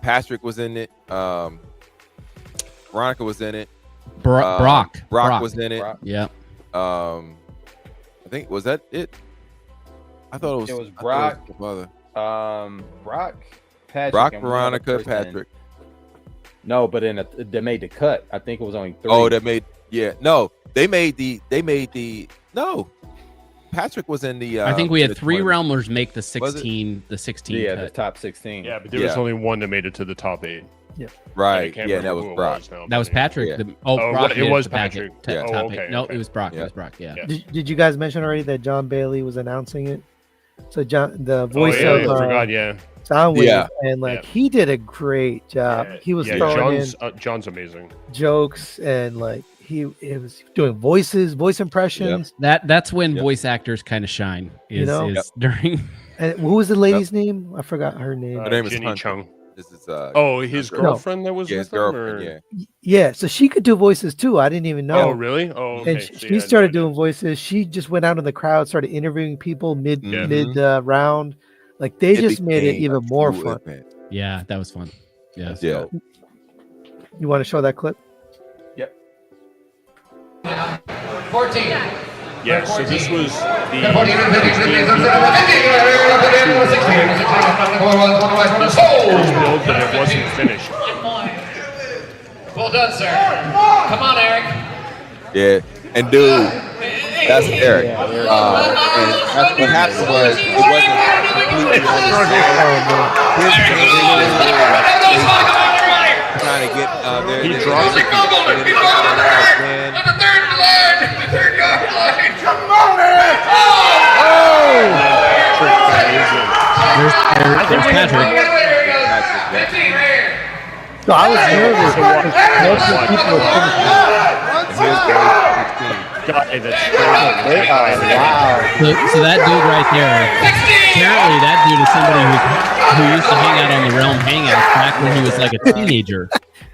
Patrick was in it. Veronica was in it. Brock was in it. Yep. I think was that it. I thought it was Brock. Brock, Patrick, Brock, Veronica, Patrick. No, but they made the cut. I think it was only 3. Oh, they made the no. Patrick was in the. I think we had 3 Realmers make the 16. The 16. Yeah, cut. the top 16. Yeah, but there was only one that made it to the top 8. Yeah. Right. Yeah, that was Brock. That was Patrick. Yeah. Brock. It was Patrick. Okay. No, it was Brock. It was Brock. Yeah. Did you guys mention already that John Bailey was announcing it? So the voice of I forgot. Soundwave, and he did a great job. He was throwing John's amazing. Jokes, and he was doing voice impressions. Yep. That's when voice actors kind of shine. Is during. And what was the lady's name? I forgot her name. Her name is Jenny Chung. This is his girlfriend that was with him. Yeah. So she could do voices too. I didn't even know. Oh, really? Oh, okay. And she started doing voices. She just went out in the crowd, started interviewing people mid round. They just made it even more fun. Man. Yeah, that was fun. Yeah. You want to show that clip? Yep. 14. Yeah, so this was the build that it wasn't finished. Well done, sir. Come on, Eric. Yeah, and dude, that's Eric. And that's what happened was it wasn't completely trying to get there. He dropped it. Come on, Eric! There's Patrick. So I was nervous. Multiple people were So that dude right there, apparently that dude is somebody who used to hang out on the Realm Hangouts back when he was like a teenager.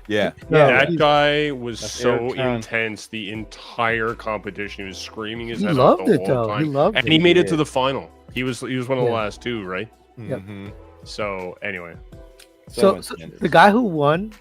Yeah. That guy was so intense the entire competition. He was screaming his head off the whole time. He loved it. And he made it to the final. He was one of the last 2, right? Yep. So anyway. So the guy who won,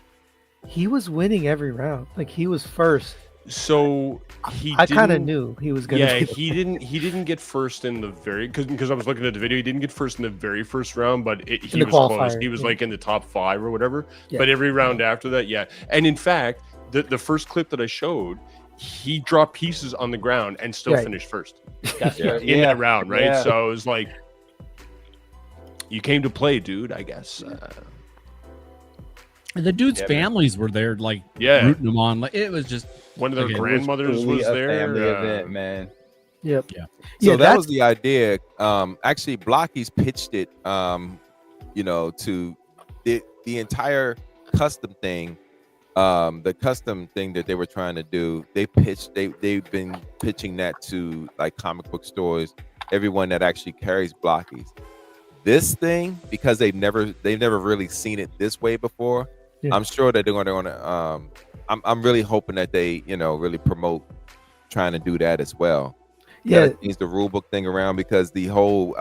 he was winning every round. He was first. So I kind of knew he was gonna. Yeah, he didn't get first in the because I was looking at the video. He didn't get first in the very first round, but he was close. He was in the top 5 or whatever. Yeah. But every round after that, and in fact, the first clip that I showed, he dropped pieces on the ground and still finished first in that round, right? Yeah. So it was like, you came to play, dude. I guess. The dude's families were there, rooting him on. It was just one of their grandmothers was there. Family event, man. Yep. Yeah. So that was the idea. Actually, Blockies pitched it. To the entire custom thing. The custom thing that they were trying to do. They've been pitching that to comic book stores, everyone that actually carries Blockies. This thing, because they've never really seen it this way before. Yeah. I'm sure that they're going to. I'm really hoping that they really promote trying to do that as well. Yeah. change the rule book thing around, because the whole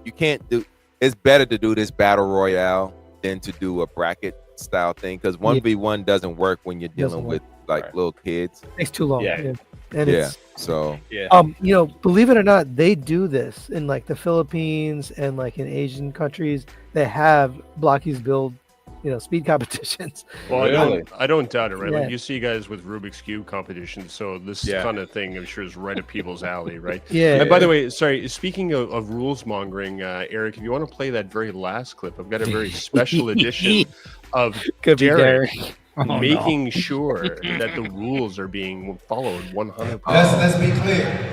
you can't do. It's better to do this battle royale than to do a bracket style thing, because 1v1 doesn't work when you're dealing with like little kids. Takes too long. Yeah. And it's So you know, believe it or not, they do this in like the Philippines and like in Asian countries. They have blockies build, you know, speed competitions. Well, Really? I don't doubt it, right? Yeah. Like you see guys with Rubik's Cube competitions, so this kind of thing I'm sure is right up people's alley, right? Yeah. And by the way, sorry, speaking of rules mongering, Eric, if you want to play that very last clip, I've got a very special edition of Could be Derek Derek. making sure that the rules are being followed 100%. Let's be clear.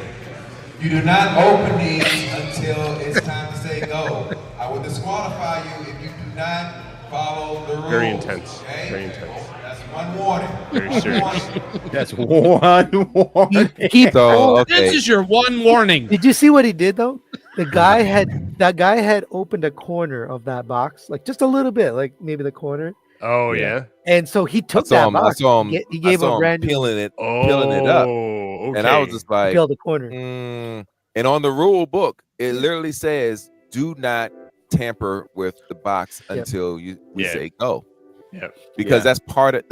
You do not open these until it's time to say go. I will disqualify you if you do not follow the rules. Very intense. Okay? Very intense. That's one warning. Very serious. That's one warning. So This is your one warning. Did you see what he did though? That guy had opened a corner of that box, like just a little bit, like maybe the corner. Oh yeah. And so he took I saw that him, box. I saw him, He gave I saw a him brand new peeling it Oh, up, okay. and I was just like, peeled the corner. And on the rule book, it literally says, "Do not tamper with the box until we say go." Yeah, because that's part of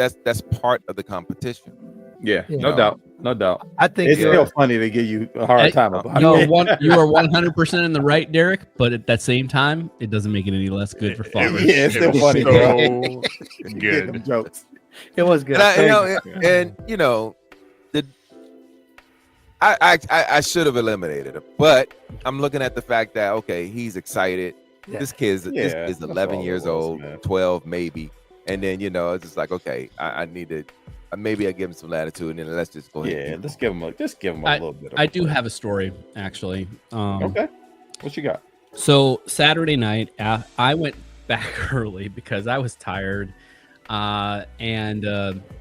the competition. Yeah, You no know. doubt, no doubt. I think It's still funny to give you a hard time about You it. are 100% in the right, Derek. But at that same time, it doesn't make it any less good for followers. Yeah, it's still funny, so bro. Getting them good. jokes. It was good. And you know, I should have eliminated him, but I'm looking at the fact that okay, he's excited. Yeah. This kid's Yeah, is that's 11 all it years was, old, man. 12 maybe, and then you know it's just like okay, I need to maybe I give him some latitude, and then let's just go ahead. Yeah, and just give him a little bit. Of I a do break. have a story actually. Okay, what you got? So Saturday night, I went back early because I was tired, and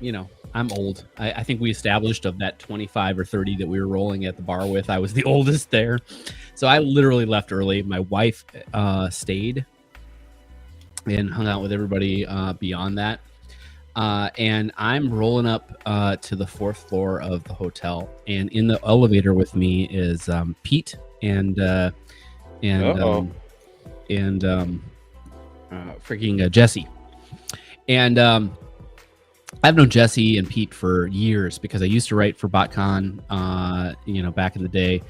you know I'm old. I think we established of that 25 or 30 that we were rolling at the bar with, I was the oldest there, so I literally left early. My wife stayed and hung out with everybody beyond that, and I'm rolling up to the 4th floor of the hotel, and in the elevator with me is Pete and freaking Jesse. And I've known Jesse and Pete for years because I used to write for Botcon, you know, back in the day.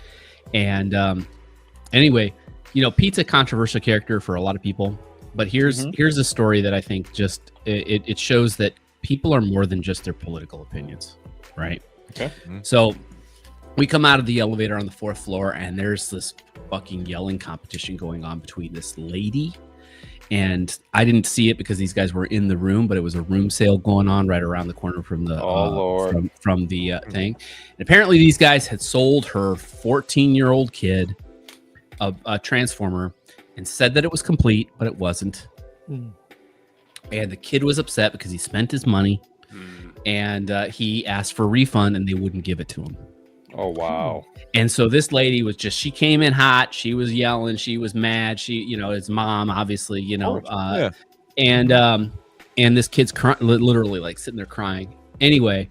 And anyway, you know, Pete's a controversial character for a lot of people, but here's a story that I think just it shows that people are more than just their political opinions, right? Okay. So we come out of the elevator on the 4th floor, and there's this fucking yelling competition going on between this lady, and I didn't see it because these guys were in the room, but it was a room sale going on right around the corner from the from the thing. And apparently these guys had sold her 14-year-old kid a transformer and said that it was complete, but it wasn't. And the kid was upset because he spent his money, and he asked for a refund, and they wouldn't give it to him. Oh wow! And so this lady was she came in hot. She was yelling. She was mad. She, you know, his mom, obviously, you know, and this kid's literally like sitting there crying. Anyway,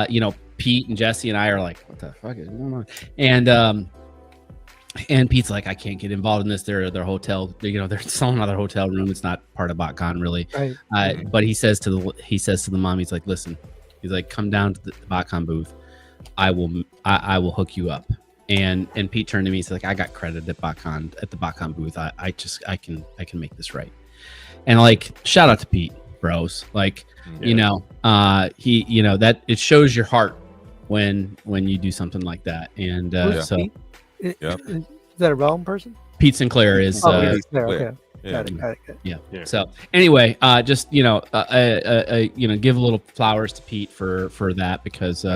you know, Pete and Jesse and I are like, what the fuck is going on? And Pete's like, I can't get involved in this. They're their hotel. You know, they're selling another hotel room. It's not part of Botcon really. Right. But he says to the mom, he's like, listen, he's like, come down to the Botcon booth. I will hook you up. And Pete turned to me. He's like, I got credit at Botcon at the Botcon booth. I can make this right. And like, shout out to Pete, bros. Like, you know, he, you know, that it shows your heart when you do something like that. And so. Pete? Is that a realm person? Pete Sinclair is Sinclair, Sinclair. okay. Yeah. Got it. Yeah. So anyway, just you know, you know, give a little flowers to Pete for that because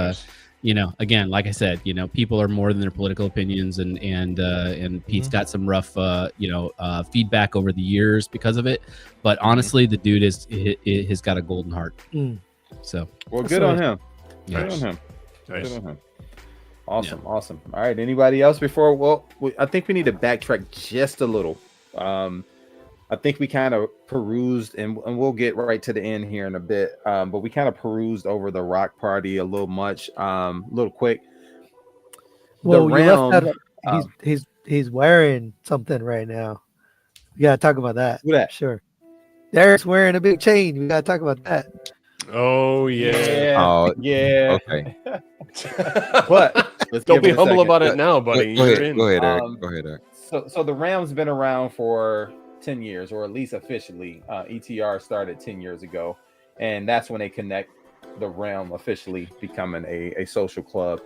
you know, again, like I said, you know, people are more than their political opinions, and Pete's got some rough you know feedback over the years because of it. But honestly, the dude has got a golden heart. So Well, good on him. Nice. Good on him. Nice. Good on him. Awesome, awesome. All right, anybody else before? Well, I think we need to backtrack just a little. I think we kind of perused, and we'll get right to the end here in a bit. But we kind of perused over the rock party a little much, a little quick. Well, you left realm. out. He's wearing something right now. We gotta talk about that. Who that? Sure. Derek's wearing a big chain. We gotta talk about that. Oh yeah. Oh, Yeah. okay. But let's Don't give be it a humble second. about it now, buddy. Go You're ahead, in. go ahead, Eric. Um, Go ahead, Eric. So the Realm's been around for 10 years, or at least officially. ETR started 10 years ago, and that's when they connect the Realm officially becoming a social club,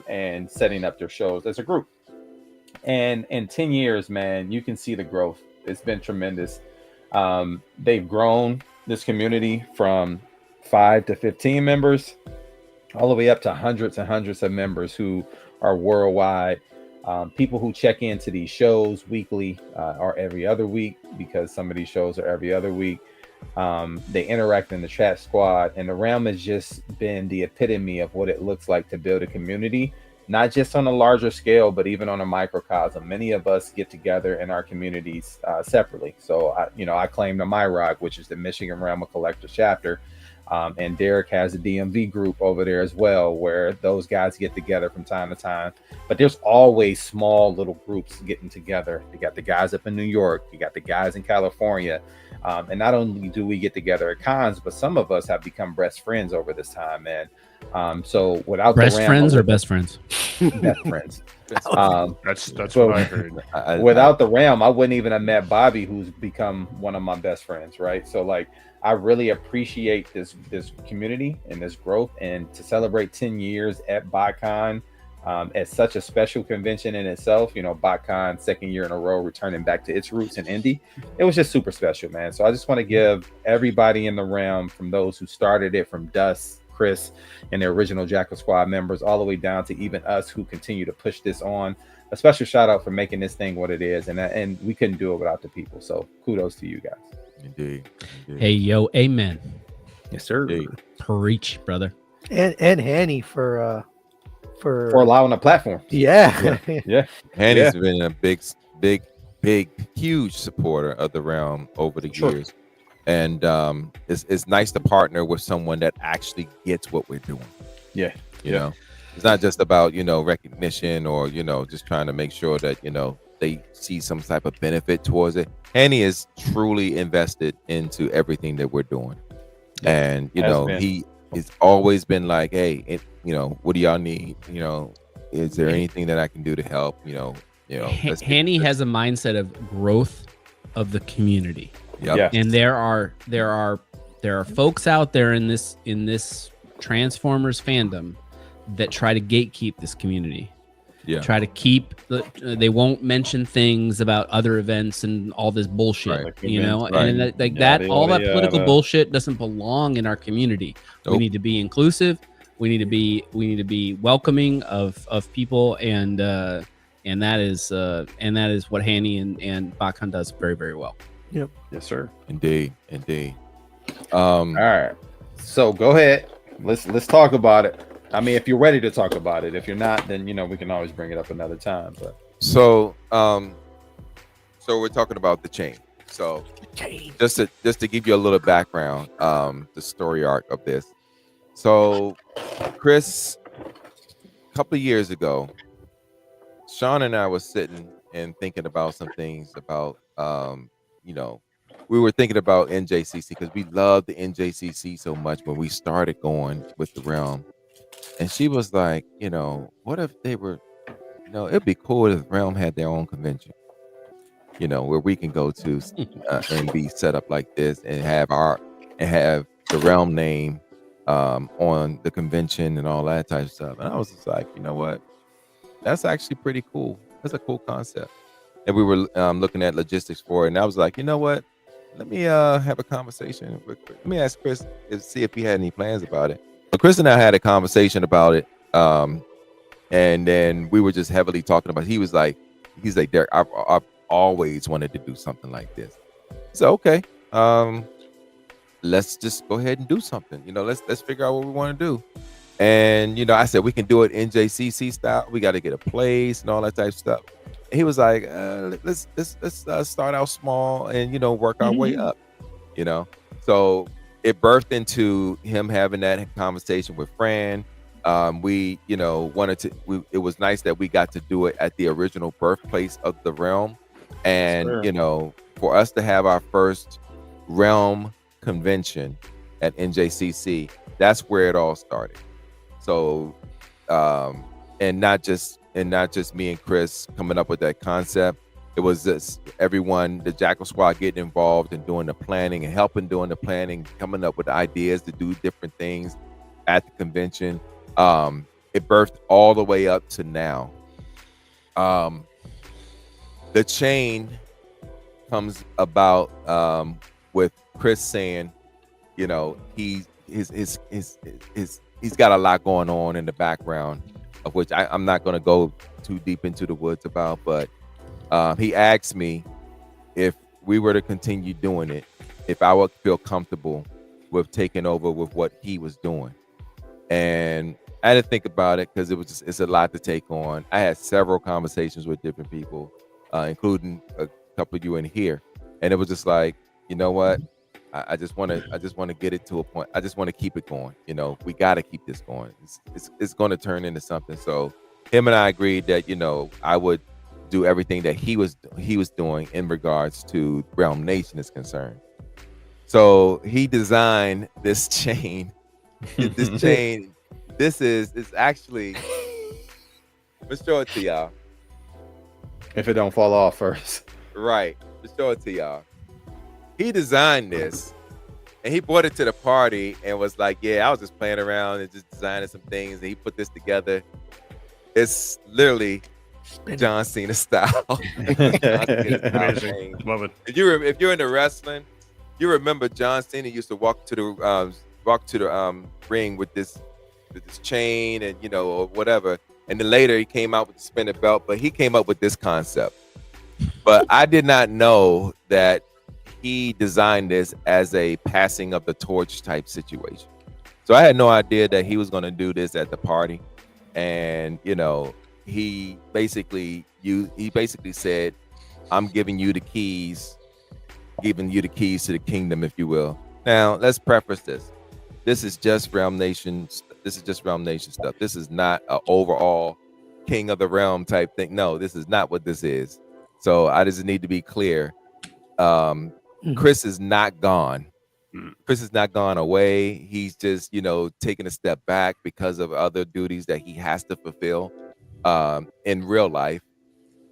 and setting up their shows as a group. And in 10 years, man, you can see the growth. It's been tremendous. They've grown this community from 5 to 15 members, all the way up to hundreds and hundreds of members who are worldwide. People who check into these shows weekly, or every other week, because some of these shows are every other week. They interact in the chat squad, and the Realm has just been the epitome of what it looks like to build a community, not just on a larger scale, but even on a microcosm. Many of us get together in our communities separately. So, I claim the MyRock, which is the Michigan Realm of Collectors chapter. And Derek has a DMV group over there as well, where those guys get together from time to time. But there's always small little groups getting together. You got the guys up in New York, you got the guys in California. And not only do we get together at cons, but some of us have become best friends over this time, man. So without Best the Ram, friends or best friends? best friends. That's so what I heard. without the Ram, I wouldn't even have met Bobby, who's become one of my best friends, right? So like, I really appreciate this community and this growth, and to celebrate 10 years at Botcon, at such a special convention in itself. Botcon, second year in a row, returning back to its roots in Indy. It was just super special, man. So I just want to give everybody in the Realm, from those who started it, from Dust, Chris, and the original Jackal Squad members, all the way down to even us who continue to push this on, a special shout out for making this thing what it is. And we couldn't do it without the people. So kudos to you guys. Indeed. Hey, yo, amen. Yes, sir. Indeed. Preach, brother. And Hanny for allowing a platform. Yeah. Yeah. Hanny's been a big, huge supporter of the Realm over the years. And it's nice to partner with someone that actually gets what we're doing. Yeah. You know, it's not just about, recognition or, just trying to make sure that, they see some type of benefit towards it. Hanny is truly invested into everything that we're doing. And, he has always been like, hey, what do y'all need? Is there anything that I can do to help? Hanny has a mindset of growth of the community. Yep. Yeah. And there are folks out there in this Transformers fandom that try to gatekeep this community. Yeah. Try to keep they won't mention things about other events and all this bullshit, Right. and that all that political bullshit doesn't belong in our community. Nope. We need to be inclusive. We need to be welcoming of people, and that is what Hanny and Botcon does very, very well. Yep. Yes, sir. Indeed. All right. So go ahead. Let's talk about it. I mean, if you're ready to talk about it. If you're not, then we can always bring it up another time. But So we're talking about the chain. So just to give you a little background, the story arc of this. So Chris, a couple of years ago, Sean and I was sitting and thinking about some things about we were thinking about NJCC because we loved the NJCC so much when we started going with the Realm. And she was like, what if they were, it'd be cool if Realm had their own convention, where we can go to and be set up like this and have the Realm name on the convention and all that type of stuff. And I was just like, you know what? That's actually pretty cool. That's a cool concept. And we were looking at logistics for it. And I was like, you know what? Let me have a conversation with Chris. Let me ask Chris to see if he had any plans about it. But Chris and I had a conversation about it. And then we were just heavily talking about it. He's like, Derek, I've always wanted to do something like this. So, okay. Let's just go ahead and do something. Let's figure out what we want to do. And, I said, we can do it NJCC style. We got to get a place and all that type of stuff. And he was like, let's start out small and, work our way up, So it birthed into him having that conversation with Fran. we, wanted to. It was nice that we got to do it at the original birthplace of the realm, and Sure. for us to have our first realm convention at NJCC, that's where it all started. So, and not just me and Chris coming up with that concept. It was just everyone, the Jackal Squad, getting involved and doing the planning and helping doing the planning, coming up with ideas to do different things at the convention. It birthed all the way up to now. The chain comes about with Chris saying, he's got a lot going on in the background, of which I'm not going to go too deep into the woods about, but he asked me if we were to continue doing it, if I would feel comfortable with taking over with what he was doing. And I had to think about it because it's a lot to take on. I had several conversations with different people, including a couple of you in here, and it was just like, you know what? I just want to get it to a point. I just want to keep it going. We got to keep this going. It's going to turn into something. So him and I agreed that I would do everything that he was doing in regards to Realm Nation is concerned. So he designed this chain. This is actually, let's show it to y'all. If it don't fall off first. Right. Let's show it to y'all. He designed this and he brought it to the party and was like, yeah, I was just playing around and just designing some things, and he put this together. It's literally John Cena style. Amazing. Love it. If you're into wrestling, you remember John Cena used to walk to the ring with this chain and or whatever, and then later he came out with the spinning belt, but he came up with this concept. But I did not know that he designed this as a passing of the torch type situation. So I had no idea that he was going to do this at the party. And he basically said, I'm giving you the keys to the kingdom, if you will. Now let's preface this. This is just Realm Nation stuff. This is not an overall King of the Realm type thing. No, this is not what this is. So I just need to be clear. Chris is not gone. Chris is not gone away. He's just, taking a step back because of other duties that he has to fulfill in real life.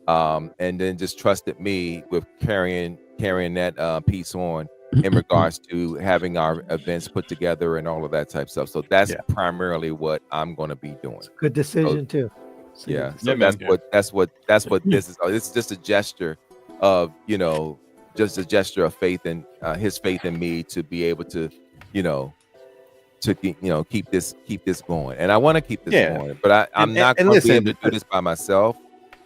And then just trusted me with carrying that piece on in regards to having our events put together and all of that type of stuff. So that's primarily what I'm going to be doing. Good decision too. Yeah. So that's what this is. It's just a gesture of, just a gesture of faith and his faith in me to be able to, keep this going. And I want to keep this going, but I'm not going to be able to do this by myself.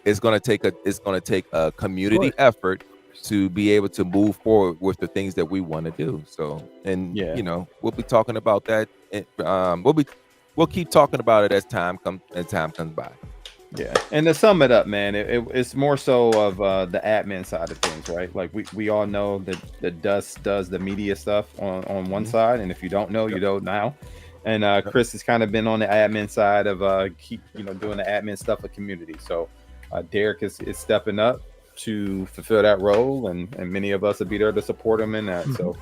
It's going to take a community effort to be able to move forward with the things that we want to do. So, and we'll be talking about that. We'll keep talking about it as time comes by. Yeah, and to sum it up, man, it's more so of the admin side of things, right? Like we all know that the Dust does the media stuff on one side, and if you don't know, you don't now. And Chris has kind of been on the admin side of doing the admin stuff for community. So Derek is stepping up to fulfill that role, and many of us will be there to support him in that. So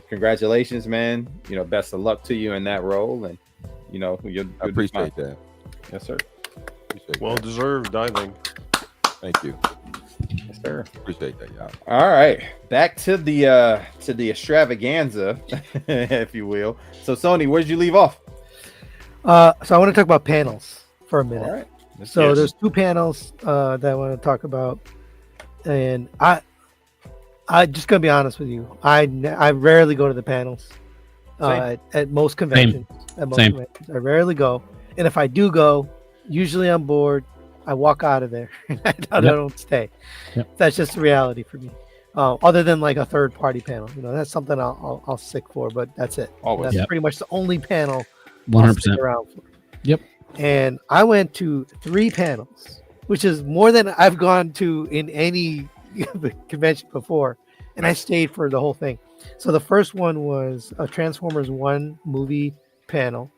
congratulations, man. Best of luck to you in that role, and I appreciate that. Yes, sir. Well deserved, I think. Thank you. Yes, sir. Appreciate that, y'all. All right, back to the extravaganza, if you will. So, Sony, where did you leave off? So I want to talk about panels for a minute. All right. So there's two panels that I want to talk about, and I just gonna be honest with you. I rarely go to the panels at most conventions. Conventions, I rarely go, and if I do go, usually I'm bored. I walk out of there. I don't stay. That's just the reality for me. Other than like a third party panel, that's something I'll stick for, but that's it. Always. That's pretty much the only panel 100%. I'll stick around for. Yep. And I went to 3 panels, which is more than I've gone to in any convention before, and I stayed for the whole thing. So the first one was a Transformers 1 movie panel.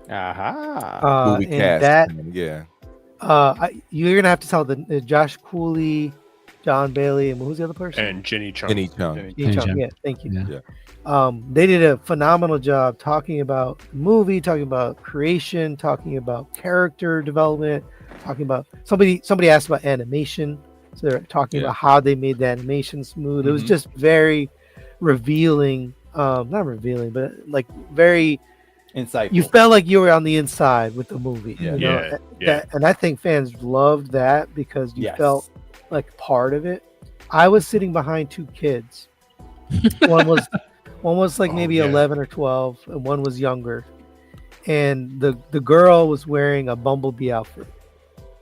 Aha. Movie And cast. that Yeah. you're gonna have to tell the Josh Cooley, John Bailey, and who's the other person? And Jenny Chung. Jenny Chung. Jenny Ian Chung. Chung. Yeah, thank you. Yeah. They did a phenomenal job talking about the movie, talking about creation, talking about character development, talking about somebody asked about animation, so they're talking Yeah. about how they made the animation smooth. It was just very revealing, not revealing, but like very Insightful. you felt like you were on the inside with the movie. Yeah. You know? Yeah, yeah. And I think fans loved that because you Yes. felt like part of it. I was sitting behind two kids. One was like Oh, maybe yeah. 11 or 12, and one was younger. And the girl was wearing a Bumblebee outfit,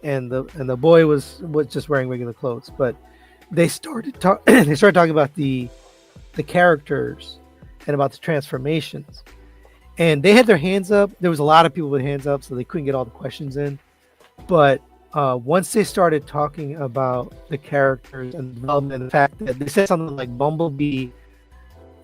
and the boy was just wearing regular clothes. But they started talking about the characters and about the transformations. And they had their hands up. There was a lot of people with hands up, so they couldn't get all the questions in. But once they started talking about the characters and development, and the fact that they said something like Bumblebee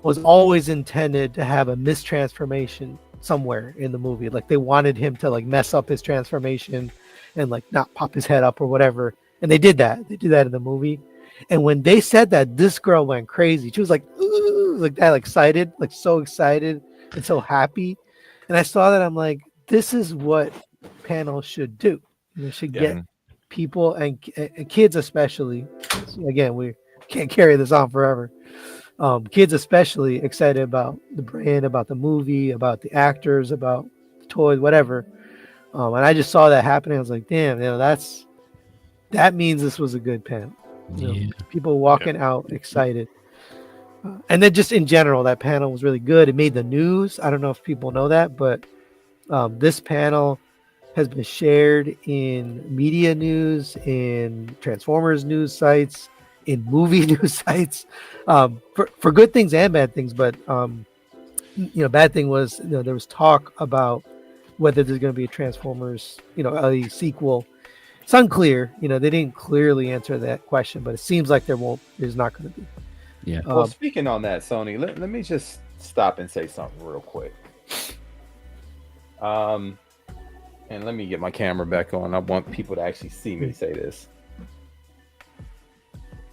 was always intended to have a mistransformation somewhere in the movie. Like they wanted him to like mess up his transformation and like not pop his head up or whatever. And they did that. They did that in the movie. And when they said that, this girl went crazy. She was like, ooh, like that, like excited, like so excited and so happy. And I saw that, I'm like, this is what panels should do. You should get people and kids especially. Again, we can't carry this on forever. Kids especially excited about the brand, about the movie, about the actors, about the toys, whatever. And I just saw that happening. I was like, damn, that means this was a good panel. People walking out excited. And then just in general, that panel was really good. It made the news. I don't know if people know that, but this panel has been shared in media news, in Transformers news sites, in movie news sites, for good things and bad things. But bad thing was there was talk about whether there's going to be a Transformers, a sequel. It's unclear. They didn't clearly answer that question, but it seems like there's not going to be. Yeah. Well, speaking on that, Sony, let me just stop and say something real quick. And let me get my camera back on. I want people to actually see me say this.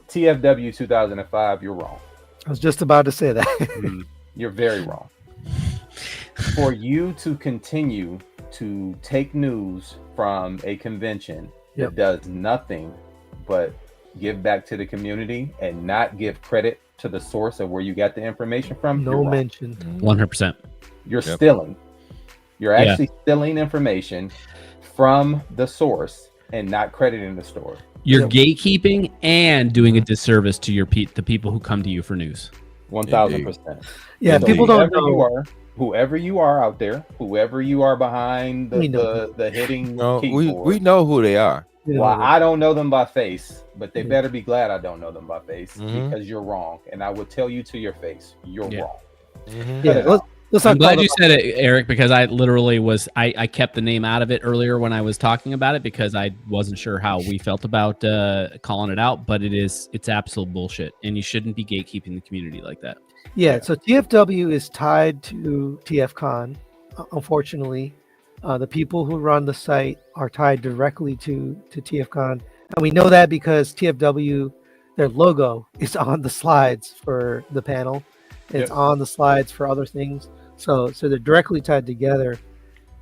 TFW 2005, you're wrong. I was just about to say that. You're very wrong. For you to continue to take news from a convention that does nothing but give back to the community and not give credit to the source of where you got the information from, No mention. 100%. You're stealing. You're actually stealing information from the source and not crediting the store. You're gatekeeping and doing a disservice to the people who come to you for news. 1000%. Yeah, so people don't know. Whoever you are out there, whoever you are behind the hitting keyboard. We know who they are. Well, I don't know them by face, but they better be glad I don't know them by face because you're wrong. And I will tell you to your face, you're wrong. I'm glad you said it, Eric, because I literally I kept the name out of it earlier when I was talking about it because I wasn't sure how we felt about calling it out, but it's absolute bullshit. And you shouldn't be gatekeeping the community like that. Yeah, so TFW is tied to TFCon, unfortunately. The people who run the site are tied directly to TFCon. And we know that because TFW, their logo is on the slides for the panel. It's on the slides for other things. So they're directly tied together.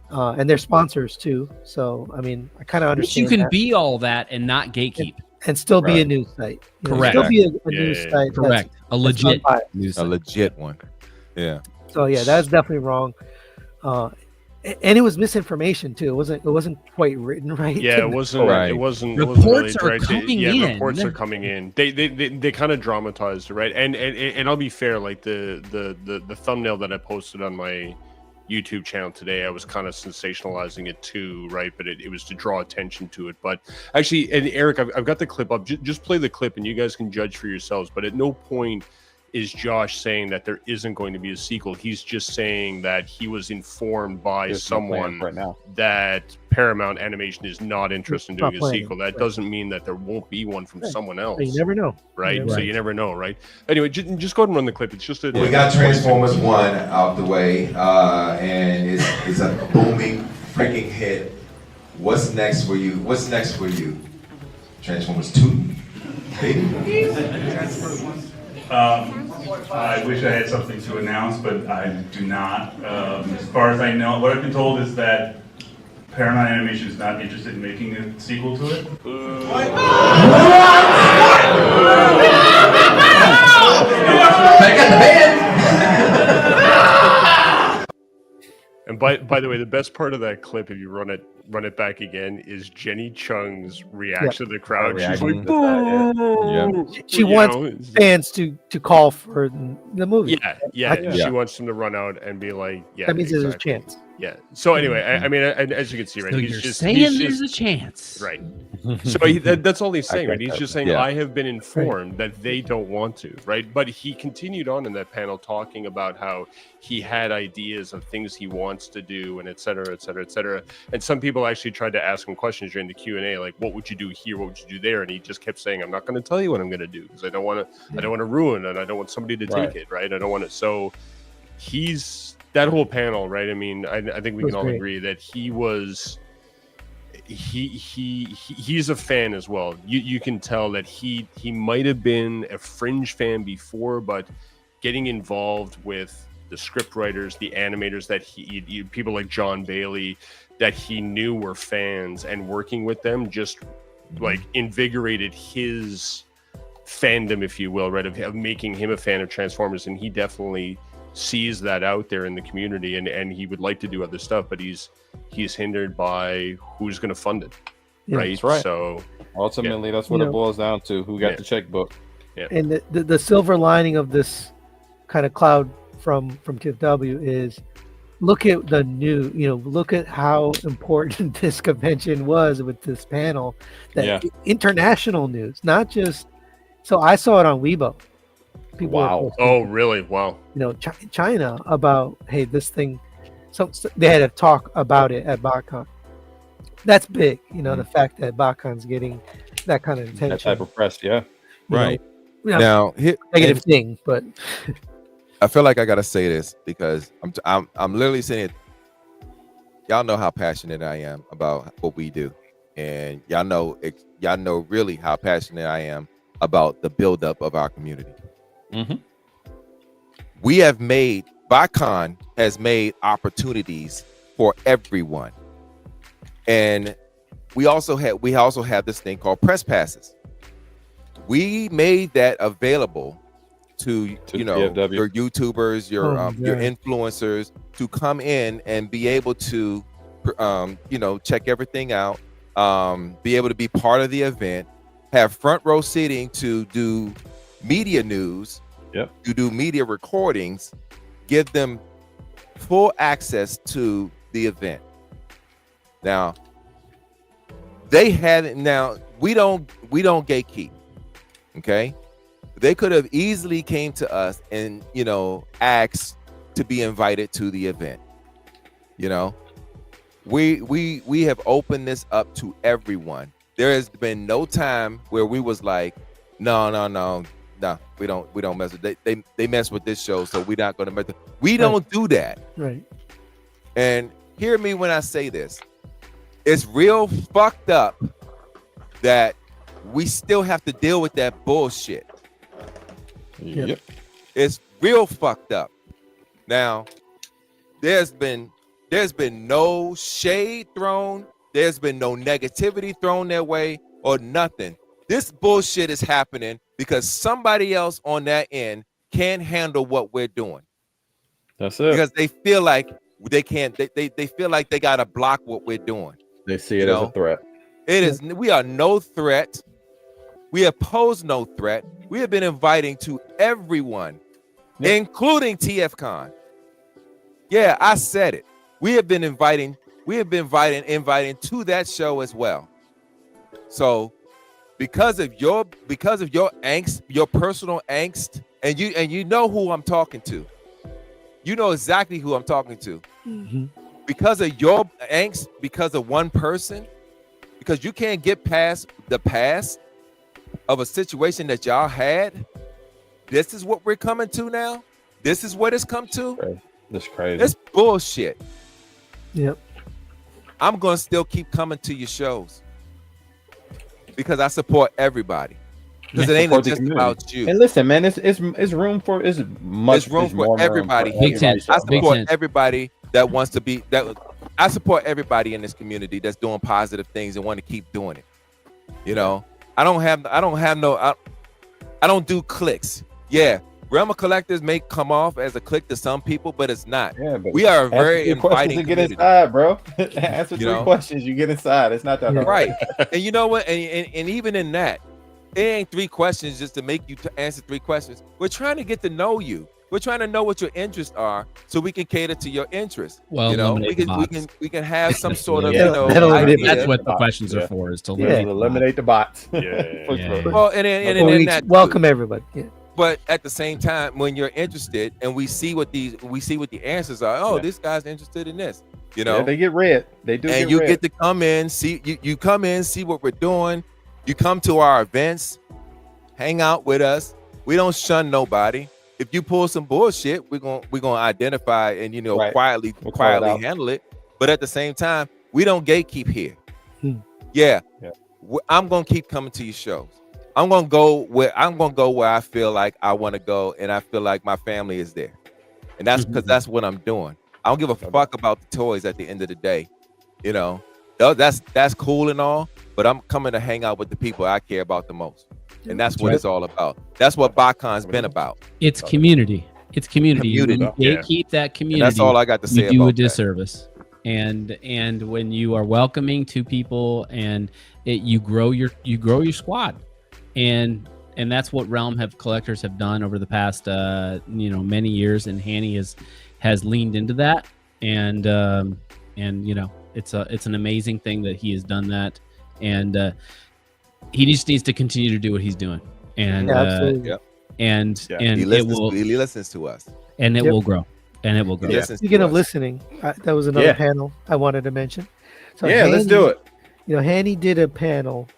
And they're sponsors too. So, I mean, I kind of understand you can that. be all that and not gatekeep. And still be a news site. Correct. Still be a news site. Correct. A legit news site. A legit one. Yeah. So, yeah, that's definitely wrong. And it was misinformation too. It wasn't quite written right. Yeah, it wasn't. Right. It wasn't. Reports really are coming in. Reports are coming in. They kind of dramatized it, right? And I'll be fair. Like the thumbnail that I posted on my YouTube channel today, I was kind of sensationalizing it too, right? But it was to draw attention to it. But actually, and Eric, I've got the clip up. Just play the clip, and you guys can judge for yourselves. But at no point is Josh saying that there isn't going to be a sequel. He's just saying that he was informed by someone right now that Paramount Animation is not interested in doing a planning. sequel. That doesn't mean that there won't be one from someone else. You never know. Right? So you never know, right? Anyway, just go ahead and run the clip. It's just a... We got Transformers 1 out the way, and it's a booming freaking hit. What's next for you? What's next for you? Transformers 2? Baby? I wish I had something to announce, but I do not. As far as I know, what I've been told is that Paramount Animation is not interested in making a sequel to it. Back at the band! And by the way, the best part of that clip, if you run it back again, is Jenny Chung's reaction to the crowd. She's like, "Boo!" She wants fans to call for the movie. Yeah. She wants them to run out and be like, "Yeah." That means there's a chance. Yeah. So anyway, I mean, as you can see, right? So he's just saying there's a chance, right? So that's all he's saying, right? He's just saying, I have been informed that they don't want to, right? But he continued on in that panel talking about how he had ideas of things he wants to do, and et cetera, et cetera, et cetera. And some people actually tried to ask him questions during the Q&A, like, "What would you do here? What would you do there?" And he just kept saying, "I'm not going to tell you what I'm going to do because I don't want to ruin, and I don't want somebody to take it, right? I don't want to." So he's that whole panel, right? I mean, I think we can all agree that he was. He's a fan as well. You can tell that he might have been a fringe fan before, but getting involved with the script writers, the animators that he people like John Bailey that he knew were fans, and working with them just like invigorated his fandom, if you will, right, of making him a fan of Transformers. And he definitely sees that out there in the community, and he would like to do other stuff, but he's hindered by who's going to fund it, right? That's right. So ultimately, that's what it boils down to: who got the checkbook. Yeah. And the silver lining of this kind of cloud from TFW is look at the new, look at how important this convention was with this panel. International news, not just. So I saw it on Weibo. People Oh, really? Wow. China about, hey, this thing. So they had a talk about it at Botcon. That's big, the fact that Botcon's getting that kind of attention. That type of press, right. Now, negative thing, but I feel like I gotta say this because I'm literally saying it. Y'all know how passionate I am about what we do, and y'all know really how passionate I am about the buildup of our community. Mm-hmm. Botcon has made opportunities for everyone, and we also have this thing called press passes. We made that available to your YouTubers, your influencers to come in and be able to check everything out, be able to be part of the event, have front row seating to do media news, to do media recordings, give them full access to the event. Now they had it. Now we don't gatekeep. Okay, they could have easily came to us and asked to be invited to the event. We have opened this up to everyone. There has been no time where we was like, no, we don't mess with they mess with this show, so we're not going to mess with. We don't do that. Right. And hear me when I say this. It's real fucked up that we still have to deal with that bullshit. Yep. It's real fucked up. Now, there's been no shade thrown. There's been no negativity thrown their way or nothing. This bullshit is happening because somebody else on that end can't handle what we're doing. That's it. Because they feel like they can't. They feel like they gotta block what we're doing. They see it as a threat. It is. We are no threat. We oppose no threat. We have been inviting to everyone, including TFCon. Yeah, I said it. We have been inviting to that show as well. So because of your angst, your personal angst and you know who I'm talking to. You know exactly who I'm talking to. Mhm. Because of your angst, because of one person, because you can't get past the past of a situation that y'all had. This is what we're coming to now. This is what it's come to. That's crazy. It's bullshit. Yep. I'm gonna still keep coming to your shows because I support everybody. Because it ain't Support the just community. about you. And listen, man, it's room for There's room for everybody. Big tent. I Big support tent. everybody that wants to be that. I support everybody in this community that's doing positive things and want to keep doing it. You know, I don't do clicks. Yeah, Realm of Collectors may come off as a click to some people, but it's not. Yeah, but We are a very answer 3 questions inviting to get community. inside, bro. Answer 3 know? questions, you get inside. It's not that hard. Right. And you know what? And even in that, it ain't 3 questions just to make you to answer 3 questions. We're trying to get to know you. We're trying to know what your interests are so we can cater to your interests. Well, you know, eliminate the bots. we can have some sort of, Yeah. you know, That'll eliminate idea. That's what the questions Yeah. are for, is to Yeah. eliminate, Eliminate the bots. Yeah. For Yeah. sure. Well, and Well, in we that welcome everybody. Yeah. But at the same time, when you're interested and we see what the answers are, oh, Yeah. this guy's interested in this, you Yeah, know, they get red. They do. and get you red. get to come in, see you come in, see what we're doing. You come to our events, hang out with us. We don't shun nobody. If you pull some bullshit, we're gonna identify and Right. quietly We'll call it out. handle it. But at the same time, we don't gatekeep here. Hmm. Yeah, Yeah. I'm gonna keep coming to your shows. I'm gonna go where I feel like I want to go, and I feel like my family is there, and that's because that's what I'm doing. I don't give a fuck about the toys at the end of the day. You know, that's cool and all, but I'm coming to hang out with the people I care about the most. And that's what it's all about. That's what Botcon's been about. It's community. It's community. Community. When you gatekeep that community, And that's all I got to say you do about a disservice. And when you are welcoming to people and you grow your squad, and that's what Realm Collectors have done over the past many years, and Hanny has leaned into that, and you know, it's an amazing thing that he has done that, and he just needs to continue to do what he's doing, and Absolutely. Yep. and He listens to us. and it Yep. will grow, and it will grow. He listens Speaking to of us. listening, that was another Yeah. panel I wanted to mention. So Yeah, let's do it. You know, Hanny did a panel.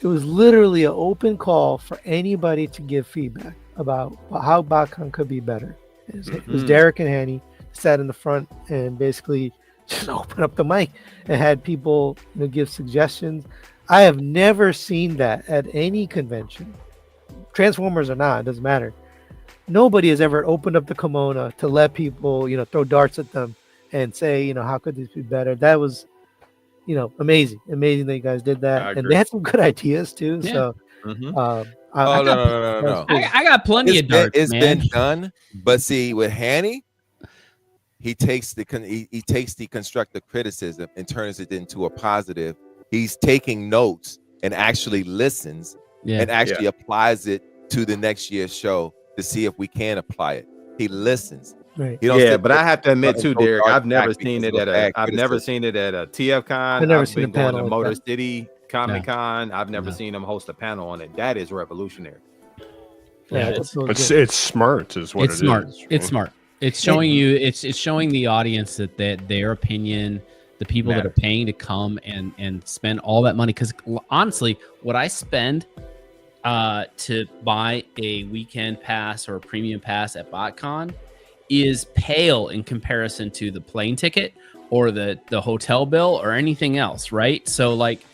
It was literally an open call for anybody to give feedback about how Botcon could be better. It was Derek and Hanny sat in the front and basically just opened up the mic and had people, give suggestions. I have never seen that at any convention, Transformers or not, it doesn't matter. Nobody has ever opened up the kimono to let people, throw darts at them and say, how could this be better? That was, amazing that you guys did that, I and agree. they had some good ideas too. Yeah. So, Mhm. Oh no. I got plenty of darts, It's man. been done, but see, with Hanny, he takes the constructive criticism and turns it into a positive. He's taking notes and actually listens Yeah. and actually applies it to the next year's show to see if we can apply it. He listens. right. He don't Yeah, sit but there I have to admit and too, throw Derek, darts I've never back seen because it of at bad I've never criticism. seen it at a TFCon. I've never I've seen been a going panel to like Motor that. City Comic No. Con. I've never No. seen them host a panel on it. That is revolutionary. Yeah, it's- that's so It's good. it's smart, is what It's smart. it is. It's smart. It's showing you. It's showing the audience that their opinion, the people that are paying to come and spend all that money. Because honestly, what I spend to buy a weekend pass or a premium pass at Botcon is pale in comparison to the plane ticket or the hotel bill or anything else, right? So like,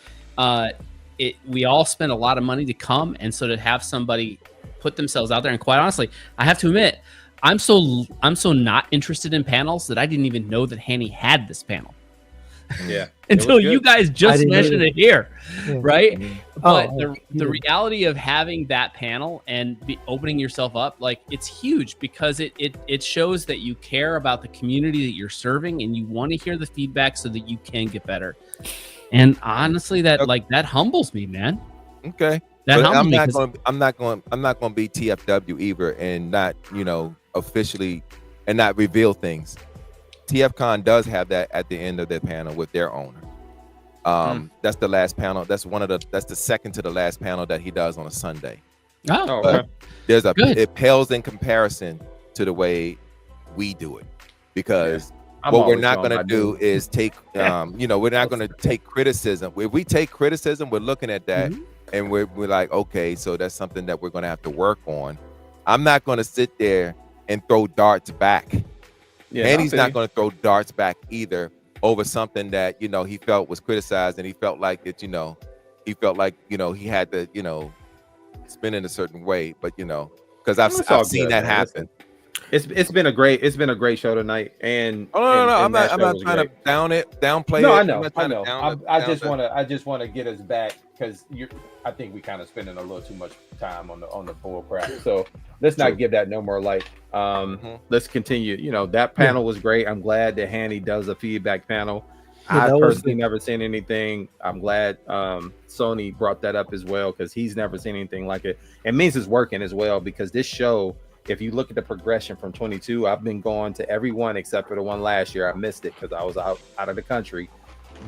we all spend a lot of money to come, and so to have somebody put themselves out there, and quite honestly, I have to admit, I'm so not interested in panels that I didn't even know that Hanny had this panel Yeah. until you guys I just didn't mentioned either. it here, Yeah. right? But Oh, the reality of having that panel and opening yourself up, like, it's huge because it shows that you care about the community that you're serving and you want to hear the feedback so that you can get better. And honestly, that humbles me, man. Okay. That But humbles I'm me. not 'Cause- going. I'm not going. I'm not going to be TFW either, and not officially, and not reveal things. TFCon does have that at the end of their panel with their owner. That's the last panel. That's the second to the last panel that he does on a Sunday. Oh, okay. There's Good. it pales in comparison to the way we do it, because I'm what we're always not going going to by do dude. is take, we're not going to take criticism. If we take criticism, we're looking at that and we're like, okay, so that's something that we're going to have to work on. I'm not going to sit there and throw darts back. Yeah, And I he's feel not you. going to throw darts back either over something that, he felt was criticized, and he felt like that, he had to, spin in a certain way. But, because It's all I've seen good, that man. happen. Listen, it's been a great show tonight, and Oh, no, and that I'm show not was trying great. to downplay No, it. I I'm know, not I trying to know. I just want to get us back, because I think we kind of spending a little too much time on the bull crap. So let's not give that no more light. Let's continue. That panel was great. I'm glad that Hanny does a feedback panel. I personally never seen anything. I'm glad Sony brought that up as well, because he's never seen anything like it. It means it's working as well, because this show, if you look at the progression from 22, I've been going to every one except for the one last year. I missed it because I was out of the country.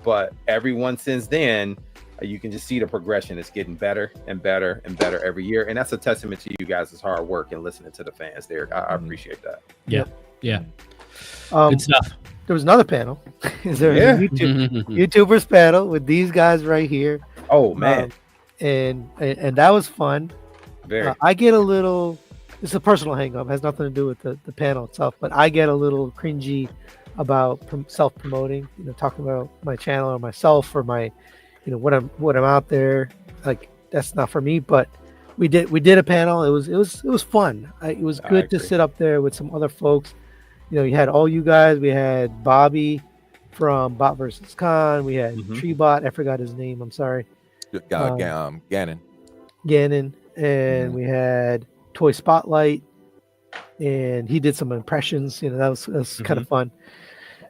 But everyone since then, you can just see the progression. It's getting better and better and better every year. And that's a testament to you guys' hard work and listening to the fans, Derek. I appreciate that. Yeah. Good stuff. There was another panel. Is there a YouTubers panel with these guys right here? Oh man, and that was fun. Very. I get a little. It's a personal hang-up. It has nothing to do with the panel itself, but I get a little cringy about self-promoting. Talking about my channel or myself or my, what I'm out there. Like, that's not for me. But we did a panel. It was fun. It was good to sit up there with some other folks. You had all you guys. We had Bobby from Bot versus Con. We had Treebot. I forgot his name. I'm sorry. Gannon. And we had Toy Spotlight, and he did some impressions. That was kind of fun.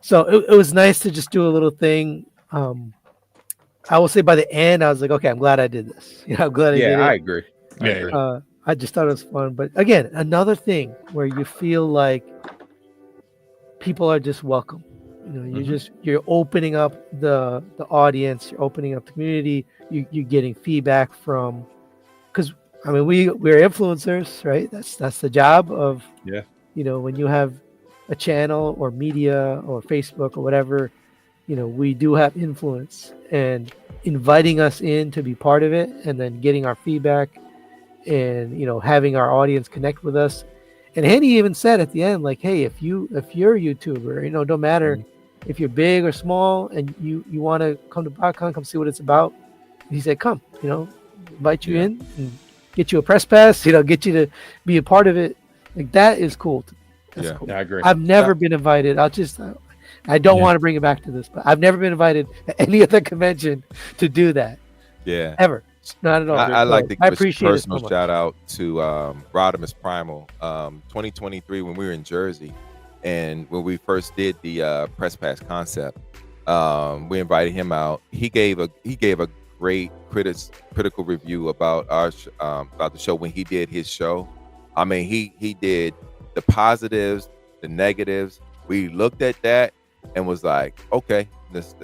So it was nice to just do a little thing. I will say by the end, I was like, okay, I'm glad I did this. I'm glad I did it. I agree. I just thought it was fun. But again, another thing where you feel like people are just welcome. You're opening up the audience, you're opening up the community, you're getting feedback from, because we're influencers, right? That's the job of when you have a channel or media or Facebook or whatever, we do have influence, and inviting us in to be part of it, and then getting our feedback, and having our audience connect with us. And Handy even said at the end, like, hey, if you're a YouTuber, don't matter if you're big or small, and you want to come to Botcon, come see what it's about. He said, come, invite you in and get you a press pass, get you to be a part of it. Like, that is cool. That's cool. Yeah, I agree. I've never been invited. I don't want to bring it back to this, but I've never been invited at any other convention to do that. Yeah. Ever. Not at all. I like to give a personal so shout out to Rodimus Primal. 2023, when we were in Jersey, and when we first did the press pass concept, we invited him out. He gave a great critical review about about the show when he did his show. He did the positives, the negatives. We looked at that and was like, okay, this,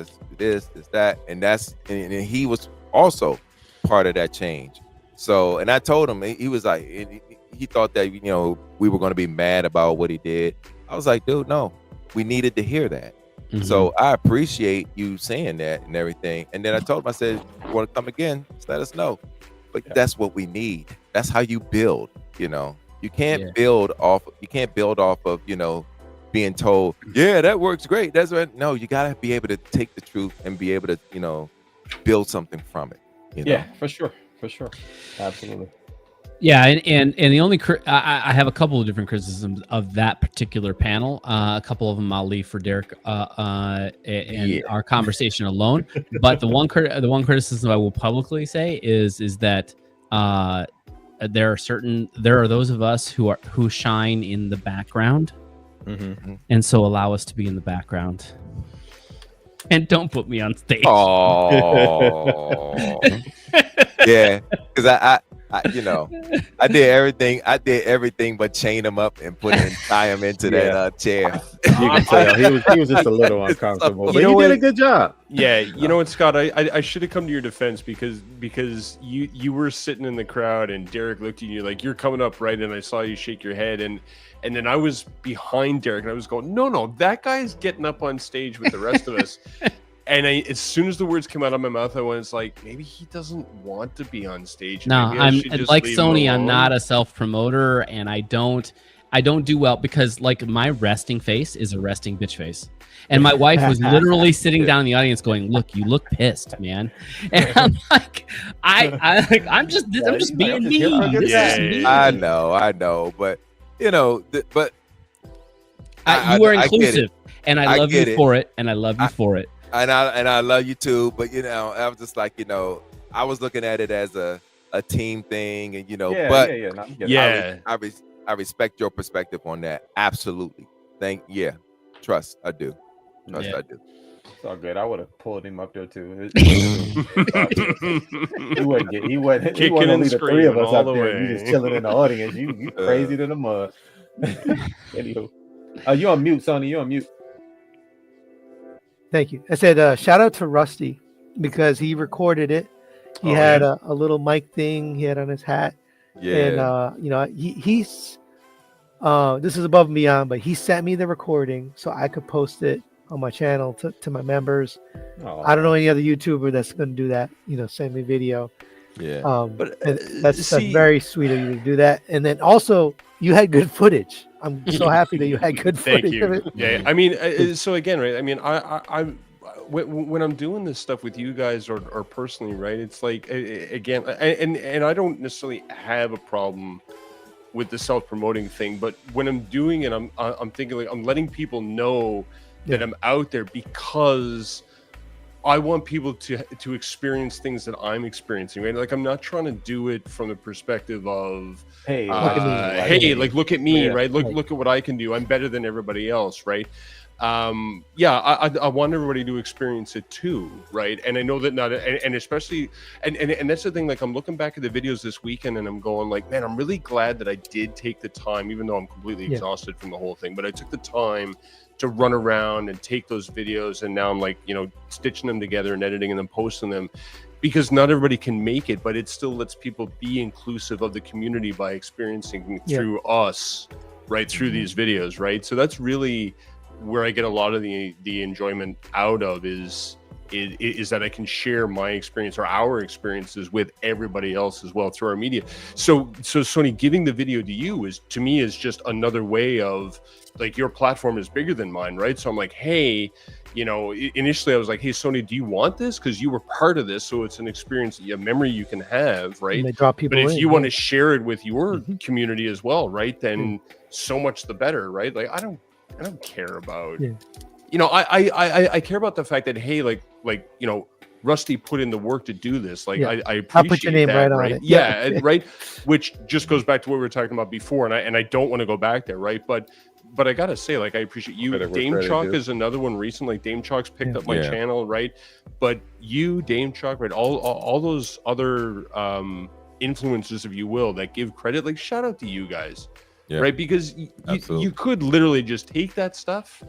that, and he was also part of that change. So, and I told him, he was like, he thought that we were going to be mad about what he did. I was like, dude, no, we needed to hear that. So I appreciate you saying that and everything. And then I told him, I said, you want to come again, just let us know. But that's what we need. That's how you build. You can't build off of being told, yeah, that works great. That's right. No, you gotta be able to take the truth and be able to build something from it. Yeah, for sure, absolutely. Yeah, and the only I have a couple of different criticisms of that particular panel. A couple of them I'll leave for Derek and our conversation alone. But the one criticism I will publicly say is that there are those of us who shine in the background, and so allow us to be in the background. And don't put me on stage. Oh, yeah, because I did everything. I did everything but chain him up and tie him into that chair. You can tell he was just a little uncomfortable, but he did a good job. Yeah, you know what, Scott? I should have come to your defense because you were sitting in the crowd and Derek looked at you like you're coming up, right? And I saw you shake your head and then I was behind Derek and I was going, no, that guy's getting up on stage with the rest of us. And as soon as the words came out of my mouth, I was like, maybe he doesn't want to be on stage. No, maybe I should just like leave Sony. him I'm alone. not a self promoter, and I don't do well because like my resting face is a resting bitch face, and my wife was literally sitting down in the audience going, "Look, you look pissed, man," and I'm like, I'm just being me. I know, but you are inclusive, and I love you for it, and I love you for it. And I love you too, but I was just like, I was looking at it as a team thing, and I respect your perspective on that. Absolutely. Trust, I do. I do. It's all good. I would have pulled him up there too. He wouldn't leave the three of us up there. You just chilling in the audience. You crazy to the mud. Anywho, you on mute, Sony. You on mute. Thank you. I said shout out to Rusty because he recorded it. He had a little mic thing he had on his hat. Yeah. And he's this is above and beyond, but he sent me the recording so I could post it on my channel to my members. I don't know any other YouTuber that's going to do that. Send me video. Yeah. But that's very sweet of you to do that. And then also you had good footage. I'm so happy that you had good footage. Thank you. Yeah. I mean, so again, right? I mean, I when I'm doing this stuff with you guys or personally, right? It's like again, and I don't necessarily have a problem with the self-promoting thing, but when I'm doing it, I'm thinking like I'm letting people know that I'm out there because I want people to experience things that I'm experiencing, right? Like I'm not trying to do it from the perspective of hey, look at me, right? Look at what I can do. I'm better than everybody else, right? I want everybody to experience it too, right? And I know that not, and especially, and that's the thing. Like I'm looking back at the videos this weekend, and I'm going like, man, I'm really glad that I did take the time, even though I'm completely exhausted from the whole thing. But I took the time to run around and take those videos, and now I'm like, stitching them together and editing and then posting them, because not everybody can make it, but it still lets people be inclusive of the community by experiencing through us, right? Through these videos, right? So that's really where I get a lot of the enjoyment out of is that I can share my experience or our experiences with everybody else as well through our media. So Sony, giving the video to you is just another way of like, your platform is bigger than mine, right? So I'm like, hey, initially I was like, hey, Sony, do you want this? Because you were part of this, so it's an experience, a memory you can have, right? And they draw people but if in, you want to share it with your community as well, right? Then so much the better, right? Like I don't care about I care about the fact that, hey, like Rusty put in the work to do this. Like I appreciate I'll put your name that, right on it. Yeah, right. Which just goes back to what we were talking about before, and I don't want to go back there, right? But I gotta say, like, I appreciate you. Dame Chalk is another one recently. Like Dame Chalk's picked up my channel, right? But you, Dame Chalk, right? All those other influencers, if you will, that give credit, like shout out to you guys. Yeah. Right, because you could literally just take that stuff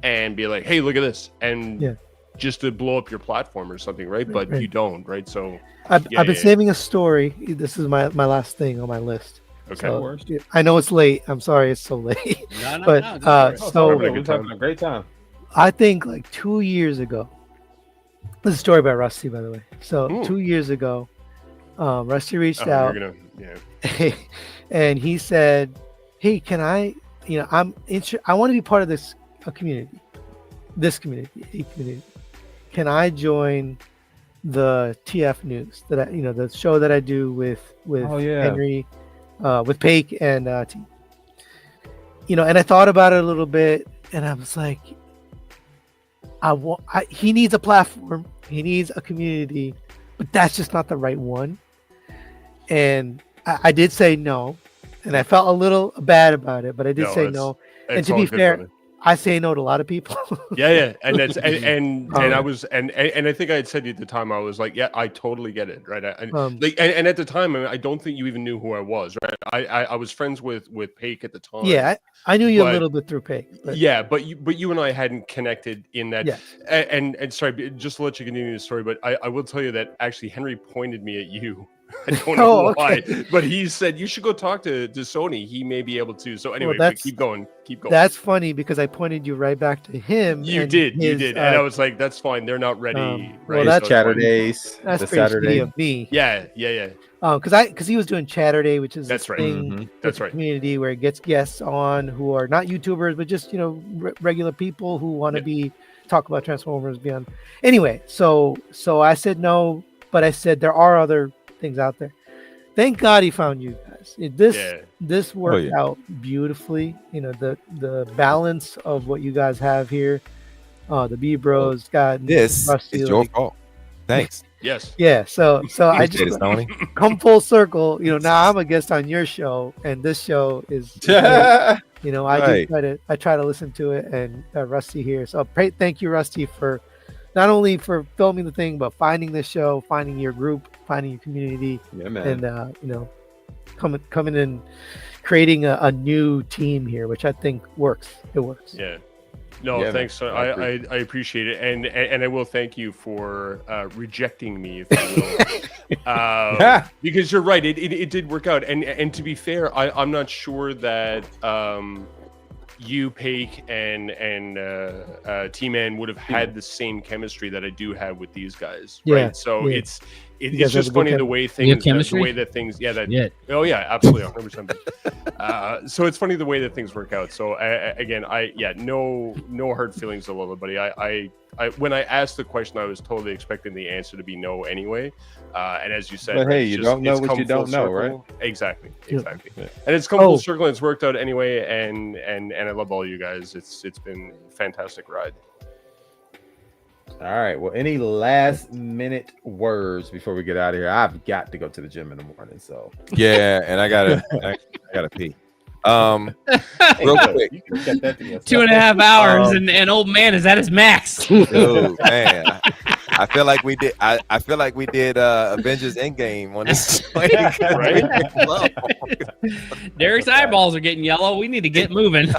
and be like, hey, look at this, and just to blow up your platform or something, right? But you don't, right? So I've been saving a story. This is my last thing on my list. Okay. So, I know it's late. I'm sorry it's so late. We're having a great time. I think like 2 years ago. This is a story about Rusty, by the way. So 2 years ago, Rusty reached out, and he said, hey, can I want to be part of this community. Can I join the TF News that the show that I do with Henry, with Paik and T. And I thought about it a little bit, and I was like, he needs a platform, he needs a community, but that's just not the right one. And I did say no. And I felt a little bad about it, but I did say no. And to be fair, I say no to a lot of people. Yeah, and that's and I was and I think I had said at the time I was like, yeah, I totally get it, right? And at the time, I don't think you even knew who I was, right? I was friends with Paik at the time. Yeah, I knew you a little bit through Paik. Yeah, but you and I hadn't connected in that. Yes. And sorry, just to let you continue the story, but I will tell you that actually Henry pointed me at you. I don't know why, but he said you should go talk to Sony. He may be able to. So anyway, but keep going. That's funny because I pointed you right back to him. You did, and I was like, "That's fine. They're not ready." Well, that's Saturdays. That's the pretty Saturday of me. Yeah. Because he was doing Chatterday, which is that's right. Thing That's right. Community where it gets guests on who are not YouTubers, but just regular people who want to talk about Transformers Beyond. Anyway, so I said no, but I said there are other things out there. Thank God he found you guys. This worked out beautifully. The balance of what you guys have here. The B Bros got this Rusty, is your fault. Thanks. Yes. Yeah. So I just Tony. come full circle. Now I'm a guest on your show, and this show is. I try to listen to it, and Rusty here. So thank you, Rusty, for not only for filming the thing, but finding the show, finding your group, finding your community, and coming and creating a new team here, which I think works. It works. Yeah. No, thanks. I appreciate it, and I will thank you for rejecting me, if you will, because you're right. It did work out, and to be fair, I'm not sure that you, Paik, and T-Man would have had the same chemistry that I do have with these guys, right? So it's just funny the way things, oh yeah, absolutely, 100%. So it's funny the way that things work out. So again, no hard feelings, to everybody. I when I asked the question, I was totally expecting the answer to be no anyway. And as you said, but hey, you don't know what you don't know, right? Exactly. And it's come full circle, and it's worked out anyway. And I love all you guys. It's been a fantastic ride. All right. Well, any last minute words before we get out of here? I've got to go to the gym in the morning. So yeah, and I gotta pee. Real quick, 2.5 hours, and old man is at his max. Dude, man, I feel like we did. I feel like we did Avengers Endgame on this. Derek's eyeballs are getting yellow. We need to get moving.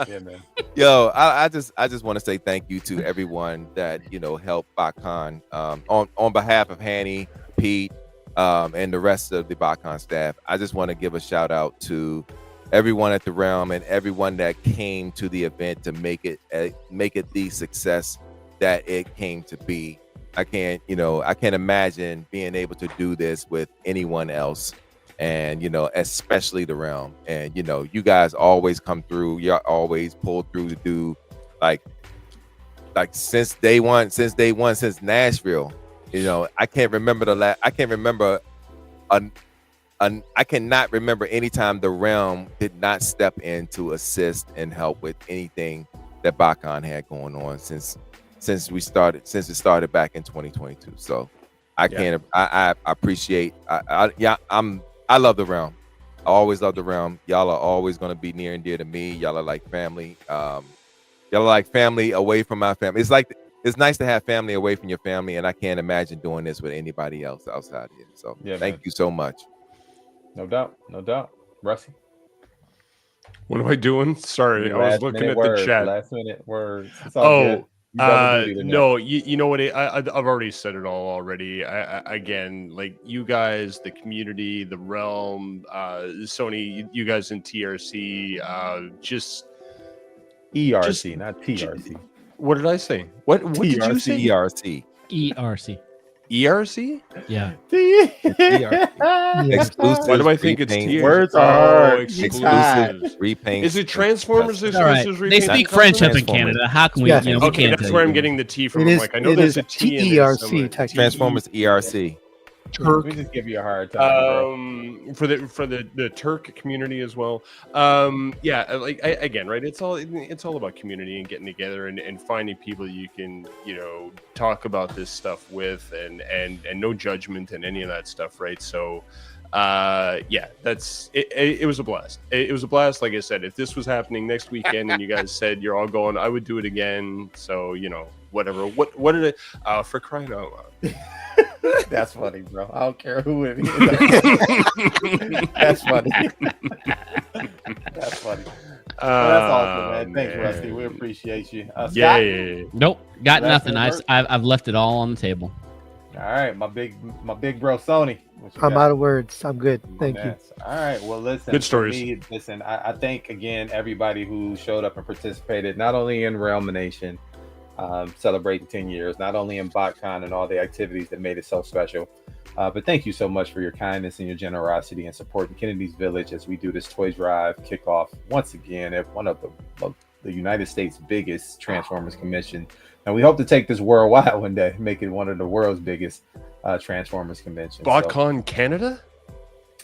Yeah, man. Yo, I just want to say thank you to everyone that helped Botcon. On behalf of Hanny, Pete, and the rest of the Botcon staff, I just want to give a shout out to everyone at the Realm and everyone that came to the event to make it the success that it came to be. I can't imagine being able to do this with anyone else, and especially the Realm. And you guys always come through. You always pull through to do like since day one, since Nashville. I can't remember I cannot remember any time the Realm did not step in to assist and help with anything that Botcon had going on since it started back in 2022. So I appreciate. I love the Realm. I always love the Realm. Y'all are always going to be near and dear to me. Y'all are like family. Y'all are like family away from my family. It's nice to have family away from your family, and I can't imagine doing this with anybody else outside here. So thank you so much. No doubt. Rusty, what am I doing? Sorry, I was looking at the chat. Last minute words. It's all good. No, you know what? I've already said it all already. Again, like you guys, the community, the Realm, Sony, you guys in TRC, just ERC, not TRC. What did I say? What did you say? ERC. ERC? Yeah. Exclusive. Why do I think it's TRC? Words are exclusive repaint. Is it Transformers exclusive repaint? They speak French up in Canada. How can we? Yes. Okay, that's where I'm getting the T from. I know there's a T in TERC. it. Transformers ERC. Turk. We just give you a hard time, bro. For the Turk community as well. Again, right? It's all about community and getting together and finding people you can talk about this stuff with and no judgment and any of that stuff, right? So that's it. It was a blast. It was a blast. Like I said, if this was happening next weekend and you guys said you're all going, I would do it again. So whatever. What did it? For crying out loud. That's funny, bro. I don't care who it is. That's funny. That's funny. Well, that's awesome, man. Thanks, Rusty. We appreciate you. Scott? Yeah. Nope, got nothing. I've left it all on the table. All right, my big bro, Sony. I'm out of words. I'm good. Thank you. All right. Well, listen. Good stories. I thank again everybody who showed up and participated, not only in Realm Nation, celebrating 10 years, not only in Botcon and all the activities that made it so special, but thank you so much for your kindness and your generosity and supporting Kennedy's Village as we do this toy drive kickoff once again at one of the United States' biggest Transformers convention. And we hope to take this worldwide one day, make it one of the world's biggest Transformers conventions. Botcon Canada?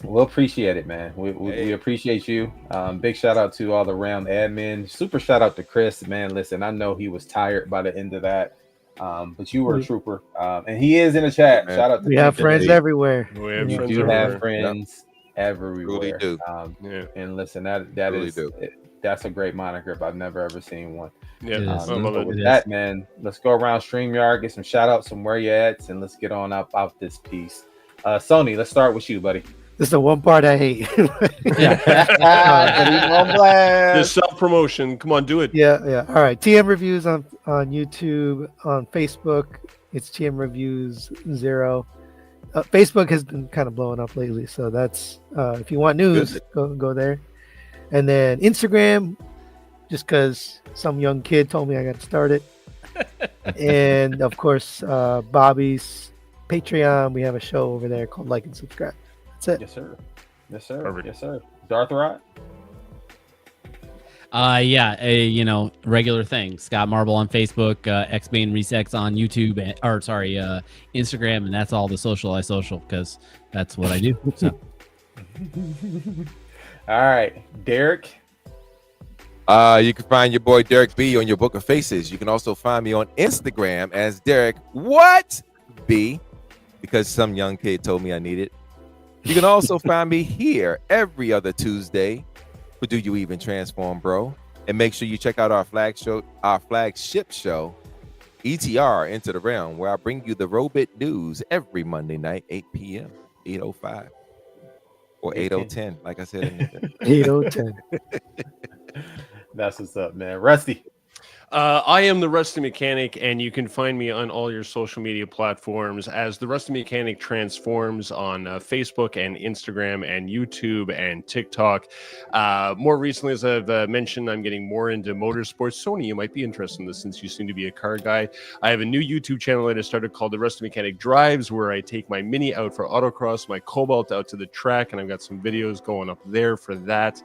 We'll appreciate it, man. We appreciate you. Big shout out to all the Realm admin. Super shout out to Chris, man. Listen, I know he was tired by the end of that, but you were a trooper, and he is in the chat. Shout out to we have friends everywhere. We have you friends do everywhere. have friends everywhere. Really do. And listen, that Really is do. that's a great moniker. I've never ever seen one. Yeah, It is. I love it. With that, man, let's go around StreamYard, get some shout outs, some where you at, and let's get on up out this piece. Sony, let's start with you, buddy. This is the one part I hate. The self promotion. Come on, do it. Yeah. All right. TM Reviews on YouTube, on Facebook. It's TM Reviews 0. Facebook has been kind of blowing up lately, so that's if you want news, go there. And then Instagram, just because some young kid told me I got to start it. And of course, Bobby's Patreon. We have a show over there called Like and Subscribe. That's it. Yes, sir. Yes, sir. Perfect. Yes, sir. Darth Rod. Regular thing. Scott Marble on Facebook, Xbane Resex on YouTube, Instagram, and that's all the social because that's what I do. So. All right, Derek. You can find your boy Derek B on your Book of Faces. You can also find me on Instagram as Derek What B, because some young kid told me I need it. You can also find me here every other Tuesday for Do You Even Transform, Bro? And make sure you check out our flagship show, ETR Into the Realm, where I bring you the Robit news every Monday night, 8 p.m., 8:05 or 8:10, like I said. 8:10. That's what's up, man. Rusty. I am the Rusty Mechanic, and you can find me on all your social media platforms as the Rusty Mechanic Transforms on Facebook and Instagram and YouTube and TikTok. More recently, as I've mentioned, I'm getting more into motorsports. Sony, you might be interested in this since you seem to be a car guy. I have a new YouTube channel that I started called the Rusty Mechanic Drives, where I take my Mini out for autocross, my Cobalt out to the track, and I've got some videos going up there for that.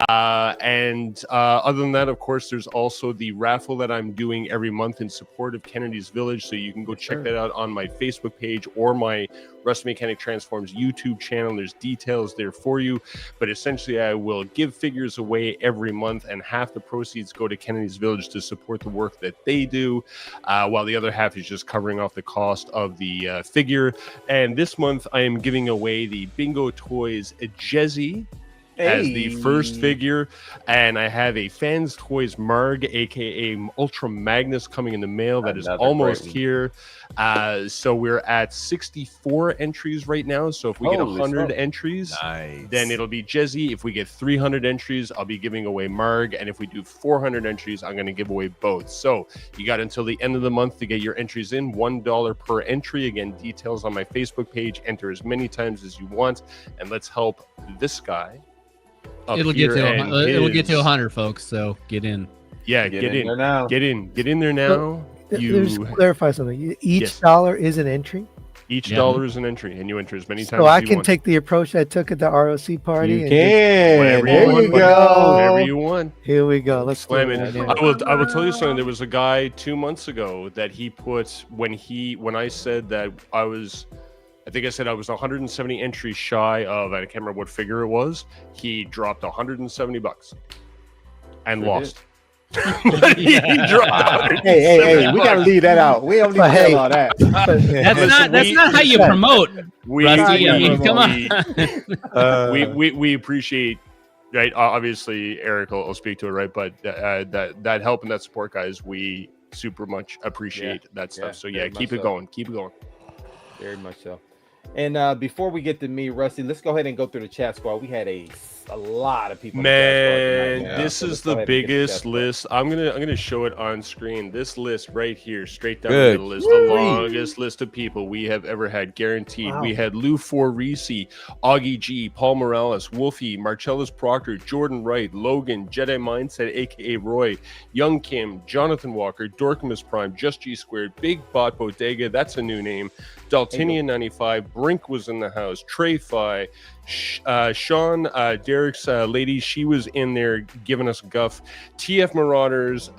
Other than that, of course, there's also the raffle that I'm doing every month in support of Kennedy's Village. So you can go check that out on my Facebook page or my Rusty Mechanic Transforms YouTube channel. There's details there for you. But essentially, I will give figures away every month, and half the proceeds go to Kennedy's Village to support the work that they do, while the other half is just covering off the cost of the figure. And this month, I am giving away the Bingo Toys Jezzy as the first figure, and I have a Fans Toys Marg, aka Ultra Magnus, coming in the mail. That is almost here. So we're at 64 entries right now. So if we get 100 entries, then it'll be Jezzy. If we get 300 entries, I'll be giving away Marg, and if we do 400 entries, I'm going to give away both. So you got until the end of the month to get your entries in. $1 per entry. Again, details on my Facebook page. Enter as many times as you want, and let's help this guy. It'll get to 100, folks. So get in. Yeah, get in there now. Get in there now. Just clarify something. Each dollar is an entry. Each dollar is an entry, and you enter as many times. So as I you can want. take the approach I took at the ROC party. You can. Whatever you want. Here we go. Let's slam it. I will tell you something. There was a guy 2 months ago that he put when I said that I was I think I said I was 170 entries shy of, I can't remember what figure it was. He dropped $170 and lost. He dropped Hey, we gotta leave that out. We don't need to tell all that. That's not how you promote. Rusty, I mean, come on. We appreciate, right? Obviously, Eric will speak to it, right? But that help and that support, guys, we super much appreciate that stuff. So yeah, keep it going. Very much so. And before we get to me, Rusty, let's go ahead and go through the chat squad. We had a lot of people. Man, this is the biggest list. I'm gonna show it on screen. This list right here, straight down the middle, is the longest list of people we have ever had, guaranteed. Wow. We had Lou Forrisi, Augie G, Paul Morales, Wolfie, Marcellus Proctor, Jordan Wright, Logan, Jedi Mindset, aka Roy, Young Kim, Jonathan Walker, Dorkimus Prime, Just G Squared, Big Bot Bodega, that's a new name, Daltinian 95, Brink was in the house, Trey Fi, Sean, Derek's lady, she was in there giving us guff, TF Marauders,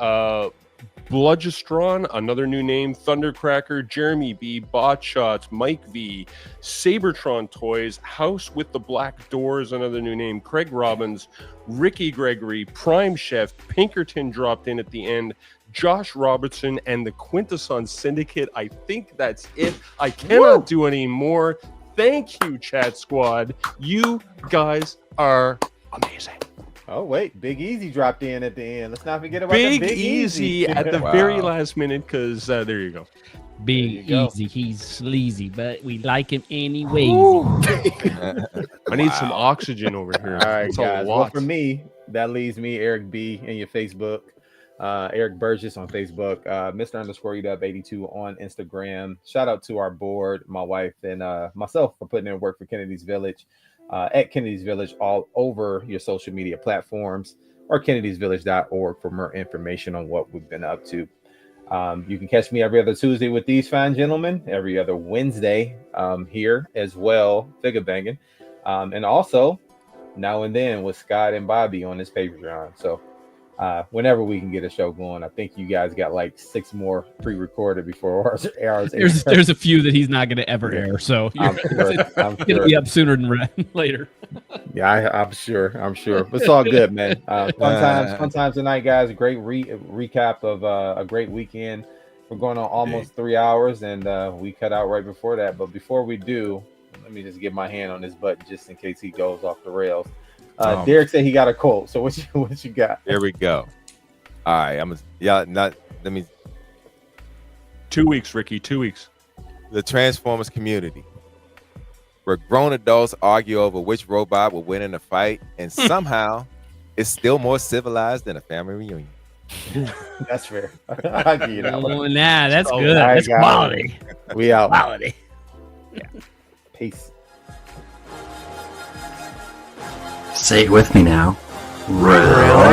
Bludgestron, another new name, Thundercracker, Jeremy B, Botshots, Mike V, Sabertron Toys, House with the Black Doors, another new name, Craig Robbins, Ricky Gregory, Prime Chef, Pinkerton dropped in at the end, Josh Robertson, and the Quintesson Syndicate. I think that's it. I cannot do any more. Thank you, Chat Squad. You guys are amazing. Oh, wait. Big Easy dropped in at the end. Let's not forget about Big Big Easy at the very last minute, because there you go. Big Easy. He's sleazy, but we like him anyway. I need some oxygen over here. All right, guys. Well, for me, that leaves me, Eric B, in your Facebook. Eric Burgess on Facebook, Mr_UW82 on Instagram. Shout out to our board, my wife and myself for putting in work for Kennedy's Village, at Kennedy's Village all over your social media platforms, or kennedysvillage.org for more information on what we've been up to. You can catch me every other Tuesday with these fine gentlemen, every other Wednesday here as well, figure banging, and also now and then with Scott and Bobby on this Patreon. So whenever we can get a show going, I think you guys got like 6 more pre-recorded before ours airs. There's a few that he's not going to ever air, so I'm going to be up sooner than later. Yeah, I'm sure. But it's all good, man. Fun times tonight, guys. A great recap of a great weekend. We're going on almost 3 hours, and we cut out right before that. But before we do, let me just get my hand on this button just in case he goes off the rails. Derek said he got a cold. So what you got? Here we go. All right, let me. 2 weeks, Ricky. 2 weeks. The Transformers community, where grown adults argue over which robot will win in a fight, and somehow it's still more civilized than a family reunion. That's fair. I'll give you that one. Nah, that's good. That's quality. We out. Quality. Yeah. Peace. Say it with me now. Real